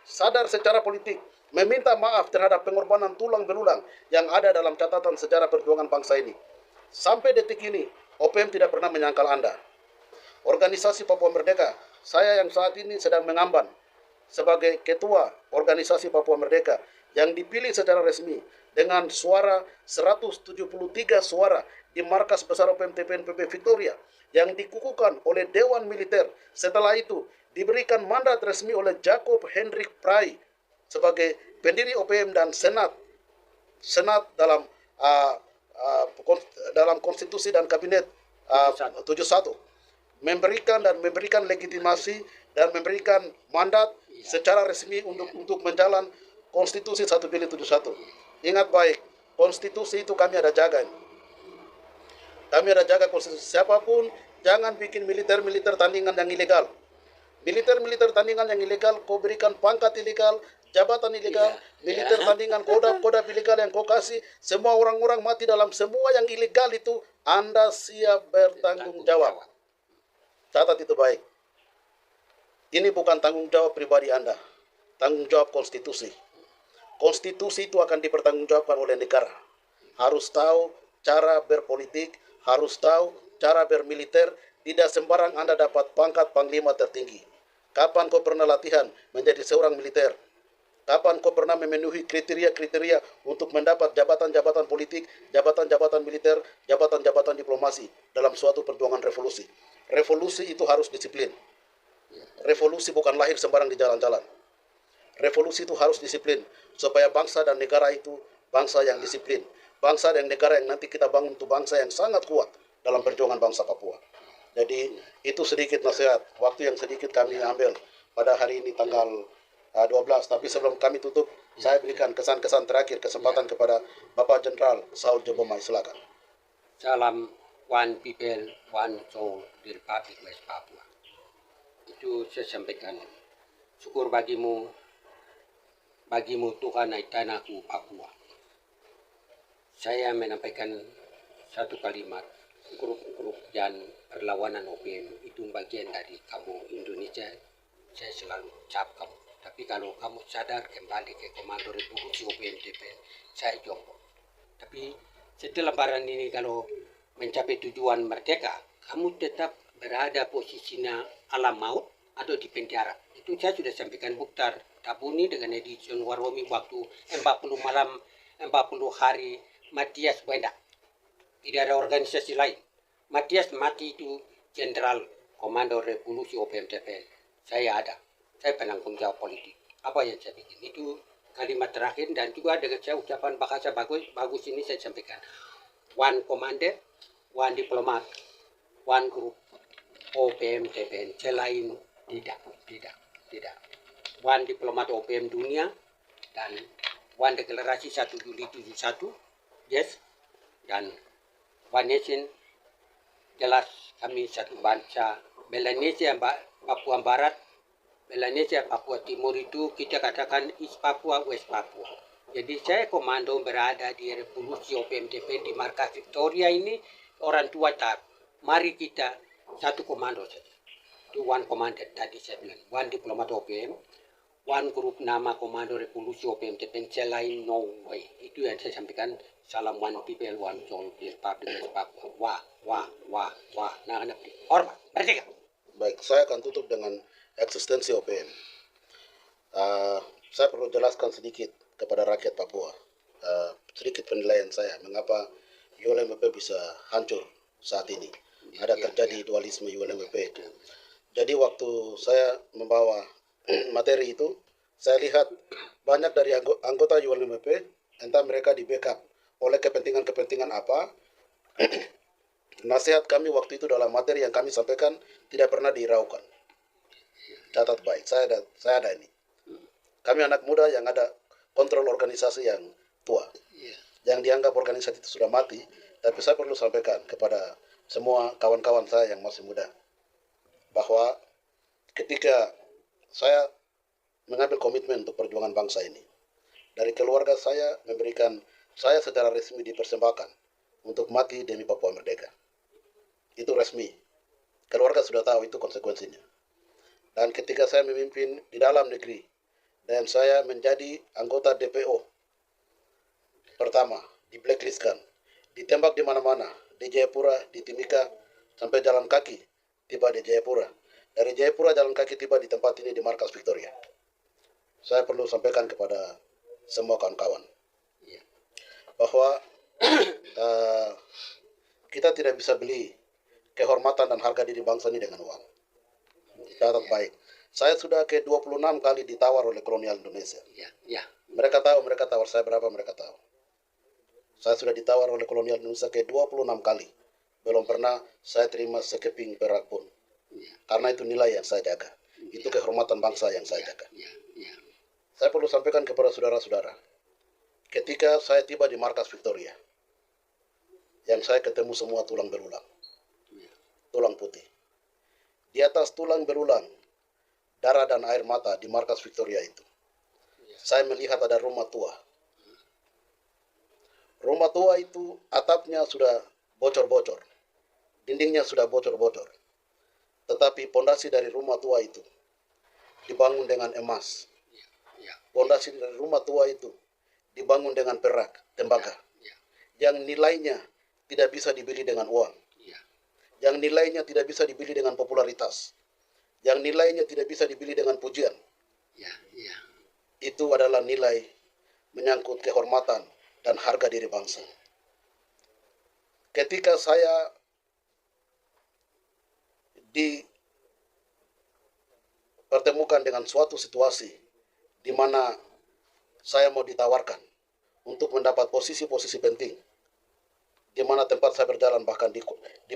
sadar secara politik. Meminta maaf terhadap pengorbanan tulang belulang yang ada dalam catatan sejarah perjuangan bangsa ini. Sampai detik ini, OPM tidak pernah menyangkal Anda. Organisasi Papua Merdeka, saya yang saat ini sedang mengamban sebagai ketua organisasi Papua Merdeka yang dipilih secara resmi dengan suara 173 suara di markas besar OPM TPNPB Victoria yang dikukuhkan oleh Dewan Militer. Setelah itu, diberikan mandat resmi oleh Jacob Hendrik Prai sebagai pendiri OPM dan Senat dalam konstitusi dan kabinet 71 memberikan legitimasi dan memberikan mandat secara resmi untuk menjalan konstitusi 1 Juli 71. Ingat baik, konstitusi itu kami ada jaga. Kami ada jaga konstitusi. Siapapun jangan bikin militer tandingan yang ilegal. Militer tandingan yang ilegal, kau berikan pangkat ilegal, jabatan ilegal, militer tandingan, kodap ilegal yang kau kasih, semua orang-orang mati dalam semua yang ilegal itu, Anda siap bertanggung jawab. Catat itu baik. Ini bukan tanggung jawab pribadi Anda, tanggung jawab konstitusi. Konstitusi itu akan dipertanggungjawabkan oleh negara. Harus tahu cara berpolitik, harus tahu cara bermiliter, tidak sembarang Anda dapat pangkat panglima tertinggi. Kapan kau pernah latihan menjadi seorang militer? Kapan kau pernah memenuhi kriteria-kriteria untuk mendapat jabatan-jabatan politik, jabatan-jabatan militer, jabatan-jabatan diplomasi dalam suatu perjuangan revolusi? Revolusi itu harus disiplin. Revolusi bukan lahir sembarang di jalan-jalan. Revolusi itu harus disiplin supaya bangsa dan negara itu bangsa yang disiplin. Bangsa dan negara yang nanti kita bangun itu bangsa yang sangat kuat dalam perjuangan bangsa Papua. Jadi itu sedikit nasihat, waktu yang sedikit kami ambil pada hari ini tanggal 12. Tapi sebelum kami tutup, saya berikan kesan-kesan terakhir, kesempatan kepada Bapak Jenderal Saul Jebomai, silakan. Salam One People, One Soul di Republik West Papua. Itu saya sampaikan. Syukur bagimu Tuhan naik tanahku Papua. Saya menyampaikan satu kalimat, grup dan perlawanan OPM itu bagian dari kamu Indonesia. Saya selalu cap kamu. Tapi kalau kamu sadar kembali ke Komando Revolusi OPM TPN, saya jongkok. Tapi setelah lebaran ini kalau mencapai tujuan merdeka, kamu tetap berada posisinya alam maut atau di penjara. Itu saya sudah sampaikan Mukhtar Tabuni dengan edisi Waromi waktu 40 malam, 40 hari Matias Wenda. Tidak ada organisasi lain. Matias mati itu Jenderal Komando Revolusi OPM TPN. Saya ada. Saya penanggung jawab politik. Apa yang saya bikin? Itu kalimat terakhir dan juga dengan saya ucapan bahasa bagus ini saya sampaikan. One commander, one diplomat, one group OPM TPN. Selain tidak. One diplomat OPM dunia dan one deklarasi 1 Juli 71. Yes. Dan one nation. Jelas kami satu bangsa. Melanesia Papua Barat, Melanesia Papua Timur itu kita katakan East Papua, West Papua. Jadi saya komando berada di Revolusi OPM TPN di markas Victoria ini. Orang tua tak, mari kita satu komando saja. Itu one commander tadi saya bilang. One diplomat OPM, one group nama Komando Revolusi OPM TPN, selain no way. Itu yang saya sampaikan. Salam one people, one soul, di Republik West Papua. Wah. Nah, hormat, merdeka. Baik, saya akan tutup dengan eksistensi OPM. Saya perlu jelaskan sedikit kepada rakyat Papua. Sedikit penilaian saya, mengapa ULMP bisa hancur saat ini. Ada terjadi dualisme ULMP. Jadi waktu saya membawa materi itu, saya lihat banyak dari anggota ULMP, entah mereka di backup oleh kepentingan-kepentingan apa, Nasihat kami waktu itu dalam materi yang kami sampaikan tidak pernah dihiraukan. Catat baik, saya ada ini. Kami anak muda yang ada kontrol organisasi yang tua. Yang dianggap organisasi itu sudah mati, tapi saya perlu sampaikan kepada semua kawan-kawan saya yang masih muda, bahwa ketika saya mengambil komitmen untuk perjuangan bangsa ini, dari keluarga saya memberikan saya secara resmi dipersembahkan untuk mati demi Papua Merdeka. Itu resmi. Keluarga sudah tahu itu konsekuensinya. Dan ketika saya memimpin di dalam negeri, dan saya menjadi anggota DPO pertama, di blacklistkan, ditembak di mana-mana, di Jayapura, di Timika, sampai jalan kaki tiba di Jayapura. Dari Jayapura jalan kaki tiba di tempat ini di markas Victoria. Saya perlu sampaikan kepada semua kawan-kawan bahwa kita tidak bisa beli kehormatan dan harga diri bangsa ini dengan uang. Catat baik. Saya sudah ke 26 kali ditawar oleh kolonial Indonesia. Mereka tawar saya berapa, mereka tahu. Saya sudah ditawar oleh kolonial Indonesia ke 26 kali. Belum pernah saya terima sekeping perak pun. Karena itu nilai yang saya jaga. Itu kehormatan bangsa yang saya jaga. Saya perlu sampaikan kepada saudara-saudara. Ketika saya tiba di markas Victoria, yang saya ketemu semua tulang belulang. Tulang putih. Di atas tulang belulang, darah dan air mata di markas Victoria itu. Saya melihat ada rumah tua. Rumah tua itu atapnya sudah bocor-bocor. Dindingnya sudah bocor-bocor. Tetapi pondasi dari rumah tua itu dibangun dengan emas. Pondasi dari rumah tua itu dibangun dengan perak, tembaga. Yang nilainya tidak bisa dibeli dengan uang. Yang nilainya tidak bisa dibeli dengan popularitas. Yang nilainya tidak bisa dibeli dengan pujian. Itu adalah nilai menyangkut kehormatan dan harga diri bangsa. Ketika saya dipertemukan dengan suatu situasi di mana saya mau ditawarkan untuk mendapat posisi-posisi penting, di mana tempat saya berjalan bahkan di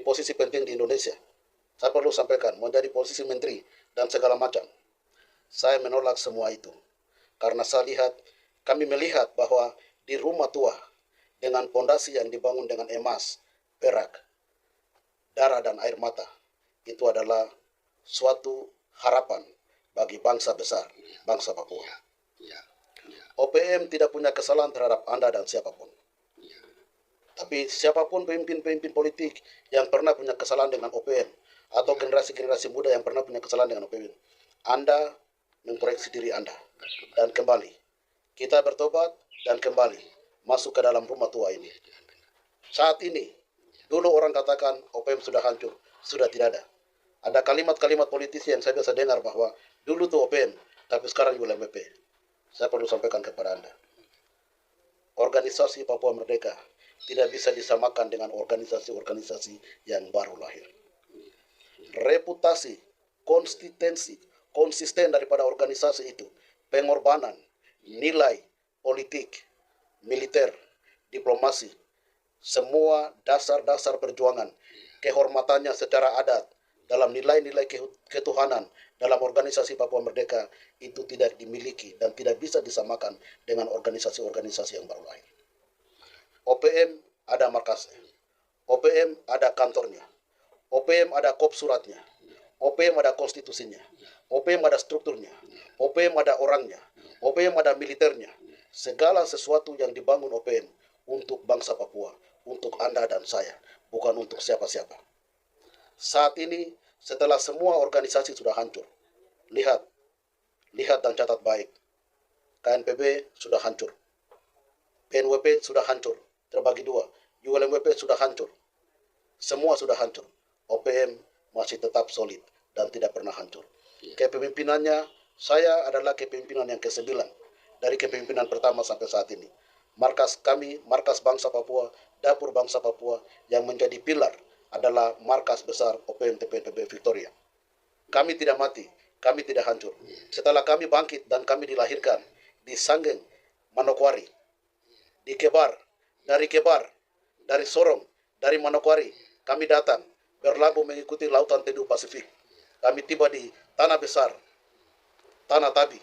posisi penting di Indonesia. Saya perlu sampaikan, menjadi posisi menteri dan segala macam. Saya menolak semua itu. Karena kami melihat bahwa di rumah tua, dengan pondasi yang dibangun dengan emas, perak, darah dan air mata, itu adalah suatu harapan bagi bangsa besar, bangsa Papua. OPM tidak punya kesalahan terhadap Anda dan siapapun. Tapi siapapun pemimpin-pemimpin politik yang pernah punya kesalahan dengan OPM, atau generasi-generasi muda yang pernah punya kesalahan dengan OPM, Anda mengkoreksi diri Anda dan kembali. Kita bertobat dan kembali masuk ke dalam rumah tua ini. Saat ini, dulu orang katakan OPM sudah hancur, sudah tidak ada. Ada kalimat-kalimat politisi yang saya biasa dengar bahwa dulu tuh OPM, tapi sekarang ULMP. Saya perlu sampaikan kepada Anda. Organisasi Papua Merdeka tidak bisa disamakan dengan organisasi-organisasi yang baru lahir. Reputasi, konsisten daripada organisasi itu, pengorbanan, nilai, politik, militer, diplomasi, semua dasar-dasar perjuangan, kehormatannya secara adat, dalam nilai-nilai ketuhanan, dalam organisasi Papua Merdeka, itu tidak dimiliki dan tidak bisa disamakan dengan organisasi-organisasi yang baru lahir. OPM ada markasnya, OPM ada kantornya, OPM ada kop suratnya, OPM ada konstitusinya, OPM ada strukturnya, OPM ada orangnya, OPM ada militernya. Segala sesuatu yang dibangun OPM untuk bangsa Papua, untuk Anda dan saya, bukan untuk siapa-siapa. Saat ini, setelah semua organisasi sudah hancur, lihat dan catat baik. KNPB sudah hancur, PNWP sudah hancur, terbagi dua. ULMWP sudah hancur. Semua sudah hancur. OPM masih tetap solid dan tidak pernah hancur. Kepemimpinannya, saya adalah kepemimpinan yang ke-9 dari kepemimpinan pertama sampai saat ini. Markas kami, markas bangsa Papua, dapur bangsa Papua yang menjadi pilar adalah markas besar OPM TPNPB Victoria. Kami tidak mati, kami tidak hancur. Setelah kami bangkit dan kami dilahirkan di Sanggeng, Manokwari, di Kebar, dari Sorong, dari Manokwari, kami datang berlabuh mengikuti lautan teduh Pasifik. Kami tiba di tanah besar, Tanah Tabi.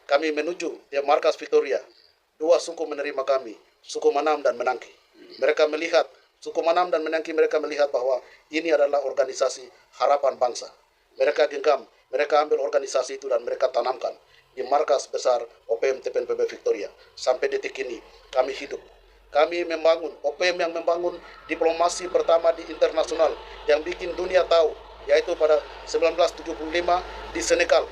Kami menuju di markas Victoria. Dua suku menerima kami, suku Manam dan Menangki. Mereka melihat, suku Manam dan Menangki mereka melihat bahwa ini adalah organisasi harapan bangsa. Mereka genggam, mereka ambil organisasi itu dan mereka tanamkan di markas besar OPM TPNPB Victoria. Sampai detik ini kami hidup. Kami membangun, OPM yang membangun diplomasi pertama di internasional yang bikin dunia tahu, yaitu pada 1975 di Senegal.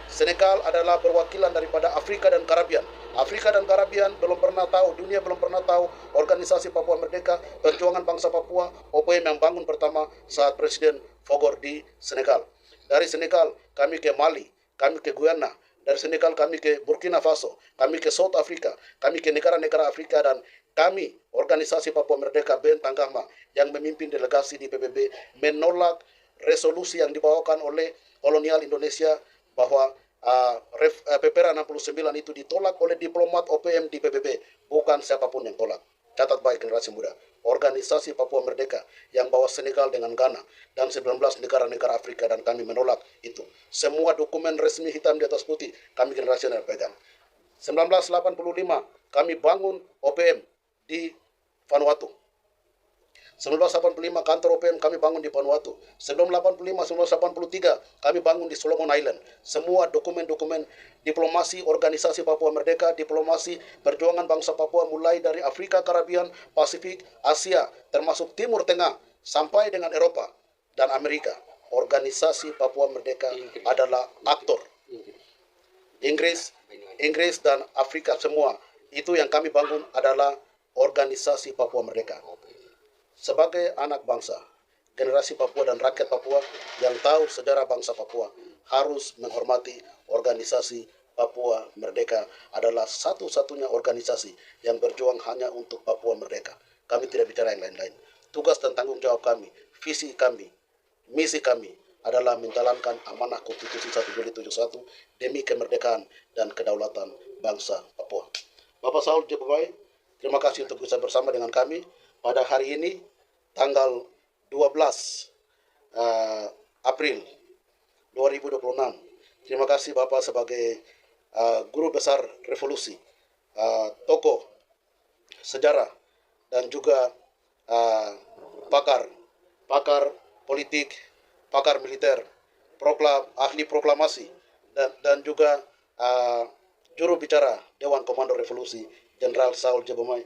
Senegal adalah perwakilan daripada Afrika dan Karibian. Afrika dan Karibian belum pernah tahu, dunia belum pernah tahu organisasi Papua Merdeka, perjuangan bangsa Papua, OPM yang bangun pertama saat Presiden Fogor di Senegal. Dari Senegal kami ke Mali, kami ke Guyana, dari Senegal kami ke Burkina Faso, kami ke South Africa, kami ke negara-negara Afrika, dan kami, organisasi Papua Merdeka Ben Tanggama yang memimpin delegasi di PBB menolak resolusi yang dibawakan oleh kolonial Indonesia bahwa PPRA 69 itu ditolak oleh diplomat OPM di PBB, bukan siapapun yang tolak. Catat baik generasi muda, organisasi Papua Merdeka yang bawa Senegal dengan Ghana dan 19 negara-negara Afrika, dan kami menolak itu. Semua dokumen resmi hitam di atas putih kami generasi yang pegang. 1985 kami bangun OPM di Vanuatu. 1985 kantor OPM kami bangun di Vanuatu. 1985, 1983 kami bangun di Solomon Island. Semua dokumen-dokumen diplomasi organisasi Papua Merdeka, diplomasi perjuangan bangsa Papua mulai dari Afrika, Karibian, Pasifik, Asia, termasuk Timur Tengah sampai dengan Eropa dan Amerika. Organisasi Papua Merdeka adalah aktor. Inggris dan Afrika semua itu yang kami bangun adalah organisasi Papua Merdeka. Sebagai anak bangsa, generasi Papua dan rakyat Papua yang tahu sejarah bangsa Papua harus menghormati organisasi Papua Merdeka adalah satu-satunya organisasi yang berjuang hanya untuk Papua Merdeka. Kami tidak bicara yang lain-lain. Tugas dan tanggung jawab kami, visi kami, misi kami adalah menjalankan amanah Konstitusi 1 Juli 71 demi kemerdekaan dan kedaulatan bangsa Papua. Bapak Saul Jebobay, terima kasih untuk bisa bersama dengan kami pada hari ini, tanggal 12 April 2026. Terima kasih Bapak sebagai guru besar revolusi, tokoh sejarah, dan juga pakar politik, pakar militer, ahli proklamasi, dan juga juru bicara Dewan Komando Revolusi, Jenderal Saul Jebomai.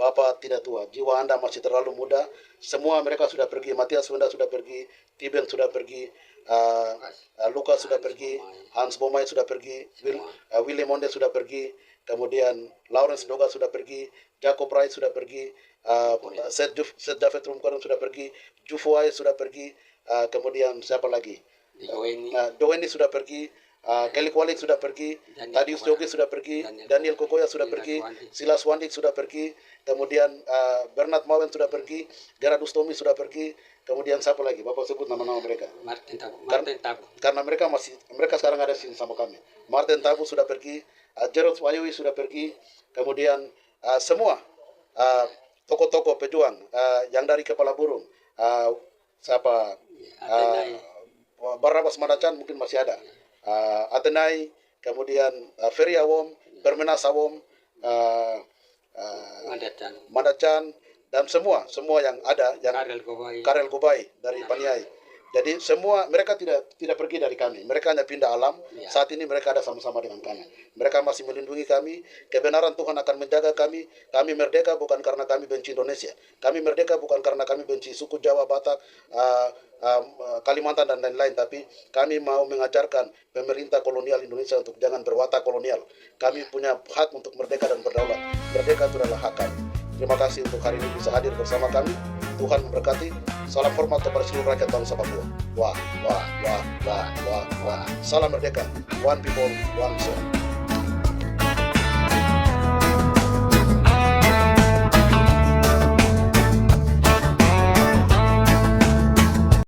Bapak tidak tua, jiwa Anda masih terlalu muda. Semua mereka sudah pergi, Matias Wenda sudah pergi, Tiben sudah pergi, Lukas sudah pergi, Hans Bomai sudah pergi, Willy Monde sudah pergi, kemudian Lawrence Doga sudah pergi, Jacob Wright sudah pergi, Seth David Rumkaran sudah pergi, Jufuai sudah pergi, kemudian siapa lagi? Doeni sudah pergi, Kelly Kwalik sudah pergi, Tadius Jogi sudah pergi, Daniel Kokoya sudah pergi, Silas Wandik sudah pergi, kemudian Bernard Mawen sudah pergi, Gerard Ustomi sudah pergi, kemudian siapa lagi? Bapak sebut nama-nama mereka. Martin Tabu. Karena mereka sekarang ada sini sama kami. Martin Tabu sudah pergi, Gerard Wayowi sudah pergi, kemudian semua tokoh-tokoh pejuang yang dari Kepala Burung, Barnabas Madacan mungkin masih ada. Atenai, kemudian Ferry Awom, Permenas Awom, Madacan, dan semua yang ada, yang Karel Gobai dari Paniai. Jadi semua mereka tidak pergi dari kami. Mereka hanya pindah alam. Saat ini mereka ada sama-sama dengan kami. Mereka masih melindungi kami. Kebenaran Tuhan akan menjaga kami. Kami merdeka bukan karena kami benci Indonesia. Kami merdeka bukan karena kami benci suku Jawa, Batak, Kalimantan dan lain-lain. Tapi kami mau mengajarkan pemerintah kolonial Indonesia untuk jangan berwatak kolonial. Kami punya hak untuk merdeka dan berdaulat. Merdeka itu adalah hak kami. Terima kasih untuk hari ini bisa hadir bersama kami. Tuhan memberkati. Salam hormat kepada seluruh rakyat bangsa Papua. Wah. Salam merdeka. One people, one soul.